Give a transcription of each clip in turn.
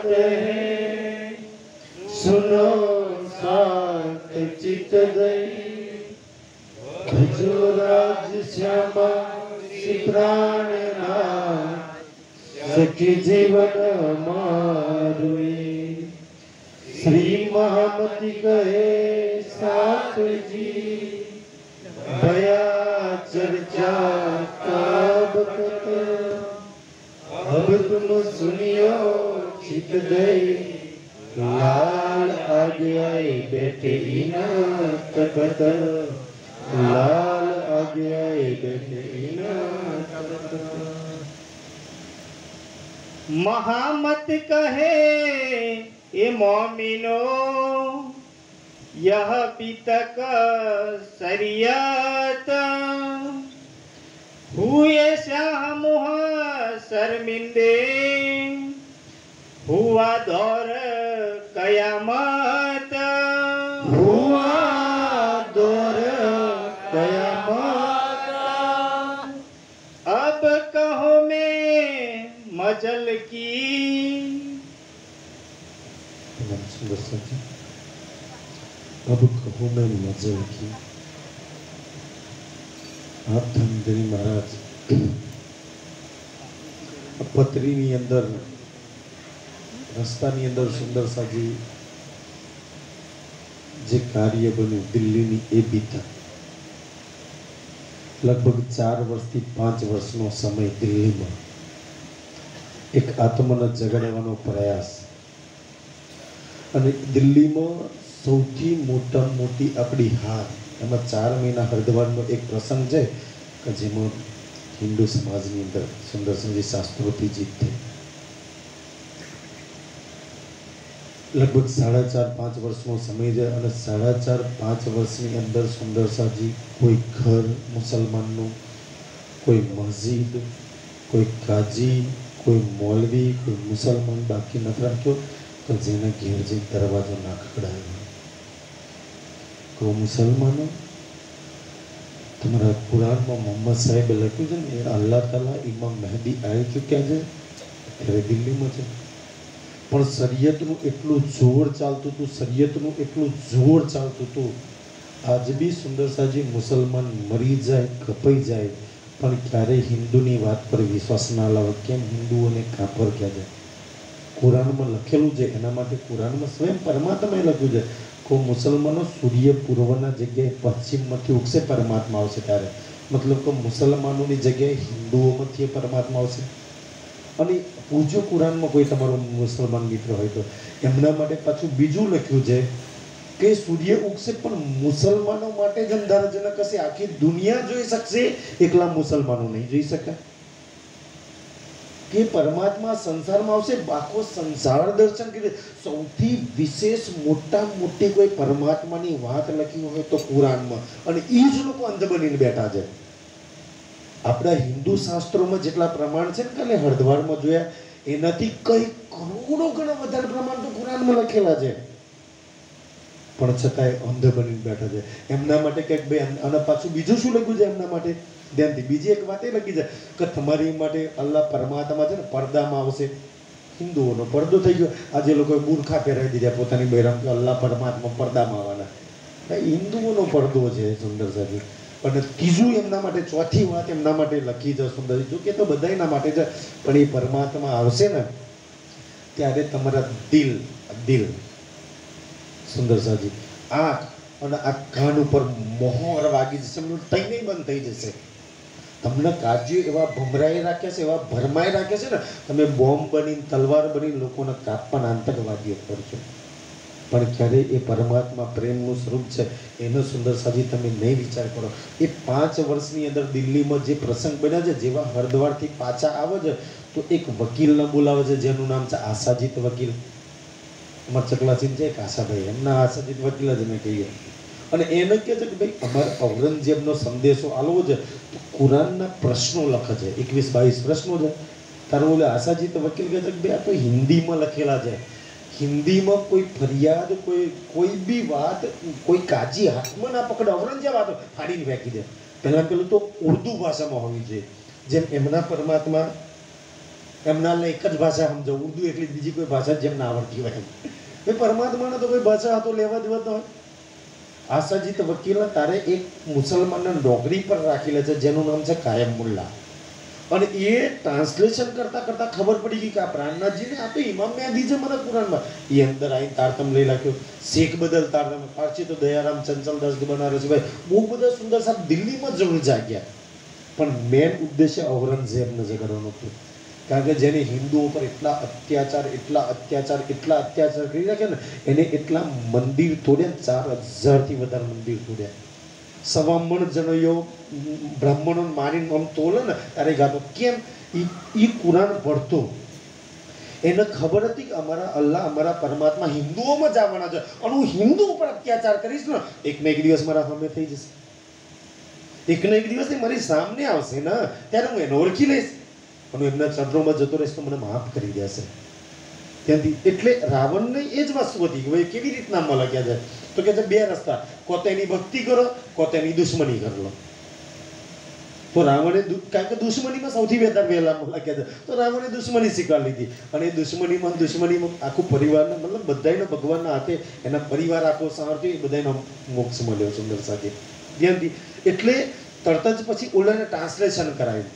है, सुनो शांत चित दई, भजो राज श्यामा श्री प्राणनाथ, सखी जीवन मारुए। श्री महामती कहे साथ जी, भया चर्चा कब कत, अब तुम सुनियो चित दई, लाल आगे आए बैठे इन तकत, लाल आगे आए बैठे इन तकत। महामत कहे ए मोमिनो, यह पितक सरियत, हुए शामुह शर्मिंदे, हुआ दौर कयामत, हुआ दौर कयामत। अब कहो मैं मजल की, अब कहो मैं मजल की। आप धनगरी महाराज पत्रीनी अंदर रस्तानी अंदर सुंदर साजी जे कार्य बन्યું દિલ્હીની એ બીતા લગભગ 4 વર્ષથી 5 વર્ષનો સમય દિલ્હીમાં એક આત્મને જગાડવાનો પ્રયાસ, અને દિલ્હીમાં સૌથી મોટી આપણી હાર, એમાં 4 મહિના હરિદ્વારનો એક પ્રસંગ છે કે જેમાં હિન્દુ સમાજની અંદર સુંદરસિંહજી શાસ્ત્રોથી જીત થઈ। लगभग 4.5 वर्षનો સમય છે, અને 4.5 વર્ષની અંદર સુંદરસાજી કોઈ ઘર મુસલમાનનું, કોઈ મસ્જિદ, કોઈ કાજી, કોઈ મૌલવી, કોઈ મુસલમાન બાકી નથી રાખ્યો કે જેને ઘેર જઈ દરવાજો ના ખખડાયો। કોઈ મુસલમાનો, તમારા કુરાનમાં મોહમ્મદ સાહેબે લખ્યું છે ને, અલ્લાહ તાલા ઇમામ મહેદી આવી ચૂક્યા છે, અત્યારે દિલ્હીમાં છે। પણ શરીયતનું એટલું જોર ચાલતું હતું, શરીયતનું એટલું જોર ચાલતું હતું, આજ બી સુંદરસાજી મુસલમાન મરી જાય, કપાઈ જાય, પણ ક્યારેય હિન્દુની વાત પર વિશ્વાસ ના લાવે। કેમ? હિન્દુઓને કાપર કહે છે। કુરાનમાં લખેલું છે, એના માટે કુરાનમાં સ્વયં પરમાત્માએ લખ્યું છે કે મુસલમાનો સૂર્ય પૂર્વના જગ્યાએ પશ્ચિમમાંથી ઉગશે, પરમાત્મા આવશે ત્યારે। મતલબ કે મુસલમાનોની જગ્યાએ હિન્દુઓમાંથી પરમાત્મા આવશે। અને પૂજો કુરાનમાં કોઈ તમારો મુસલમાન મિત્ર હોય તો એમના માટે પાછું બીજું લખ્યું છે કે સૂર્ય ઉગશે પણ મુસલમાનો માટે જ અંધારજનક હશે, આખી દુનિયા જોઈ શકશે, એકલા મુસલમાનો નહીં જોઈ શકે। કે પરમાત્મા સંસારમાં આવશે, આખો સંસાર દર્શન કરે। સૌથી વિશેષ મોટી કોઈ પરમાત્માની વાત લખી હોય તો કુરાનમાં, અને એ જ લોકો અંધ બનીને બેઠા છે। આપણા હિન્દુ શાસ્ત્રોમાં જેટલા પ્રમાણ છે ને, કાલે હરિદ્વારમાં જોયા, એનાથી કઈ કરોડો ગણા વધારે પ્રમાણ તો કુરાનમાં લખેલા છે, પણ છતાંય અંધ બનીને બેઠા છે। એમના માટે કંઈક ભાઈ, અને પાછું બીજું શું લખ્યું છે એમના માટે ધ્યાનથી, બીજી એક વાત એ લખી છે કે તમારી માટે અલ્લાહ પરમાત્મા છે ને પડદામાં આવશે। હિન્દુઓનો પડદો થઈ ગયો, આજે લોકોએ બુરખા પહેરાવી દીધા પોતાની બહેરામ કે અલ્લાહ પરમાત્મા પડદામાં આવવાના। હિન્દુઓનો પડદો છે સુંદરસાજી। અને ત્રીજું એમના માટે, ચોથી વાત એમના માટે લખી છે સુંદરજી, જો કે તો બધાના માટે છે, પણ એ પરમાત્મા આવશે ને ત્યારે તમારા દિલ સુંદરસાજી, આંખ અને આ કાન ઉપર મોહર વાગી જશે, તઈને બંધ થઈ જશે। તમને કાજ્યો એવા ભમરાઈ રાખ્યા છે, એવા ભરમાઈ રાખ્યા છે ને, તમે બોમ્બ બનીને, તલવાર બનીને લોકોને કાપવાના આતંકવાદીઓ કરશો, પણ ક્યારેય એ પરમાત્મા પ્રેમનું સ્વરૂપ છે એનો સુંદરસાજી તમે નહીં વિચાર કરો। એ 5 વર્ષની અંદર દિલ્હીમાં જે પ્રસંગ બન્યા છે, જેવા હરિદ્વારથી પાછા આવે છે તો એક વકીલને બોલાવે છે જેનું નામ છે આશાજીત વકીલ। અમારા ચકલાસીન છે એક આશાભાઈ, એમના આશાજીત વકીલ જ અમે કહીએ। અને એને કહે છે કે ભાઈ અમારે ઔરંગઝેબનો સંદેશો આલવો છે તો કુરાનના પ્રશ્નો લખે છે, 21-22 પ્રશ્નો છે। તારું બોલે આશાજીત વકીલ કહે છે કે ભાઈ આ તો હિન્દીમાં લખેલા છે, હિન્દીમાં કોઈ ફરિયાદ, કોઈ બી વાત કોઈ કાજી હાથમાં ના પકડે, ઔરંગઝેબ આ તો ફાડીને ફેંકી દે। પહેલાં તો ઉર્દુ ભાષામાં હોવી જોઈએ, જેમ એમના પરમાત્મા એમનાને એક જ ભાષા સમજો, ઉર્દુ એટલી બીજી કોઈ ભાષા જેમ ના આવડતી હોય એમ. ભાઈ પરમાત્માને તો કોઈ ભાષા તો લેવા દેવા તો હોય. આશાજીત વકીલ તારે એક મુસલમાનને નોકરી પર રાખેલા છે જેનું નામ છે કાયમ મુલ્લા, અને એ ટ્રાન્સલેશન કરતા કરતા ખબર પડી ગઈ કે આ પ્રાણનાથજીને આ તો ઇમામ મેહદી છે મને કુરાનમાં. એ અંદર આવીને તારતમ લઈ નાખ્યો, શેખ બદલ તારતમ, પારસી તો દયારામ ચંચલદાસ બનારસી ભાઈ બહુ બધા સુંદર સાહેબ દિલ્હીમાં જરૂર જાગ્યા. પણ મેન ઉદ્દેશ્ય ઔરંગઝેબને જગાડવાનો હતો, કારણ કે જેને હિન્દુઓ પર એટલા અત્યાચાર કરી નાખ્યા ને, એને એટલા મંદિર તોડ્યા, 4000થી વધારે મંદિર તોડ્યા. સવામણ જનયો બ્રાહ્મણો મારીને આમ તોલે ને ત્યારે ગાતો. કેમ? એ કુરાન ભણતો, એને ખબર હતી કે અમારા અલ્લાહ, અમારા પરમાત્મા હિન્દુઓમાં જ આવવાના છે, અને હું હિન્દુ ઉપર અત્યાચાર કરીશ ને એક ને એક દિવસ મારા સામે થઈ જશે, એક ને એક દિવસ મારી સામે આવશે ને ત્યારે હું એને ઓળખી લઈશ અને એમના ચરણોમાં જતો રહીશ તો મને માફ કરી દેશે ત્યાંથી. એટલે રાવણને એ જ વસ્તુ હતી કે ભાઈ કેવી રીતના મળે કે છે, તો કે છે બે રસ્તા, કો તેની ભક્તિ કરો, કો તેની દુશ્મની કરી લો. તો રાવણે, કારણ કે દુશ્મનીમાં સૌથી વધારે વહેલા લખ્યા છે, તો રાવણે દુશ્મની શીખવાડી લીધી, અને એ દુશ્મનીમાં આખું પરિવારને, મતલબ બધાને ભગવાનના હાથે એના પરિવાર આખો સારથી એ બધાને મોક્ષ મળ્યો સુંદર સાથે ધ્યાનથી. એટલે તરત જ પછી ઓલાને ટ્રાન્સલેશન કરાવ્યું.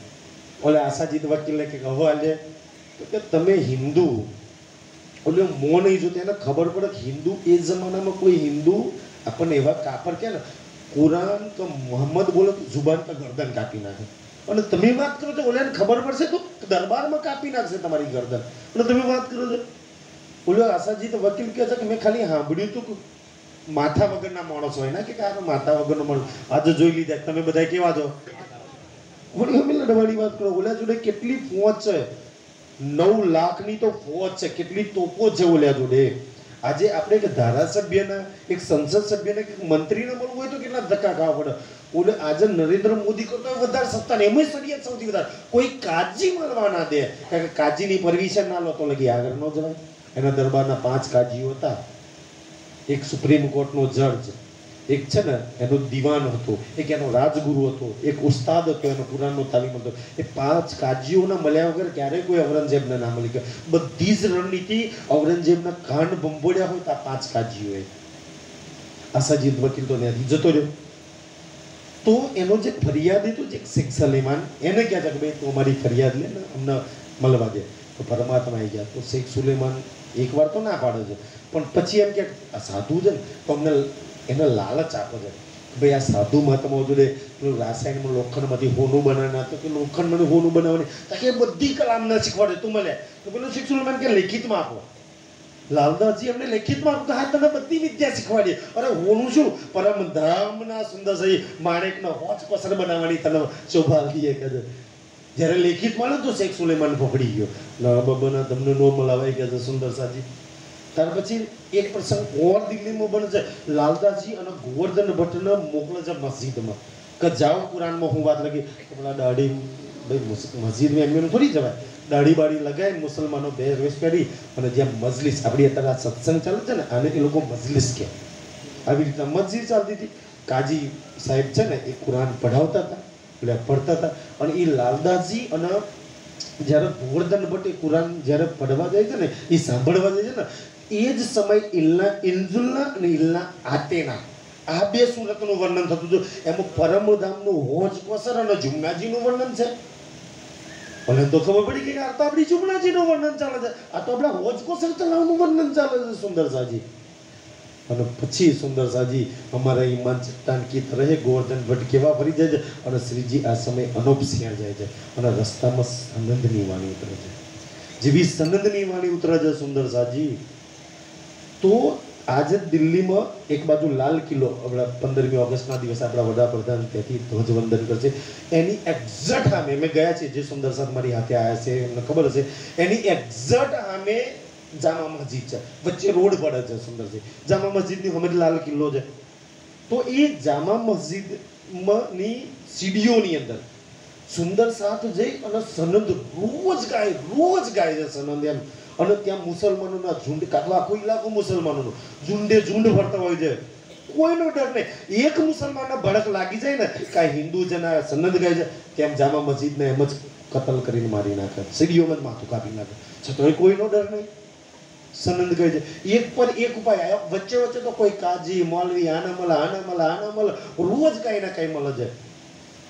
ઓલા આશાજીત વકીલને કે હવે આલે તો કે તમે હિન્દુ, ઓલે મો નહીં જોતો, એને ખબર પડે કે હિન્દુ એ જમાનામાં કોઈ હિન્દુ આપણને એવા કાપર કે ને કુરાન તો મોહમ્મદ બોલો તો જુબાન પર ગરદન કાપી નાખે, અને તમે વાત કરો તો ઓલાને ખબર પડશે તો દરબારમાં કાપી નાખશે તમારી ગરદન, અને તમે વાત કરો છો. ઓલો આશાજીત વકીલ કહે છે કે મેં ખાલી સાંભળ્યું હતું કે માથા વગરના માણસ હોય ને, કે આ માથા વગરનો માણસ આજે જોઈ લીધા તમે બધા કેવા છો. અમે લડવાની વાત કરો, ઓલા જોડે કેટલી ફોજ છે, 9 લાખની તો ફોજ છે, કેટલી તોપો છે ઓલા જોડે. આજે આપણે એક ધારાસભ્યને, એક સંસદ સભ્યને, એક મંત્રીને મળવું હોય તો કેટલા ધક્કા ખાવા પડે. ઓલે આજે નરેન્દ્ર મોદી કરતા વધારે સત્તા ને એમાં સરિયાત સૌથી વધારે, કોઈ કાજી મળવા ના દે, કારણ કે કાજીની પરમિશન ના લો તો લગી આગળ ન જવાય. એના દરબારના 5 કાજીઓ હતા, એક સુપ્રીમ કોર્ટનો જજ, એક છે ને એનો દીવાન હતો, એક એનો રાજગુરુ હતો, એક ઉસ્તાદ હતો, એનો કુરાનનો તાલીમ હતો. એ 5 કાજીઓના મળ્યા વગર ક્યારેય કોઈ ઔરંગઝેબને ના મળી ગયો. બધી જ રણનીતિ ઔરંગઝેબના કાન બંબોડ્યા હોય તો આ 5 કાજીઓએ. આશાજીત વકીલ તો ત્યાંથી જતો રહ્યો. તો એનો જે ફરિયાદી હતો, જે શેખ સલેમાન, એને કહે છે કે ભાઈ તું અમારી ફરિયાદ લે ને અમને મળવા દે. તો પરમાત્મા આવી ગયા. તો શેખ સુલેમાન એકવાર તો ના પાડે છે, પણ પછી એમ કે આ સાધુ છે ને તો અમને એને લાલચ આપે છે ભાઈ આ સાધુ મહાત્માઓ જોડે પેલું રાસાયણમાં લોખંડમાંથી હોનું બનાવના, તો કે લોખંડમાંથી હોનું બનાવવાની તો કે બધી કલામ ન શીખવાડે તું મળે. તો પેલું શેખ સુલેમાન કે લેખિતમાં આપો. લાલદાસજી અમને લેખિતમાં આપો, હા તમે બધી વિદ્યા શીખવાડીએ. અરે હોનું શું, પરમધામના સુંદર સહી માણેકના હોચ પસર બનાવવાની તને શોભા દઈએ કે જ્યારે લેખિત મળે તો શેખ સુલેમાન પકડી ગયો. ના બાબાના તમને નો મલાવાય કે સુંદર સાજી. ત્યાર પછી એક પ્રસંગ ઓર દિલ્હીમાં બને છે, લાલદાસજી અને ગોવર્ધન ભટ્ટને મોકલે છે મસ્જિદમાં કે જાઓ કુરાનમાં હું વાત લગી પેલા દાઢી, ભાઈ મસ્જિદમાં એમને થોડી જવાય, દાઢી બાળી લગાવી મુસલમાનો બેરવેશ કરી અને જ્યાં મજલિસ, આપણી અત્યારે આ સત્સંગ ચાલે છે ને આને એ લોકો મજલિસ કહે, આવી રીતના મસ્જિદ ચાલતી હતી. કાજી સાહેબ છે ને એ કુરાન પઢાવતા હતા, એટલે ભણતા હતા. અને એ લાલદાસજી અને જ્યારે ગોવર્ધન ભટ્ટ એ કુરાન જ્યારે પઢવા જાય છે ને, એ સાંભળવા જાય છે ને, એ જ સમય ઇન્ઝુલના અને ઇલના આતેના આ 2 સુરતનું વર્ણન થતું હતું. એમાં પરમધામનું હોજ કોસર અને જુમનાજીનું વર્ણન છે. ભલે તો ખબર પડી કે આ તો આપણી જુમનાજીનું વર્ણન ચાલે છે, આ તો આપણા હોજ કોસર તળાવનું વર્ણન ચાલે છે સુંદર સાજી. અને પછી સુંદર સાજી અમારા ઈમાન ચટ્ટાન કી તરહ ગોવર્ધન ભટ્ટ કેવા ફરી જાય છે, અને શ્રીજી આ સમય અનોપસિયા જાય છે, અને રસ્તામાં સનંદની વાણી ઉતરે છે. જેવી સનંદની વાણી ઉતરે છે સુંદર સાજી, તો આજે દિલ્હીમાં એક બાજુ લાલ કિલ્લો, આપણા 15મી ઓગસ્ટના દિવસે આપણા વડાપ્રધાન ત્યાંથી ધ્વજવંદન કરશે. એની એક્ઝેક્ટ સામે મેં ગયા છે, જે સુંદર સાહેબ મારી હાથે આવ્યા છે એમને ખબર હશે, એની એક્ઝેક્ટ સામે જામા મસ્જિદ છે, વચ્ચે રોડ પડે છે સુંદર છે. જામા મસ્જિદની સામે લાલ કિલ્લો છે. તો એ જામા મસ્જિદની સીડીઓની અંદર સુંદર સાથ જઈ અને સનંદ રોજ ગાય છે સનંદ એમ. અને ત્યાં મુસલમાનોના ઝુંડ, કાટવા આખો ઇલાકો મુસલમાનોનો ઝુંડે ઝુંડ ફરતા હોય છે, કોઈનો ડર નહીં. એક મુસલમાનના ભડક લાગી જાય ને કાંઈ હિન્દુ જેના સનંદ ગાય છે, તેમ જામા મસ્જિદને એમ જ કતલ કરીને મારી નાખે, સીડીઓમાં જ માથું કાપી નાખે, છતાંય કોઈનો ડર નહીં. સનંદ કહે છે એક પર એક ઉપાય આવ્યો, વચ્ચે વચ્ચે તો કોઈ કાજી મૌલવી આના મળે, રોજ કાંઈ ના કાંઈ મળે છે.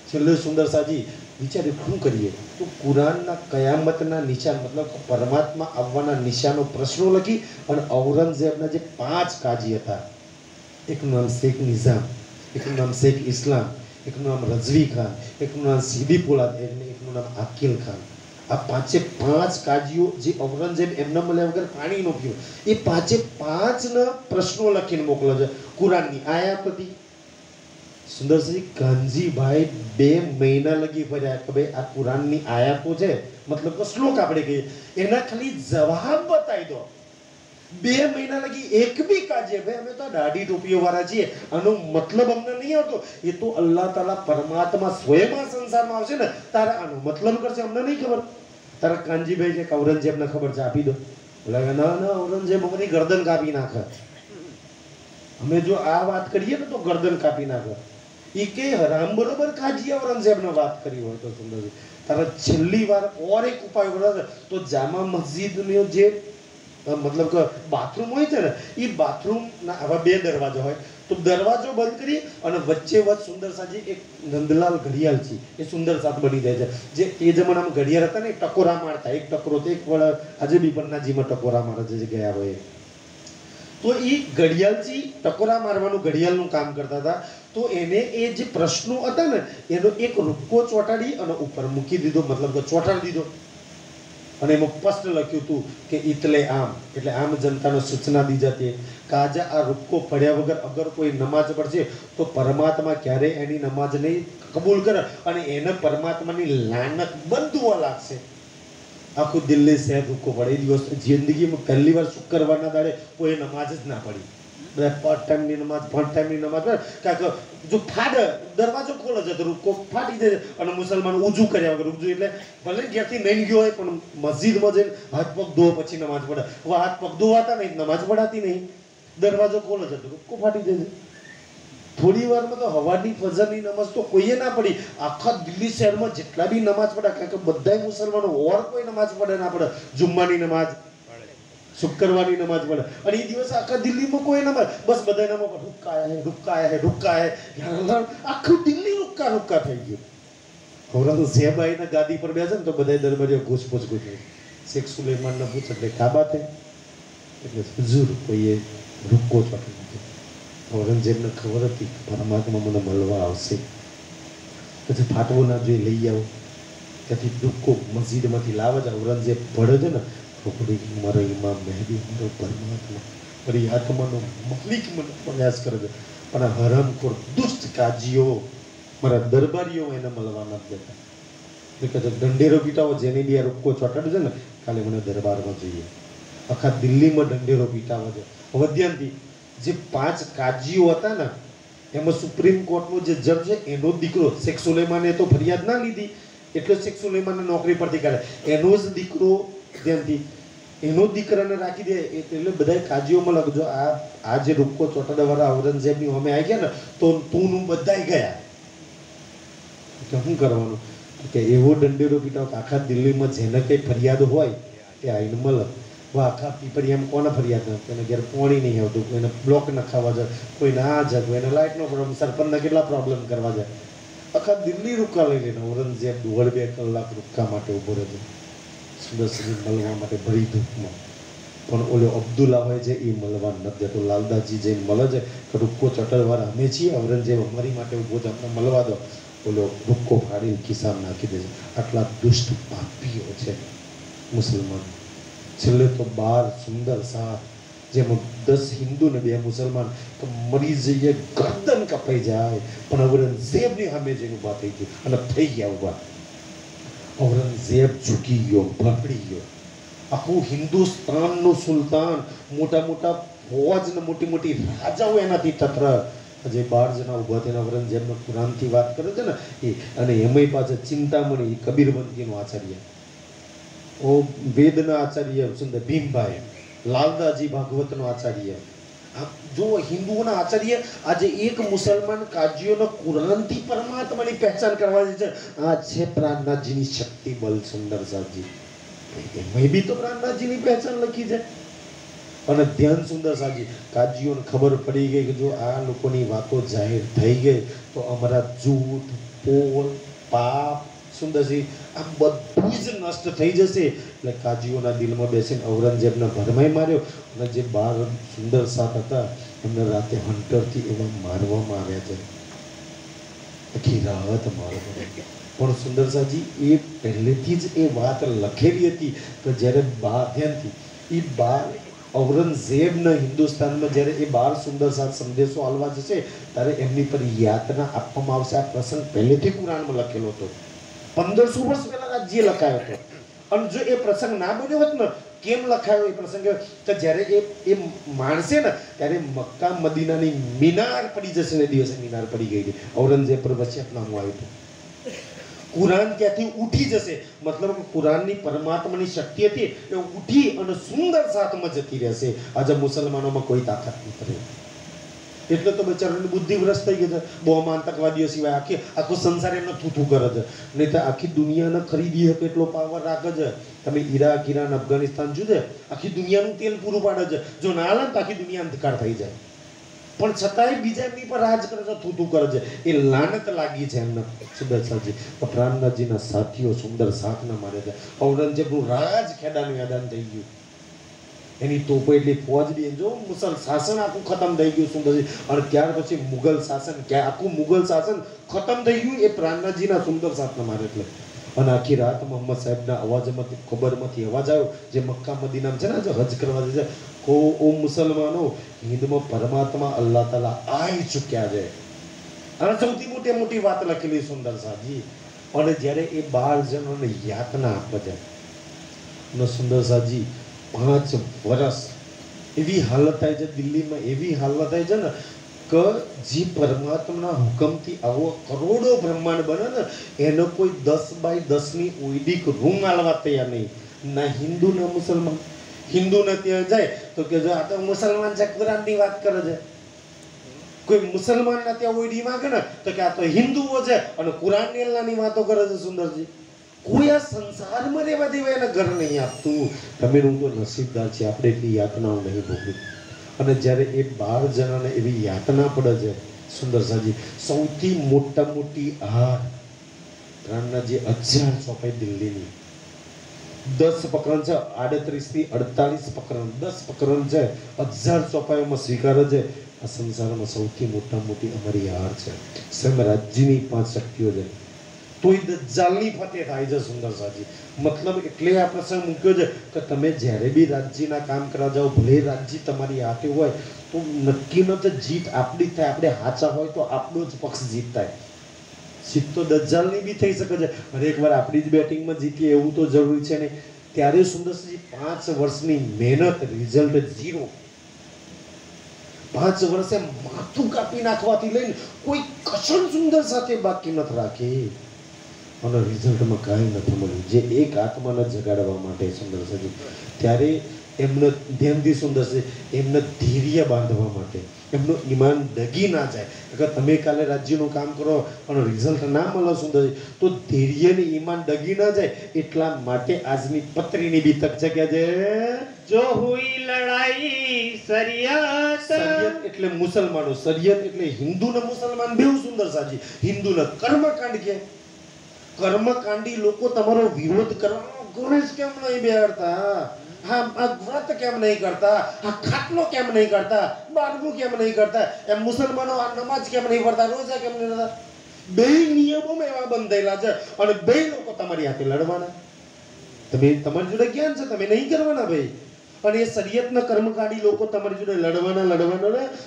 છેલ્લે સુંદર સાજી વિચાર્યું શું કરીએ, તો કુરાનના કયામતના નિશાન મતલબ પરમાત્મા આવવાના નિશાનો પ્રશ્નો લખી અને ઔરંગઝેબના જે 5 કાજી હતા, એકનું નામ શેખ નિઝામ, એકનું નામ શેખ ઇસ્લામ, એકનું નામ રઝવી ખાન, એકનું નામ સીદી પોલાદ, એકનું નામ આકિલ ખાન. આ 5 કાજીઓ જે ઔરંગઝેબ એમના મળ્યા વગર પાણી નો પીવો, એ 5 પ્રશ્નો લખીને મોકલો છે કુરાનની આયાત હતી. સુંદરસિંહ કાનજીભાઈ 2 મહિના લગી ફર્યા કે ભાઈ આ કુરાનની આયાતો છે, મતલબ કે શ્લોક આપણે કહીએ એના ખાલી જવાબ બતાવી દો. 2 મહિના લગી એક બી કાજે, ભાઈ અમે તો દાઢી ટોપીઓ વાળા છીએ, આનો મતલબ અમને નહીં આવતો, એ તો અલ્લાહ તાલા પરમાત્મા સ્વયં આ સંસારમાં આવશે ને તારા આનો મતલબ કરશે, અમને નહીં ખબર. તારા કાનજીભાઈ કે ઔરંગઝેબને ખબર છે, આપી દો. બોલા ના ઔરંગઝેબ અમારી ગરદન કાપી નાખે, અમે જો આ વાત કરીએ ને તો ગરદન કાપી નાખે. એ કે હરામ બરોબર કાજી ઔરંગઝેબને વાત કરી હોય તો સુંદરજી તારા છેલ્લી વાર ઓર એક ઉપાય કરે તો જામા મસ્જિદનો જે મતલબ કે બાથરૂમ હોય છે ને, એ બાથરૂમના આવા 2 દરવાજા હોય, તો દરવાજો બંધ કરી અને વચ્ચે સુંદર સાજી એક નંદલાલ ઘડિયાળ છે, એ સુંદર સાથ બની જાય છે. જે એ જમાનામાં ઘડિયાળ હતા ને, એક ટકોરા મારતા, એક ટકોરો તો એક વળ આજે બી પન્નાજીમાં ટકોરા મારે છે જે ગયા હોય, તો એ ઘડિયાળથી ટકોરા મારવાનું ઘડિયાળનું કામ કરતા હતા. તો એને એ જે પ્રશ્નો હતા ને એનો એક રૂપકો ચોંટાડી અને ઉપર મૂકી દીધો, મતલબ કે ચોંટાડી દીધો, અને એમાં સ્પષ્ટ લખ્યું હતું કે એટલે આમ, એટલે આમ જનતાને સૂચના દી જતી કાજા આ રૂપકો પડ્યા વગર અગર કોઈ નમાજ પડશે તો પરમાત્મા ક્યારેય એની નમાજ નહીં કબૂલ કરે અને એને પરમાત્માની લાનત બંધવા લાગશે. આખું દિલ્હી શહેર રૂપકો પડે. એ દિવસ જિંદગીમાં પહેલી વાર શુક્રવારના દાડે કોઈ નમાજ જ ના પડી. બધા પાર્ટ ટાઈમની નમાજ, 5 ટાઈમની નમાજ પડે, કારણ કે જો ફાડ દરવાજો ખોલે છે તો રૂપકો ફાટી જાય અને મુસલમાન ઊંચું કર્યા વગર, ઊંચું એટલે ભલે ઘેરથી નહીં ગયો હોય પણ મસ્જિદમાં જઈને હાથ પગ ધોવા પછી નમાજ પડે. હવે હાથ પગ ધોવાતા નહીં, નમાજ પડાતી નહીં, દરવાજો ખોલે છે તો રૂપકો ફાટી જાય. થોડી વારમાં તો હવાની ફજરની નમાજ તો કોઈએ ના પડી. આખા દિલ્હી શહેરમાં જેટલા બી નમાજ પડ્યા, કારણ કે બધા મુસલમાનો ઓર કોઈ નમાજ પડે ના પડે, જુમ્માની નમાજ, શુક્રવારની નમાજ પડે, અને એ દિવસ આખા દિલ્હીમાં કોઈ નમાજ, બસ બધા નમાજ રૂક્કા હે, આખું દિલ્હી રૂક્કા થઈ ગયું. ઔરંગઝેબ ગાદી પર બેસે ને તો બધા દરબારીઓ ઘૂસપૂછ શેખ સુલેમાનને પૂછે એટલે કાબા થાય એટલે હજુર કોઈએ રૂક્કો ચોટી નાખ્યો. ઔરંગઝેબને ખબર હતી પરમાત્મા મને મળવા આવશે, પછી ફાટવો ના જોઈ લઈ આવો, ત્યાંથી રૂક્કો મસ્જિદમાંથી લાવે છે. ઔરંગઝેબ ભળે છે ને તો મારો ઇમામ મહેદી, મારો પરમાત્મા, મારી આત્માનો માલિક મને પ્રયાસ કરે છે, પણ આ હરામખોર દુષ્ટ કાજીઓ મારા દરબારીઓ એને મળવા નથી દેતા. એટલે કે દંડેરો પીટાવો, જેને બી આ રૂપકો ચોટાડ્યો છે ને કાલે મને દરબારમાં જોઈએ. આખા દિલ્હીમાં દંડેરો પીટાવો છે. વદ્યાંતી જે 5 કાજીઓ હતા ને એમાં સુપ્રીમ કોર્ટનો જે જજ છે એનો દીકરો શેખ સુલેમાને તો ફરિયાદ ના લીધી એટલે શેખ સુલેમાને નોકરી પરથી કાઢે, એનો જ દીકરો ધ્યાનથી એનો દીકરાને રાખી દે. એટલે બધા કાજીઓમાં લખજો આ જે રૂપકો ચોટાડવાળા ઔરંગઝેબની અમે આવી ગયા ને તો તું બધાય ગયા. એટલે શું કરવાનું કે એવો દંડેરો પીટાવો કે આખા દિલ્હીમાં જેને કંઈ ફરિયાદ હોય એ આવીને મળે. આખા પીપરિયામાં કોને ફરિયાદ ન, કોઈને ઘેર પાણી નહીં આવતું, કોઈને બ્લોક નખાવા જાય, કોઈને આ જાય, કોઈને લાઇટનો પ્રોબ્લેમ, સરપંચના કેટલા પ્રોબ્લેમ કરવા જાય. આખા દિલ્હી રૂક્કા લઈ લઈને ઔરંગઝેબ 1.5 કલાક રૂક્કા માટે ઉભો રહે છે, સુદર્શનને મળવા માટે ભરી ધૂપમાં. પણ ઓલો અબ્દુલ્લા હોય છે એ મળવા નથી દેતો. લાલદાસજી જઈને મળે છે કે રૂક્કો ચટરવાળા અમે છીએ, ઔરંગઝેબ અમારી માટે ઉભો છે, અમને મળવા દો. ઓલો રૂક્કો ફાડીને ખિસ્સામાં નાખી દે છે. આટલા દુષ્ટ પાપીઓ છે મુસલમાન. છેલ્લે તો 12 સુંદર શાહ, જેમાં 10 હિન્દુ ને 2 મુસલમાન તો મરી જઈએ, ગરદન કપાઈ જાય, પણ ઔરંગઝેબની સામે જઈને ઊભા થઈ ગયું અને થઈ ગયા ઊભા. ઔરંગઝેબ ઝૂકી ગયો, ભપડી ગયો. આખું હિન્દુસ્તાનનું સુલતાન, મોટા મોટા ફૌજ ને મોટી મોટી રાજાઓ એનાથી તત્ર. જે 12 જણા ઊભા થઈને ઔરંગઝેબનો કુરાનથી વાત કરે છે ને એ, અને એમાંય પાછા ચિંતામણી કબીરબંધીનો આચાર્ય, ઓ વેદના આચાર્ય સુંદર ભીમભાઈ, લાલદાસજી ભાગવતનો આચાર્ય, જો હિન્દુઓના આચાર્ય આજે એક મુસલમાન કાજીઓનો કુરાનથી પરમાત્માની પહેચાન કરવા છે આ છે પ્રાણનાથજીની શક્તિ બલ સુંદરસાજી એમાં બી તો પ્રાણનાથજીની પહેચાન લખી છે અને ધ્યાન સુંદરસાજી કાજીઓને ખબર પડી ગઈ કે જો આ લોકોની વાતો જાહેર થઈ ગઈ તો અમારા જૂઠ પોલ પાપ સુંદરજી આ બધું જ નષ્ટ થઈ જશે એટલે કાજીઓના દિલમાં બેસીને ઔરંગઝેબને ભરમાઈ માર્યો અને જે 12 સુંદર સાત હતા એમને રાતે હંટરથી એવા મારવામાં આવ્યા છે આખી રાત મારવામાં પણ સુંદરસાજી એ પહેલેથી જ એ વાત લખેલી હતી કે જ્યારે ધ્યાનથી એ 12 ઔરંગઝેબના હિન્દુસ્તાનમાં જ્યારે એ 12 સુંદર સાત સંદેશો આલવા જશે ત્યારે એમની પર યાતના આપવામાં આવશે આ પ્રસંગ પહેલેથી કુરાનમાં લખેલો હતો 1500 વર્ષ પહેલા રાજ્ય લખાયો હતો અને જો એ પ્રસંગ ના બન્યો હોત ને કેમ લખાયો એ પ્રસંગ કે જ્યારે એ માણસે ને ત્યારે મક્કા મદીનાની મિનાર પડી જશે ને દિવસે મિનાર પડી ગઈ હતી ઔરંગઝેબ પર વસિયતનામું આવ્યું હતું કુરાન ત્યાંથી ઉઠી જશે મતલબ કુરાનની પરમાત્માની શક્તિ હતી એ ઉઠી અને સુંદર સાથમાં જતી રહેશે આજે મુસલમાનોમાં કોઈ તાકાત નથી રહી એટલે તો બચારાની બુદ્ધિ ભ્રષ્ટ થઈ ગઈ છે બોમ્બ આતંકવાદીઓ સિવાય આખો સંસાર એમને થૂથું કરે છે નહીં તો આખી દુનિયાને ખરીદી શકે એટલો પાવર રાખે છે તમે ઈરાક ઈરાન અફઘાનિસ્તાન જુદે આખી દુનિયાનું તેલ પૂરું પાડે છે જો ના લે તો આખી દુનિયા અંધકાર થઈ જાય પણ છતાંય બીજા એમની પર રાજ કરે છે થૂથું કરે છે એ લાનત લાગી છે એમને સુદર્શનજી પ્રાણનાથજીના સાથીઓ સુંદર સાથના મારે છે ઔરંગઝેબનું રાજ ખેડાનું યાદાન થઈ ગયું એની તોપો એટલી ફોજ બી જો મુસલ શાસન આખું ખતમ થઈ ગયું સુંદરજી અને ત્યાર પછી મુગલ શાસન આખું મુગલ શાસન ખતમ થઈ ગયું એ પ્રાણનાથજીના સુંદર સાથના મારે એટલે અને આખી રાત મોહમ્મદ સાહેબના અવાજમાંથી ખબરમાંથી અવાજ આવ્યો જે મક્કા મદીનામાં છે ને જે હજ કરવા છે કો ઓ મુસલમાનો હિન્દમાં પરમાત્મા અલ્લાહ તાલા આવી ચૂક્યા છે અને સૌથી મોટી વાત લખેલી સુંદર સાજી અને જ્યારે એ 12 જણોને યાતના આપે છે અને સુંદર સાજી 5 વર્ષ એવી હાલત થાય છે દિલ્હીમાં એવી હાલત થાય છે ને કે જે પરમાત્માના હુકમથી આવો કરોડો બ્રહ્માંડ બને ને એનો કોઈ 10 બાય 10 ની ઓઈડીક રૂમ આલવા તૈયાર નહીં ના હિન્દુ ના મુસલમાન હિન્દુને ત્યાં જાય તો કે જો આ તો મુસલમાન છે કુરાનની વાત કરે છે કોઈ મુસલમાનના ત્યાં ઓઈડી માંગે ને તો કે આ તો હિન્દુઓ છે અને કુરાનની અલ્લાહની વાતો કરે છે સુંદરજી કોઈ આ સંસારમાં રહેવા દેવા એને ઘર નહીં આપતું તમે હું તો નસીબદાર છે આપણે એટલી યાતનાઓ નહીં ભોગવી અને જ્યારે એ 12 જણાને એવી યાતના પડે છે સુંદરસાજી સૌથી મોટી હાર પ્રાણનાથજી 1000 ચોપાઈ દિલ્હીની 10 પ્રકરણ છે 38 થી 48 પ્રકરણ 10 પ્રકરણ છે 1000 ચોપાઈઓમાં સ્વીકારે છે આ સંસારમાં સૌથી મોટી અમારી હાર છે સ્વયં રાજ્યની 5 શક્તિઓ છે તોય દજ્જાલની ફતેહ થાય છે સુંદરસાજી મતલબ એટલે આ પ્રસંગ મૂક્યો છે કે તમે જ્યારે બી રાજ્યના કામ કરવા જાઓ ભલે રાજ્ય તમારી હાથે હોય તો નક્કી ન તો જીત આપણી થાય આપણે હાચા હોય તો આપણો જ પક્ષ જીત થાય જીત તો દજ્જાલની બી થઈ શકે છે અને એકવાર આપણી જ બેટિંગમાં જીતીએ એવું તો જરૂરી છે ને ત્યારે સુંદરજી 5 વર્ષની મહેનત રિઝલ્ટ 0 5 વર્ષે માથું કાપી નાખવાથી લઈને કોઈ કસર સુંદર સાથે બાકી નથી રાખી અને રિઝલ્ટમાં કાંઈ નથી મળ્યું જે એક આત્માને જગાડવા માટે સુંદરજી ત્યારે એમને ધ્યાનથી સુંદરજી એમને ધૈર્ય બાંધવા માટે એમનું ઈમાન ડગી ના જાય અગર તમે કાલે રાજ્યનું કામ કરો અને રિઝલ્ટ ના મળે સુંદરજી તો ધૈર્યની ઈમાન ડગી ના જાય એટલા માટે આજની પત્રીની બી તક જગ્યા છે જો હુઈ લડાઈ શરિયત એટલે મુસલમાનો શરિયત એટલે હિન્દુ ને મુસલમાન બેઉ સુંદરસાજી હિન્દુ ને કર્મકાંડ કે કર્મકાંડી લોકો તમારો વિરોધ કરવાનો ગણેશ કેમ નહીં બેહાડતા હા આ વ્રત કેમ નહીં કરતા આ ખાટલો કેમ નહીં કરતા બારમું કેમ નહીં કરતા એમ મુસલમાનો આ નમાજ કેમ નહીં પડતા રોજા કેમ નહીં કરતા બે નિયમોમાં એવા બંધાયેલા છે અને બે લોકો તમારી હાથે લડવાના તમે તમારી જોડે જ્ઞાન છે તમે નહીં કરવાના ભાઈ અને એ શરીયતના કર્મકાંડી લોકો તમારી જોડે લડવાના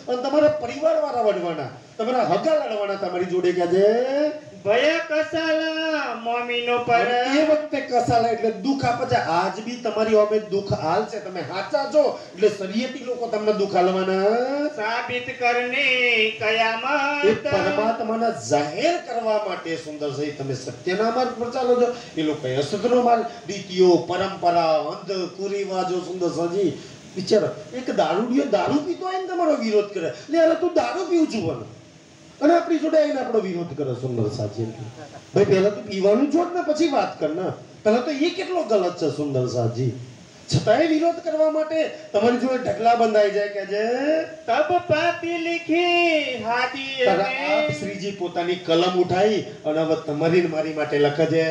અને તમારા પરિવાર વાળા લડવાના તમારા હગા લડવાના તમારી જોડે ક્યાં છે ભય કસાલા મોમીનો પર એ વખતે કસાલા એટલે દુખ આપે છે આજ બી તમારી ઓમે દુખ હાલ છે તમે હાચા છો એટલે શરીયતી લોકો તમને દુખ હાલવાના સાબિત કરને કયામત એ પરમાત્માના જાહેર કરવા માટે સુંદર છે તમે સત્યના માર્ગ પર ચાલો છો એ લોકો અસત્યનો માર્ગ રીતિઓ પરંપરા અંધ કુરિવાજો સુંદર સજી વિચારો, એક દારૂડિયો દારૂ પીતો હોય ને તમારો વિરોધ કરે, લે અરે તું દારૂ પીવું છું બોલો, અને આપણી જોડે આવીને આપણો વિરોધ કરે સુંદર સાજી. ભાઈ પહેલા તો પીવાનું છોડ ને પછી વાત કર ને. પહેલા તો એ કેટલો ગલત છે સુંદર સાજી, છતાંય વિરોધ કરવા માટે તમારી જોડે ઢગલા બંધાઈ જાય કે જે તબ પાતી લીખી હાથી આપ શ્રીજી પોતાની કલમ ઉઠાઈ અને હવે તમારી ને મારી માટે લખે છે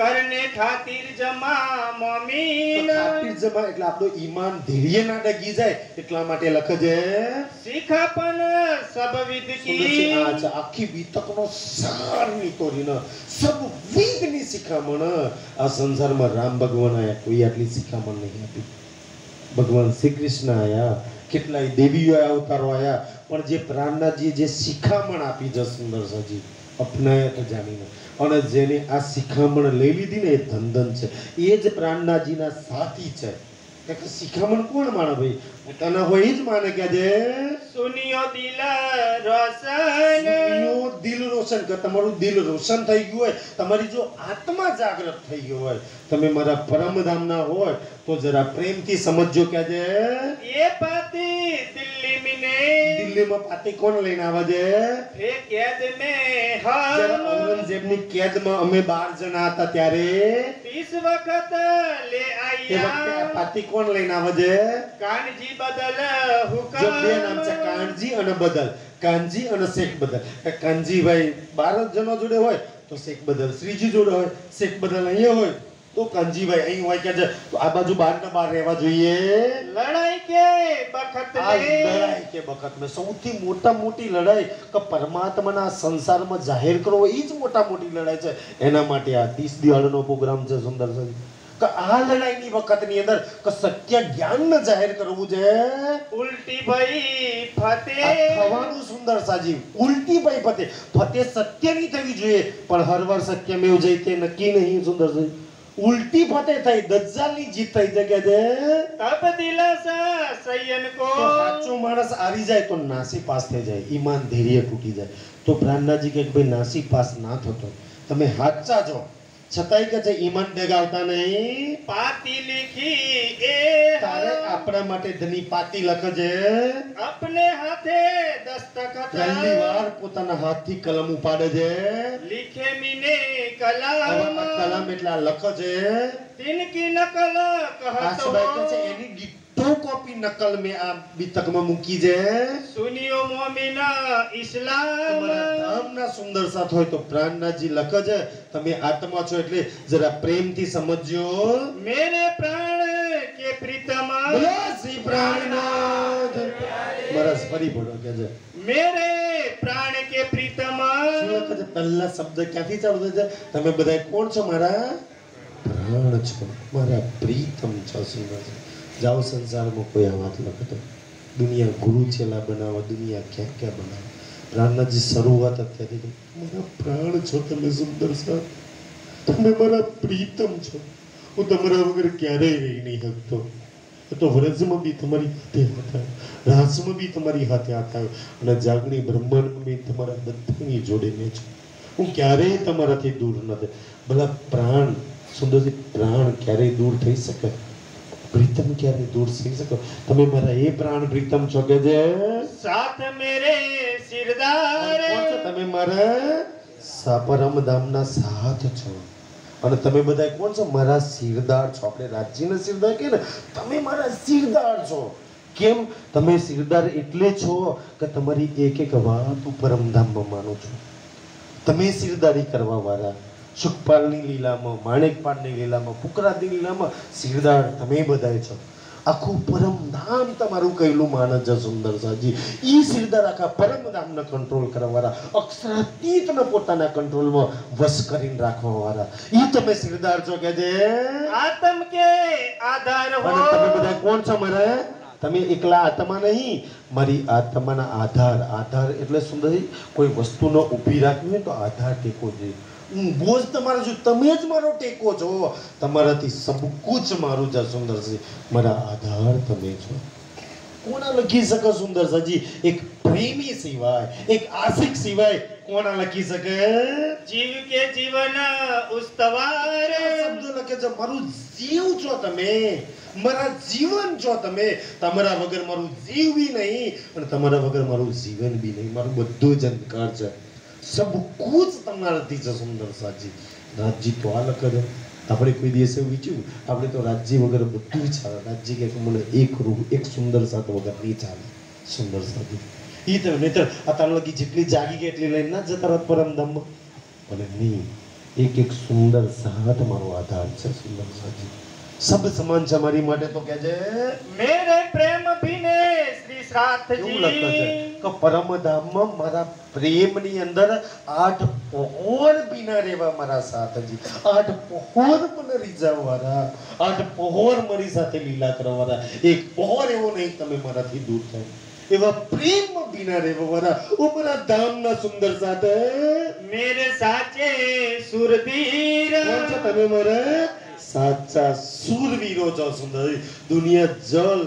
કરને ખાतिर જમા મોમીન. ખાतिर જમા એટલે આપણો ઈમાન ધીરે ના ડગી જાય એટલા માટે લખે છે શિખાપન સબ વિદ કી. આખી વિતકનો સાર નીતોડીને સબ વિદની શિખામણ આ સંસારમાં રામ ભગવાન આયા, કોઈ આટલી શિખામણ નહીં આપી. ભગવાન શ્રી કૃષ્ણ આયા, કેટલાય દેવીઓ અવતારો આયા, પણ જે પ્રાણનાજી જે શિખામણ આપી છે સુંદર સાજી અપનાય તો જાણીને, અને જેને આ શિખામણ લઈ લીધી ને એ ધનધન છે, એ જ પ્રાણનાજીના સાથી છે. કે શિખામણ કોણ માણે ભાઈ? તને હોય જ માને કે જે સુનિયો દિલ રોશન. સુનિયો દિલ રોશન, કે તમારું દિલ રોશન થઈ ગયું હોય, તમારી જો આત્મા જાગૃત થઈ ગયો હોય, તમે મારા પરમધામના હોય તો જરા પ્રેમથી સમજજો કે જે એ પાતી દિલ્હી મિને. દિલ્હીમાં પાતી કોણ લઈને આવે છે? એ કેદ મે જ્યારે હમ ઔરંગઝેબની કેદમાં અમે 12 જણા હતા ત્યારે 30 વખત લે એ વખતે આ આયા. પાતી કોણ લઈને આવે છે? કાનજી બદલ જો બે નામ છે, હુકમ. કાનજી અને બદલ. કાનજી અને શેખ બદલ. કાનજીભાઈ 12 જણા જોડે હોય તો શેખ બદલ શ્રીજી જોડે હોય, શેખ બદલ અહીંયા હોય તો કાનજીભાઈ અહીં હોય કે છે, તો આ બાજુ 12 ના 12 રહેવા જોઈએ. લડાઈ કે બખત આ લે. લડાઈ કે વખત મેં સૌથી મોટી લડાઈ કે પરમાત્માના સંસારમાં જાહેર કરવો એ જ મોટી લડાઈ છે. એના માટે આ 30 દિવાળીનો પ્રોગ્રામ છે સુંદર છે કે આ લડાઈની વખતની અંદર કે સત્ય જ્ઞાનને જાહેર કરવું છે. ઉલટી ભાઈ ફતે. આ થવાનું સુંદર સાજી ઉલટી ભાઈ ફતે. ફતે સત્યની થવી જોઈએ, પણ હર વાર સત્યમેવ જયતે નક્કી નહીં સુંદર સાજી. ઉલટી ફતે થઈ, દજ્જાલની જીત થઈ જગ્યા છે. તબ દિલસા સયન કો. તો સાચો માણસ હારી જાય તો નાસી પાસ થઈ જાય, ઈમાન ધૈર્ય તૂટી જાય. તો પ્રાણનાજી કે ભાઈ નાસી પાસ ના થતો, તમે સાચા છો છતાંય કે છે ઈમાન ડગાવતા નહીં. પાતી લીખી એ તારે આપણા માટે ધની પાતી લખે છે. अपने हाथे दस्तखत. પહેલી વાર પોતાના હાથથી કલમ ઉપાડે છે. लिखे मीने હવે कलम. આ કલમ એટલે આ લખે છે. तिनकी नकल આ कहत સબાઈ કે છે हो. એની ડિટ્ટો કોપી નકલ મેં આ બીતકમાં મૂકી છે. सुनियो मोमिन इस्लाम. તમારા ધામના સુંદર સાથ હોય તો પ્રાણનાથજી લખે છે, તમે આત્મા છો એટલે જરા પ્રેમથી સમજજો. मेरे प्राण के प्रीतम. બોલો શ્રી પ્રાણનાથ. મારા ફરી બોલો કે છે मेरे प्राण के प्रीतम. શું લખે છે? પહેલા શબ્દ ક્યાંથી ચાલુ થાય છે? તમે બધા કોણ છો? મારા પ્રાણ છો, મારા પ્રીતમ છો. સુંદર છે. જાઓ સંસારમાં કોઈ આ વાત લખતો, દુનિયા ગુરુ ચેલા બનાવો, દુનિયા ક્યાં ક્યાં બનાવો. પ્રાણનાથજી શરૂઆત અત્યારથી કરી, મારા પ્રાણ છો તમે સુંદર સાહેબ, તમે મારા પ્રીતમ છો, હું તમારા વગર ક્યારેય રહી નહીં શકતો. તો વ્રજમાં બી તમારી હાથે હાથ આવ્યો, રાજમાં બી તમારી હાથે હાથ આવ્યો, અને જાગણી બ્રહ્માંડમાં બી તમારા બધાની જોડે મેં છું. હું ક્યારેય તમારાથી દૂર નથી. ભલા પ્રાણ સુંદરજી, પ્રાણ ક્યારેય દૂર થઈ શકે? પ્રીતમ ક્યારે દૂર થઈ શકો? તમે મારા એ પ્રાણ પ્રીતમ છો કે જે साथ मेरे सिरदार. કોણ છો? તમે મારા પરમધામના સાથ છો, અને તમે બધા કોણ છો? મારા સિરદાર છો. આપણે રાજ્યના સિરદાર કે ને, તમે મારા સિરદાર છો. કેમ? તમે સિરદાર એટલે છો કે તમારી એક એક વાત હું પરમધામમાં માનું છું. તમે સિરદારી કરવા વાળા, સુખપાલની લીલામાં, માણેકપાળની લીલામાં, ફુકરાદની લીલામાં સિરદાર તમે બધાય છો. આખું પરમધામ તમારું કહેલું માનસ છે સુંદર સાજી. ઈ સિરદાર આખા પરમધામને કંટ્રોલ કરવાવાળા, અક્ષરાતીતને પોતાના કંટ્રોલમાં વશ કરીને રાખવાવાળા, ઈ તમે સિરદાર છો કે જે आत्म के आधार हो. અને તમે બધા કોણ છો? મારા તમે એકલા આત્મા નહીં, મારી આત્માના આધાર. આધાર એટલે સુંદરજી કોઈ વસ્તુનો ઊભી રાખવી હોય તો આધાર ટેકો જોઈએ. હું બોજ તમારો છું, તમે જ મારો ટેકો છો. તમારાથી સબ કુછ મારું છે સુંદરજી. મારા આધાર તમે છો. કોના લખી શકે સુંદર સાજી? એક પ્રેમી સિવાય, એક આશિક સિવાય કોના લખી શકે? જીવ કે જીવન ઉસ્તવાર શબ્દ લખે છે, મારું જીવ છો તમે, મારા જીવન છો તમે. તમારા વગર મારું જીવ બી નહીં અને તમારા વગર મારું જીવન બી નહીં. મારું બધું જ અંધકાર છે, સબ કુછ તમારાથી છે સુંદર સાજી. રાજજી તો આ લખે છે. આપણે કોઈ દિવસે એવું વિચાર્યું? આપણે તો રાજજી વગર બધું ચાલે. રાજજી કે મને એક રૂહ, એક સુંદર સાથ વગર નહીં ચાલે. સુંદર સાથી ઈ તો નહીતર અત્યાર લગી જેટલી જાગી ગઈ એટલી લઈને ના જતા રહત પરમધામમાં. પણ નહીં, એક એક સુંદર સાથ મારો આધાર છે સુંદર સાથી. સબ સમાન છે મારી માટે. તો કે છે મેરે પ્રેમ ભીને શ્રી એવું લખે છે સાથજી કે પરમધામમાં મારા પ્રેમની અંદર 8 પહોર બીના રહેવા મારા સાથજી. 8 પહોર મને રીઝાવવાળા, 8 પહોર મારી સાથે લીલા કરવાવાળા. એક પહોર એવો નહીં તમે મારાથી દૂર થાય એવા પ્રેમ બીના રહેવાવાળા ઓ મારા ધામના સુંદર સાથે. મેરે સાચે સુરવીર કોણ છો તમે? મારા સાચા શૂરવીરો છો સુંદર. દુનિયા જલ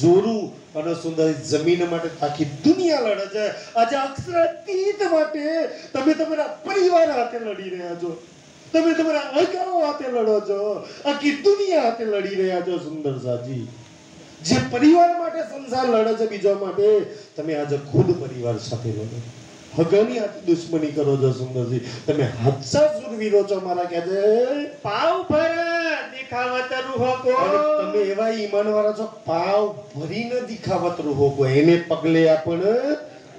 જોરું અને સુંદર જમીન માટે આખી દુનિયા લડે છે. આજે અક્ષરાતીત માટે તમે તમારા પરિવાર હાથે લડી રહ્યા છો, તમે તમારા અગાઉ હાથે લડો છો, આખી દુનિયા હાથે લડી રહ્યા છો સુંદર સાજી. જે પરિવાર માટે સંસાર લડે છે બીજા માટે, તમે આજે ખુદ પરિવાર સાથે લડો. હગાની હાથે દુશ્મની કરો છો સુંદરજી. તમે હાચા શૂરવીરો છો મારા. કે છે પાવ પર દિખાવત રૂહો કો અને તમે એવા ઈમાન વાળા છો, પાવ ભરીને દિખાવત રહો કો. એને પગલે આપણે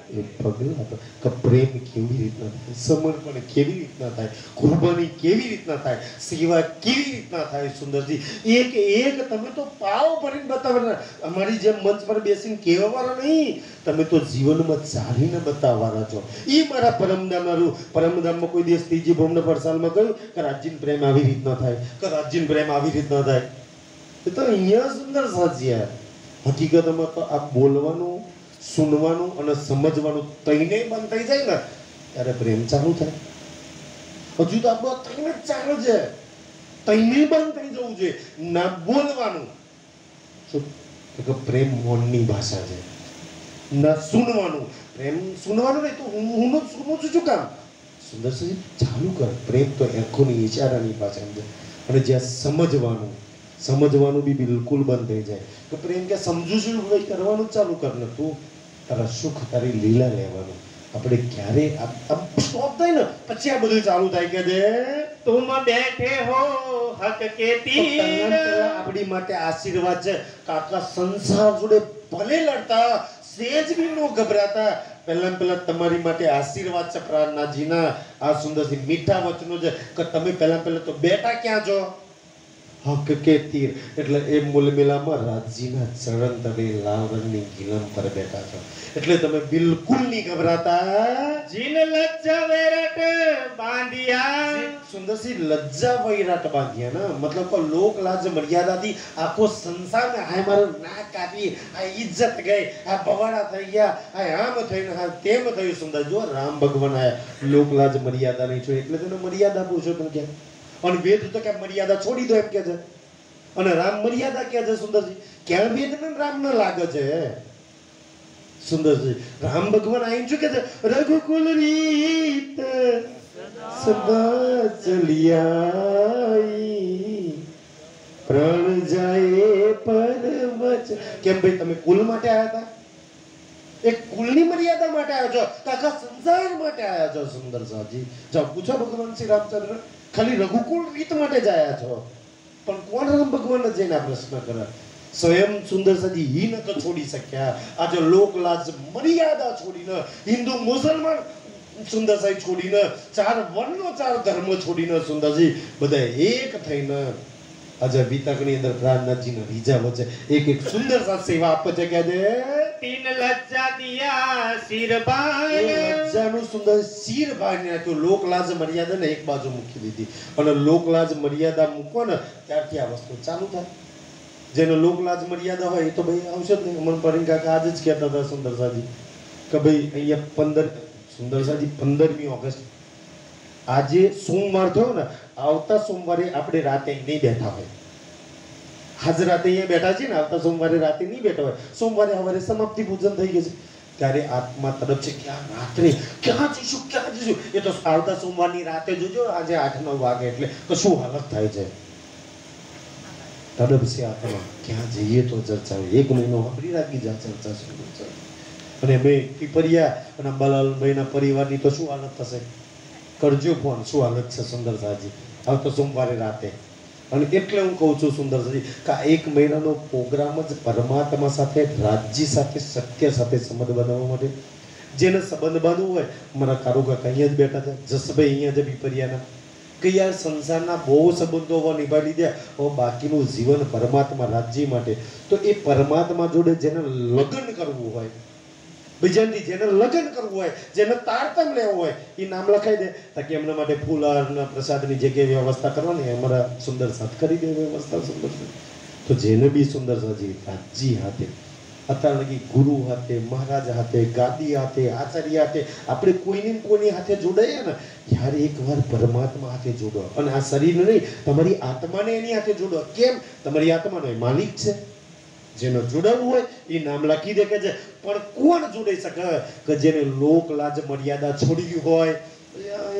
એ પગલા કે પ્રેમ કેવી રીતના થાય, સમર્પણ કેવી રીતના થાય, કુરબાની કેવી રીતના થાય, સેવા કેવી રીતના થાય સુંદરજી. એક એક તમે તો પાવ ભરીને બતાવવાના. અમારી જેમ મંચ પર બેસીને કહેવાવાળા નહીં, તમે તો જીવનમાં ચાલીને બતાવવાના છો. ઈ મારા પરમધામમાં કોઈ દિવસ ત્રીજી ભૌમના પરસાલમાં કહ્યું કે રાજ્યનો પ્રેમ આવી રીતના થાય, કે રાજ્યનો પ્રેમ આવી રીતના થાય. એ તો અહીંયા સુંદર સાચી. હકીકતમાં તો આ બોલવાનું, સુનવાનું અને સમજવાનું તઈને બંધ થઈ જાય ને ત્યારે પ્રેમ ચાલુ થાય. હજુ તો આપણો તઈને જ ચાલુ છે, તઈને બંધ થઈ જવું છે ના બોલવાનું. શું કે પ્રેમ મૌનની ભાષા છે. ના સુનવાનું, પ્રેમ સુનવાનું નહીં તો હું સુનું છું શું કામ? સુંદર સાહેબ ચાલુ કર. પ્રેમ તો આંખોની ઈશારાની ભાષા છે. અને જ્યાં સમજવાનું બી બિલકુલ બંધ થઈ જાય કે પ્રેમ કે સમજુ છું ભાઈ કરવાનું ચાલુ કર ને તું તારા સુખ તારી લીલા લેવાનું. આપણે ક્યારે આમ સ્ટોપ થાય ને પછી આ બધું ચાલુ થાય. કે દે तुम बैठे हो हक के तीर આપણી માટે આશીર્વાદ છે. કાકા સંસાર જોડે ભલે લડતા, સેજ બી નો ગભરાતા, પહેલા તમારી માટે આશીર્વાદ છે પ્રાર્થનાજીના. આ સુંદરથી મીઠા વચનો છે કે તમે પહેલા તો બેટા ક્યાં છો? હક કે તીર એટલે એ મુલમિલામાં રાજજીના ચરણ તમે લાલ રંગની ગિલમ પર બેઠા છો એટલે તમે બિલકુલ નહીં ગભરાતા. जिन लज्जा वेरट बांधिया સુંદરસિંહ લજ્જા વૈરાટ બાંધ્યા ને મતલબ કે લોક લાજ મર્યાદાથી આખો સંસાર ને હાય મારું નાક કાપી, આ ઇજ્જત ગઈ, આ ભવાડા થઈ ગયા, આ આમ થઈને આ તેમ થયું. સુંદર જો રામ ભગવાન આયા, લોક લાજ મર્યાદા નહીં છોડી એટલે તેને મર્યાદા પુરુષોત્તમ કહે. અને વેદ તો કે મર્યાદા છોડી દો એમ કે છે. અને રામ મર્યાદા કે છે સુંદરજી. ક્યાં વેદ ને રામ ન લાગે છે સુંદરજી? રામ ભગવાન આઈને શું કે છે? રઘુકુલ રીત સદા ચલિયાઈ પ્રાણ જાય પરમચ. કેમ ભાઈ તમે કુલ માટે આયા હતા? એક કુલની મર્યાદા માટે આવ્યા છો, આખા સંસાર માટે આવ્યા છો સુંદર સાજી. જાઓ પૂછો ભગવાન શ્રી રામચંદ્ર, ખાલી રઘુકુળ રીત માટે જ આવ્યા છો. પણ કોણ રામ ભગવાન જઈને આ પ્રશ્ન કરે? સ્વયં સુંદર સાજી ઈ ન તો છોડી શક્યા. આજે લોક લાજ મર્યાદા છોડીને, હિન્દુ મુસલમાન સુંદર સાહેબ છોડીને, 4 વર્ણો 4 ધર્મ છોડીને સુંદરજી બધા એક થઈને આજે વિતકની અંદર પ્રાણનાથજીના રીજા વચ્ચે એક એક સુંદર સાથ સેવા આપે છે. કે દે तीन लज्जा दिया सिरबान લજ્જાનું સુંદર શિર ભાગી નાખ્યું. લોક લાજ મર્યાદા ને એક બાજુ મૂકી દીધી અને લોક લાજ મર્યાદા મૂકો ને ત્યારથી આ વસ્તુ ચાલુ થાય. જેનો લોક લાજ મર્યાદા હોય એ તો ભાઈ આવશે જ નહીં. મને પરિણ કાકા આજ જ કહેતા હતા સુંદર સાજી કે ભાઈ અહીંયા 15 સુંદર સાજી 15મી ઓગસ્ટ આજે સોમવાર થયો ને, આવતા સોમવારે આપણે રાતે નહીં બેઠા હોય. આજ રાતે અહીંયા બેઠા છે ને, આવતા સોમવારે રાતે નહીં બેઠા હોય, સોમવારે સવારે સમાપ્તિ પૂજન થઈ ગયું છે, ત્યારે આત્મા તરફ છે કે આ રાત્રે ક્યાં જઈશું, ક્યાં જઈશું. એ તો આવતા સોમવારની રાતે જોજો, આજે 8-9 વાગે, એટલે કશું હાલત થાય છે. તડપ છે આત્મા, ક્યાં જઈએ તો ચર્ચા. 1 મહિનો વાપરી રાખી જા ચર્ચા શરૂ છે. અને અમે પીપરિયા અને અંબાલાલભાઈના પરિવારની તો શું હાલત થશે? કરજો ફોન, શું હાલત છે સુંદર સાજી આવતો સોમવારે રાતે. અને એટલે હું કહું છું સુંદર સાજી કે આ 1 મહિનાનો પ્રોગ્રામ જ પરમાત્મા સાથે, રાજ્ય સાથે, સત્ય સાથે સંબંધ બનાવવા માટે. જેને સંબંધ બાંધવું હોય, મારા કારુકા અહીંયા જ બેઠા છે, જસભાઈ અહીંયા જ પીપરિયાના, કે યાર સંસારના બહુ સંબંધો નિભાવી લીધા, હવે બાકીનું જીવન પરમાત્મા રાજ્ય માટે. તો એ પરમાત્મા જોડે જેને લગ્ન કરવું હોય, બીજાની જેને લગ્ન કરવું હોય, જેને તારતમ લેવું હોય, એ નામ લખાઈ દે, તાકી એમના માટે ફૂલારના પ્રસાદની જગ્યાએ વ્યવસ્થા કરવાની અમારા સુંદર સાથ કરી દે વ્યવસ્થા સુંદર. તો જેને બી સુંદર સાજી રાજ્ય હાથે, અત્યાર લગી ગુરુ હાથે, મહારાજ હાથે, ગાદી હાથે, આચાર્ય હાથે, આપણે કોઈની હાથે જોડાઈએ ને, ત્યારે એકવાર પરમાત્મા હાથે જોડો. અને આ શરીર નહીં, તમારી આત્માને એની હાથે જોડો. કેમ? તમારી આત્માનો એ માલિક છે, જેને જોડાવવું હોય એ નામ લખી દે કે છે. પણ કોણ જોડાઈ શકે? કે જેને લોક લાજ મર્યાદા છોડી હોય,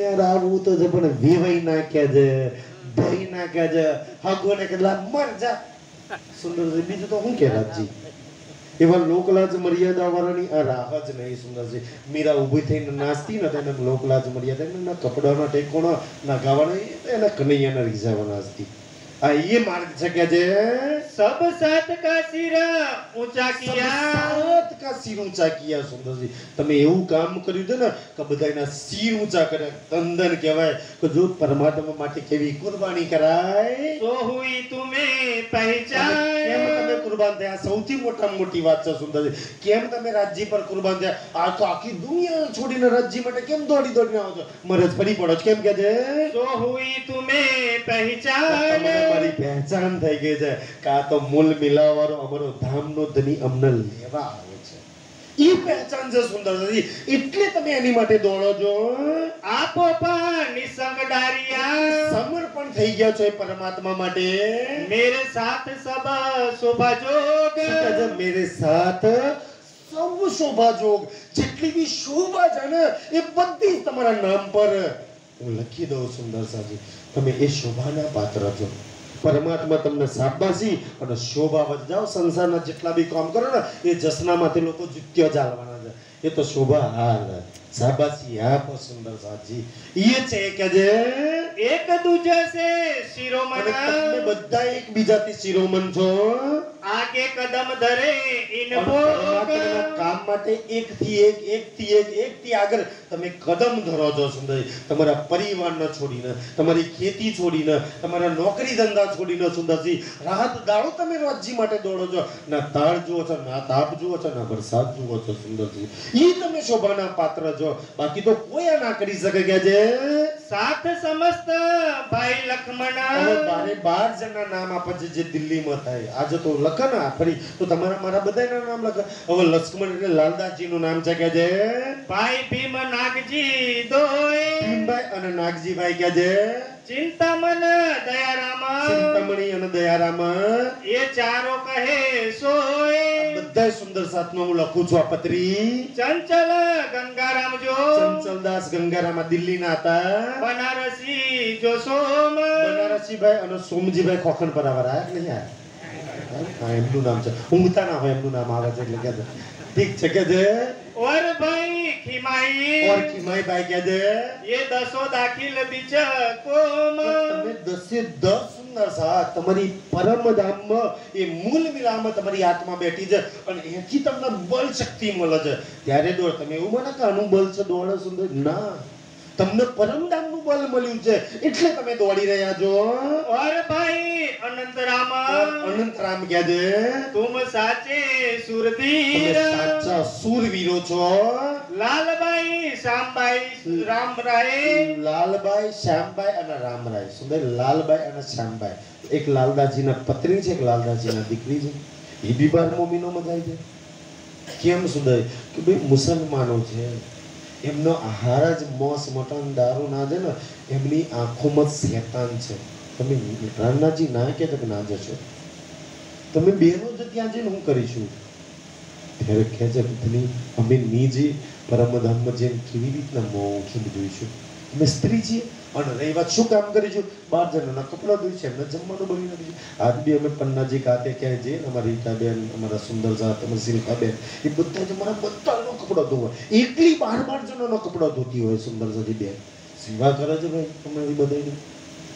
યાર આવું તો છે પણ વેવાઈ નાખે છે, ભાઈ નાખે છે, હગોને કે મર જા સુંદર. બીજું તો શું કે રાજજી, એવા લોકલાજ મર્યાદા વાળાની આ રાહ જ નહીં સુંદરજી. મીરા ઊભી થઈને નાચતી ને તેને લોકલાજ મર્યાદા, ના કપડાના ટેકોનો, ના ગાવાના, એના કનૈયાના રીઝાવા નાચતી. આ ये मार्ग છે કે જે सब सात का सिर ऊंचा किया, સાત કા સિર ઊંચા કિયા. સુંદરજી તમે એવું કામ કર્યું છે ને કે બધાના સિર ઊંચા કરે. તંદન કહેવાય કે જો પરમાત્મા માટે કેવી કુરબાની કરાય, तो हुई तुम्हें पहचान. કેમ તમે કુરબાન થયા? સૌથી મોટી વાત છે સુંદરજી. કેમ તમે રાજ્ય પર કુરબાન થયા? આ તો આખી દુનિયા છોડીને રાજ્ય માટે કેમ દોડીને આવો છો? મરજ ફરી પડો છો. કેમ કે છે तो हुई तुम्हें पहचान. મારી પહેચાન થઈ ગઈ છે કે આ તો મૂલ મિલાવવાનો અમારો ધામનો ધની અમને લેવા આવે છે. ઈ પહેચાન છે સુંદરજી, એટલે તમે એની માટે દોડો છો. આપો પણ નિસંગ ડારિયા, સમર્પણ થઈ ગયા છો એ પરમાત્મા માટે. मेरे साथ सब शोभा जोग. મેરે સાથ સૌ શોભા જોગ, જેટલી બી શોભા છે ને એ બધી જ તમારા નામ પર હું લખી દઉં સુંદર સાજી. તમે એ શોભાના પાત્ર છો. પરમાત્મા તમને શાબાશી અને શોભા વજાવ. સંસારના જેટલા બી કામ કરો ને એ જસનામાંથી લોકો જુત્યો ચાલવાના છે. એ તો શોભા હાલ શાબાશી આપો સુંદર સાજી. એ છે કે જે एक दूजे से शिरोमण, તમે બધા એકબીજાથી શિરોમણ છો. आगे कदम धरे इन भोग. કામ માટે એકથી આગળ તમે કદમ ધરો છો સુંદર. તમારા પરિવારને છોડીને, તમારી ખેતી છોડીને, તમારા નોકરી ધંધા છોડીને સુંદરજી રાહત દાડો તમે રાજ્ય માટે દોડો છો. ના તાળ જુઓ છો, ના તાપ જુઓ છો, ના વરસાદ જુઓ છો સુંદરજી. ઈ તમે શોભાના પાત્ર છો. બાકી તો કોઈ આ ના કરી શકે કે છે. साथ समस्त भाई लक्ष्मण. હવે 12 જણના નામ આપે છે જે દિલ્હીમાં થાય. આજે તો લખો ને ફરી તો તમારા મારા બધાના નામ લખો. હવે લક્ષ્મણ એટલે લાલદાસજી નું નામ છે કે છે. भाई भीम नागजी दोय. ભીમભાઈ અને નાગજીભાઈ કે છે. चिंतामन दयाराम. ચિંતામણી અને દયારામ. ये चारों कहे सोय. બધા સુંદર સાથમાં હું લખું છું આ પત્રી. चंचल गंगाराम जो. ચંચલદાસ ગંગારામ દિલ્હીના હતા. बनारसी जो सोम. બનારસીભાઈ અને સોમજીભાઈ ખોખણ પર આવ્યા કે નહીં આવ્યા? હા એમનું નામ છે. ઊંઘતા ના હોય એમનું નામ આવે છે એટલે કે છે. ઠીક છે કે છે. और भाई खिमाई. ઓર કિમાઈભાઈ કે છે. ये दसो दाखिल बीच कोम. તમે 10 સુંદર સાથ તમારી પરમ ધામમાં એ મૂળ મિલામાં તમારી આત્મા બેઠી છે અને એથી તમને બળ શક્તિ મળે છે. ત્યારે દોડ. તમે એવું મને કે આનું બળ છે દોડે સુંદર? ના, તમને પરમધામનું બળ મળ્યું છે એટલે તમે દોડી રહ્યા છો. और भाई अनंत राम. અનંતરામ કહે છે. तुम साचे તમે सुरधीर. સાચા શૂરવીરો છો. लालबाई श्यामबाई राम राय. લાલબાઈ, શ્યામબાઈ અને રામરાય. સુંદર. લાલબાઈ અને શ્યામબાઈ. એક લાલદાસજીના પત્ની છે, એક લાલદાસજીના દીકરી છે. એ બી 12 મોમીનોમાં જાય છે. કેમ સુંદર? કે ભાઈ મુસલમાનો છે, એમનો આહાર જ મોસ મટન દારૂ ના છે ને, એમની આંખોમાં શેતાન છે. તમે રામનાથજી ના કે ના જશો તમે બેનો જ ત્યાં જઈને હું કરીશું? ત્યારે કહે છે ધણી અમે નીજે પરમધામમાં જઈને કેવી રીતના મોં ખીલી દઈશું? અમે સ્ત્રી છીએ અને રહી વાત શું કામ કરીશું? 12 જણાના કપડાં ધોઈ છે, એમને જમવાનું બની નાખીશું. આજ બી અમે પન્નાજી ખાતે ક્યાંય જઈએ ને, અમારી રીટાબેન, અમારા સુંદર સાથ, અમારી શિલ્પાબેન, એ બધા જ અમારા બધાનો કપડો ધોવા, એકલી 12 જણાનો કપડો ધોતી હોય સુંદર સાજી બેન. સેવા કરે છે ભાઈ અમારી બધાની.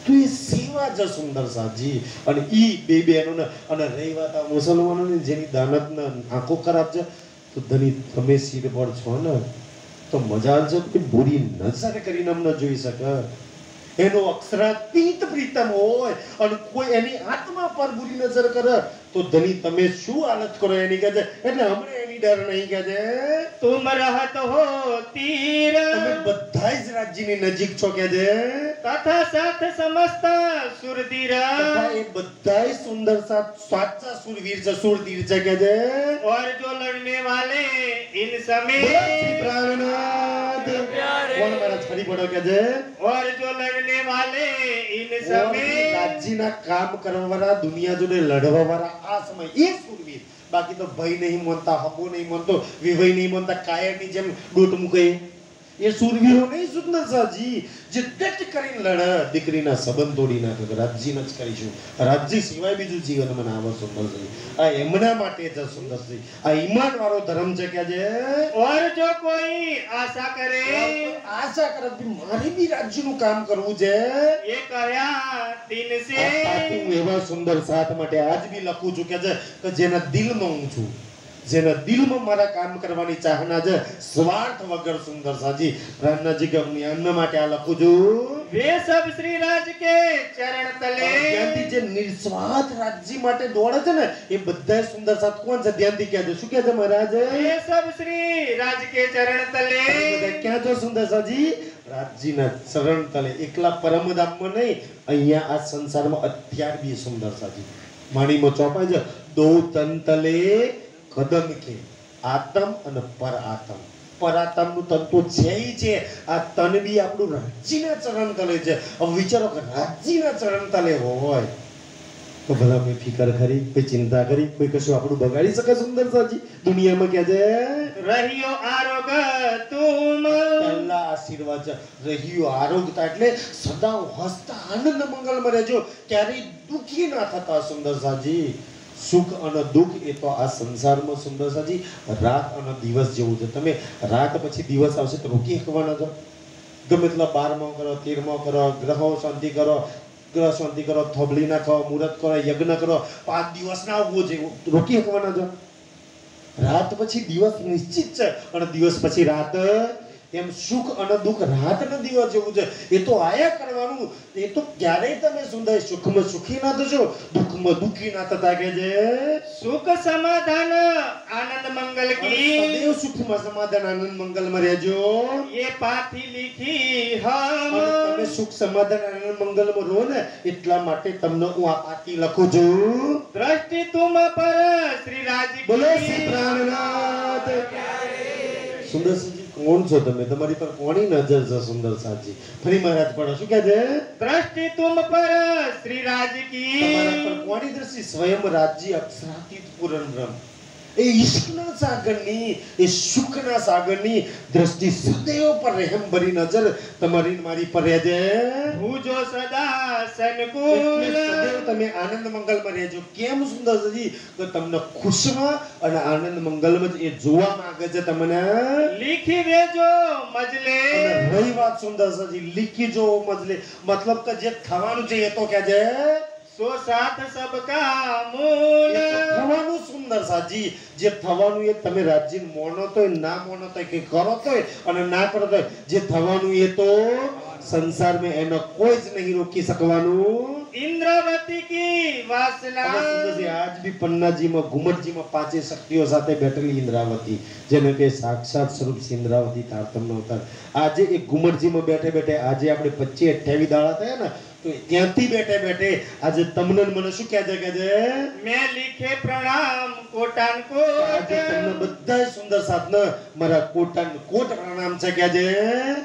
તો એ સેવા જ સુંદર સાજી. અને ઈ બે બહેનોને અને રહી વાત આ મુસલમાનોની જેની દાનતના આંખો ખરાબ છે, તો ધણી તમે સિર પર છો ને તો મજા છે કે બુરી નજર કરીને અમને જોઈ શકે. એનો અક્ષરાતીત પ્રીતમ હોય અને કોઈ એની આત્મા પર બુરી નજર કરે તો ધણી તમે શું હાલત કરો એની કહે છે. એટલે હમણે એની ડર નહીં કહે છે. तुम रहत हो तीर તમે બધા જ રાજ્યની નજીક છો કહે છે. तथा साथ समस्त सुरधीर તથા એ બધા સુંદર સાચા સુરવીર છે, સુરધીર છે કહે છે. और जो लड़ने वाले इन બોલો समय શ્રી પ્રાણનાથ. કોણ મહારાજ ફરી પડો કહે છે. और जो लड़ने वाले इन કોણ समय રાજ્યના કામ કરવાવાળા, દુનિયા જોડે લડવાવાળા આ સમય એ સુરવીર. બાકી તો ભય નહીં માનતા, હબો નહીં માનતો, વિભય નહીં માનતા, કાયરની જેમ ડોટ મૂકે એ સુરવીરો નહીં સુંદર સાજી. જે ડટ કરીને લડે, દીકરીના સંબંધ તોડી નાખે, રાજ્યને જ કરીશું, રાજ્ય સિવાય બીજું જીવન મને આવે સુંદરજી. આ એમના માટે છે સુંદરજી. આ ઈમાન વાળો ધર્મ છે કે જે और जो कोई आशा करे આશા કરે મારી બી રાજ્યનું કામ કરવું છે. ये कया दिन આ से પાટી હું એવા સુંદર સાથ માટે આજ બી લખું છું કે છે કે જેના દિલમાં હું છું, જેના દિલમાં મારા કામ કરવાની ચાહના છે, સ્વાર્થ વગર સુંદર સાજી પ્રાણના જીગમની માટે આ લખું છું. वे सब श्री राज के चरण तले ત્યાંથી જે નિસ્વાર્થ રાજ્ય માટે દોડે છે ને એ બધા સુંદર સાથ કોણ છે? ધ્યાનથી કહેજો. શું કહે છે મહારાજ? वे सब श्री राज के चरण तले બધા ક્યાં છો સુંદર સાજી? રાજ્યના ચરણ તલે. એકલા પરમધામમાં નહીં, અહીંયા આ સંસારમાં અત્યાર બી સુંદર સાજી માણીમાં ચોપાય છે. દો તન તલે કદમ કે આત્મ અને પર આત્મ. પર આત્મનું તન તો છે ઈ છે. આ તન બી આપણું રાજ્યના ચરણ તલે છે. હવે વિચારો કે રાજ્યના ચરણ તલે હોય તો ભલા કોઈ ફિકર ખરી, કોઈ ચિંતા કરી, કોઈ કશું આપણું બગાડી શકે સુંદર સાજી? દુનિયામાં કે છે रहियो आरोग तुम પહેલા આશીર્વાદ છે. રહ્યું આરોગ્યતા એટલે સદા હસતા આનંદ મંગલમાં રહેજો, ક્યારેય દુખી ના થતા સુંદર સાજી. સુખ અને દુઃખ એ તો આ સંસારમાં સુંદર સાજી રાત અને દિવસ જેવું છે. તમે રાત પછી દિવસ આવશે તો રોકી શકવાના છો? ગમે એટલા 12માં કરો, 13માં કરો, ગ્રહો શાંતિ કરો, ગ્રહ શાંતિ કરો, થોબલી નાખો, મુહૂર્ત કરો, યજ્ઞ કરો, 5 દિવસ ના આવવું છે, રોકી શકવાના છો? રાત પછી દિવસ નિશ્ચિત છે અને દિવસ પછી રાત. એમ સુખ અને દુઃખ રાત અને દિવસ જેવું છે. એ તો આયા કરવાનું. એ તો ક્યારેય તમે સુંદર સુખમાં સુખી ના થશો, દુઃખમાં દુઃખી ના થતા કે છે. सुख समाधान आनंद मंगल की સદૈવ સુખમાં સમાધાન આનંદ મંગલમાં રહેજો. ये पाथी लिखी અને हम તમે સુખ સમાધાન આનંદ મંગલમાં રહો ને એટલા માટે તમને હું આ પાટી લખું છું. दृष्टि तुम पर श्री राज બોલો શ્રી की પ્રાણનાથ. સુંદરસિંહજી કોણ છો તમે? તમારી પર કોની નજર છે સુંદર સાજી? ફરી મહારાજ પડો. શું કહે છે? दृष्टि तुम पर श्री राज તમારા की પર કોની દ્રષ્ટિ? સ્વયં રાજ્ય અક્ષરાતીત પૂરણ બ્રહ્મ. એ ઈશ્કના સાગરની, એ સુખના સાગરની દ્રષ્ટિ સદૈવ પર રહેમ ભરી નજર તમારી ને મારી પર રહેજે. भूजो सदा એટલે सनकुल સદૈવ તમે આનંદ મંગલમાં રહેજો. કેમ સુંદરજી? તો તમને ખુશમાં અને આનંદ મંગલમાં જ એ જોવા માંગે છે તમને. लिखी देजो मजले અને રહી વાત સુંદરજી લીખી જો મજલે, મતલબ કે જે થવાનું છે એ તો કે છે सो साथ सबका मूल થવાનું સુંદર સાજી. જે થવાનું એ તમે રાજ્ય મોનો તોય ના મોનો તોય કે કરો તોય અને ના કરો તોય જે થવાનું એ તો સંસારમાં એનો કોઈ જ નહીં રોકી શકવાનું. इंद्रावती की वासना અને સુંદરજી આજ બી પન્નાજીમાં ઘુમટજીમાં 5 શક્તિઓ સાથે બેઠેલી ઇન્દ્રાવતી, જેને કે સાક્ષાત સ્વરૂપ ઇન્દ્રાવતી તારતમ્ય અવતાર. આજે એ ઘુમટજીમાં બેઠે બેઠે આજે આપણે 25-28 દાડા થયા ને, તો ત્યાંથી બેઠે બેઠે આજે તમને મને શું કહે છે કે છે मैं लिखे प्रणाम कोटान को આજે તમને બધાય સુંદર સાધન મારા કોટ પ્રણામ છે કહેજે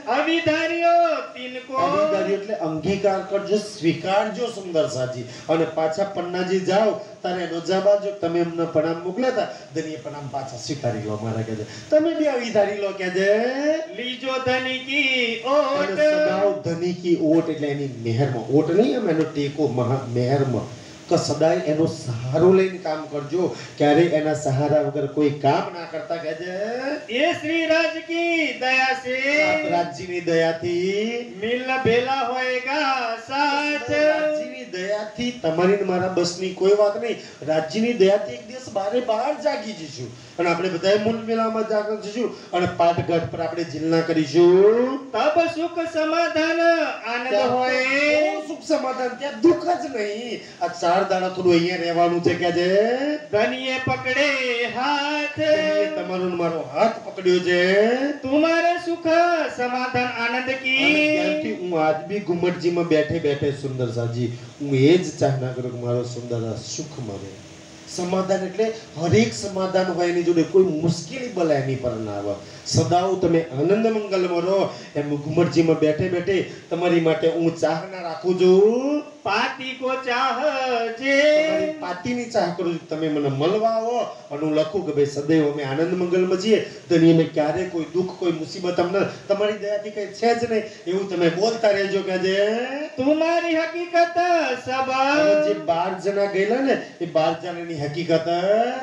અવિધારીઓ તિનકો અવિધારી એટલે અંગીકાર કરજો સ્વીકારજો સુંદર સાજી અને પાછા પન્નાજી જાઓ તારે રોજાબા જો તમે એમને પ્રણામ મોકલ્યા હતા ધનીએ પ્રણામ પાછા સ્વીકારી લો મારા કહેજે તમે બી અવિધારી લો કહેજે લીજો ધનિકી અને ઓટ સદાવ ધનિકી ઓટ એટલે એની મહેરમાં ઓટ નહીં એમ એનો ટેકો મહેરમાં કે સદાય એનો સહારો લઈને કામ કરજો ક્યારે એના સહારા વગર કોઈ કામ ના કરતા કહેજે ये श्री राज की दया से રાજજીની દયાથી मिल भेला होएगा साथ રાજજીની દયાથી તમારી ને મારા બસની કોઈ વાત નહીં રાજજીની દયાથી એક દિવસ બહાર જાગી જઈશું અને આપણે બધાય મૂળ મેળામાં જાગી જઈશું અને પાટઘાટ પર આપણે જીલના કરીશું तब सुख समाधान आनंद ત્યાં होए બહુ સુખ સમાધાન ત્યાં દુઃખ જ નહીં આ 4 દાડા થોડું અહીંયા રહેવાનું છે કે જે धनिये पकड़े हाथ તમારો ને મારો હાથ પકડ્યો છે तुम्हारे सुख समाधान आनंद અને की ત્યાંથી હું આજ બી ઘુમટજીમાં બેઠે સુંદર સાજી હું એ જ ચાહના કરું કે મારો સુંદર સુખ મળે સમાધાન એટલે હરેક સમાધાન હોય એની જોડે કોઈ મુશ્કેલી ભલા એની પર ના આવે સદાવ તમે આનંદ મંગલમાં રહો એમ ઘુમટજીમાં બેઠે તમારી માટે હું ચાહના રાખું છું पाती को चाह जे તમારી પાતીની ચાહ કરું છું તમે મને મળવા આવો અને હું લખું કે ભાઈ સદૈવ અમે આનંદ મંગલમાં છીએ ધની અમે ક્યારે કોઈ દુઃખ કોઈ મુસીબત અમને તમારી દયાથી કઈ છે જ નહીં એવું તમે બોલતા રહેજો કે જે तुम्हारी हकीकत सब જે 12 જણા ગયેલા ને એ 12 જણાની હકીકત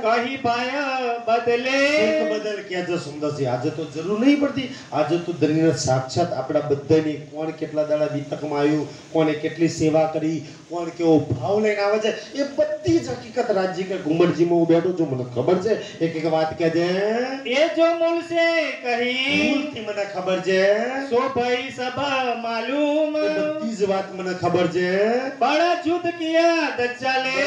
कही पाया बदले એક બદલ કે છે સુંદરજી આજે તો જરૂર નહીં પડતી આજે તો ધણીના સાક્ષાત આપણા બધાની કોણ કેટલા દાડા વિતકમાં આવ્યું કોણે કેટલી સેવા કરી કોણ કેવો ભાવ લઈને આવે છે એ બધી જ હકીકત રાજજી કે ઘુમટજીમાં હું બેઠો છું મને ખબર છે એક વાત કે છે ये जो मूल से कही ભૂલથી મને ખબર છે सो भाई सब मालूम એ બધી જ વાત મને ખબર છે बड़ा युद्ध किया दज्जाले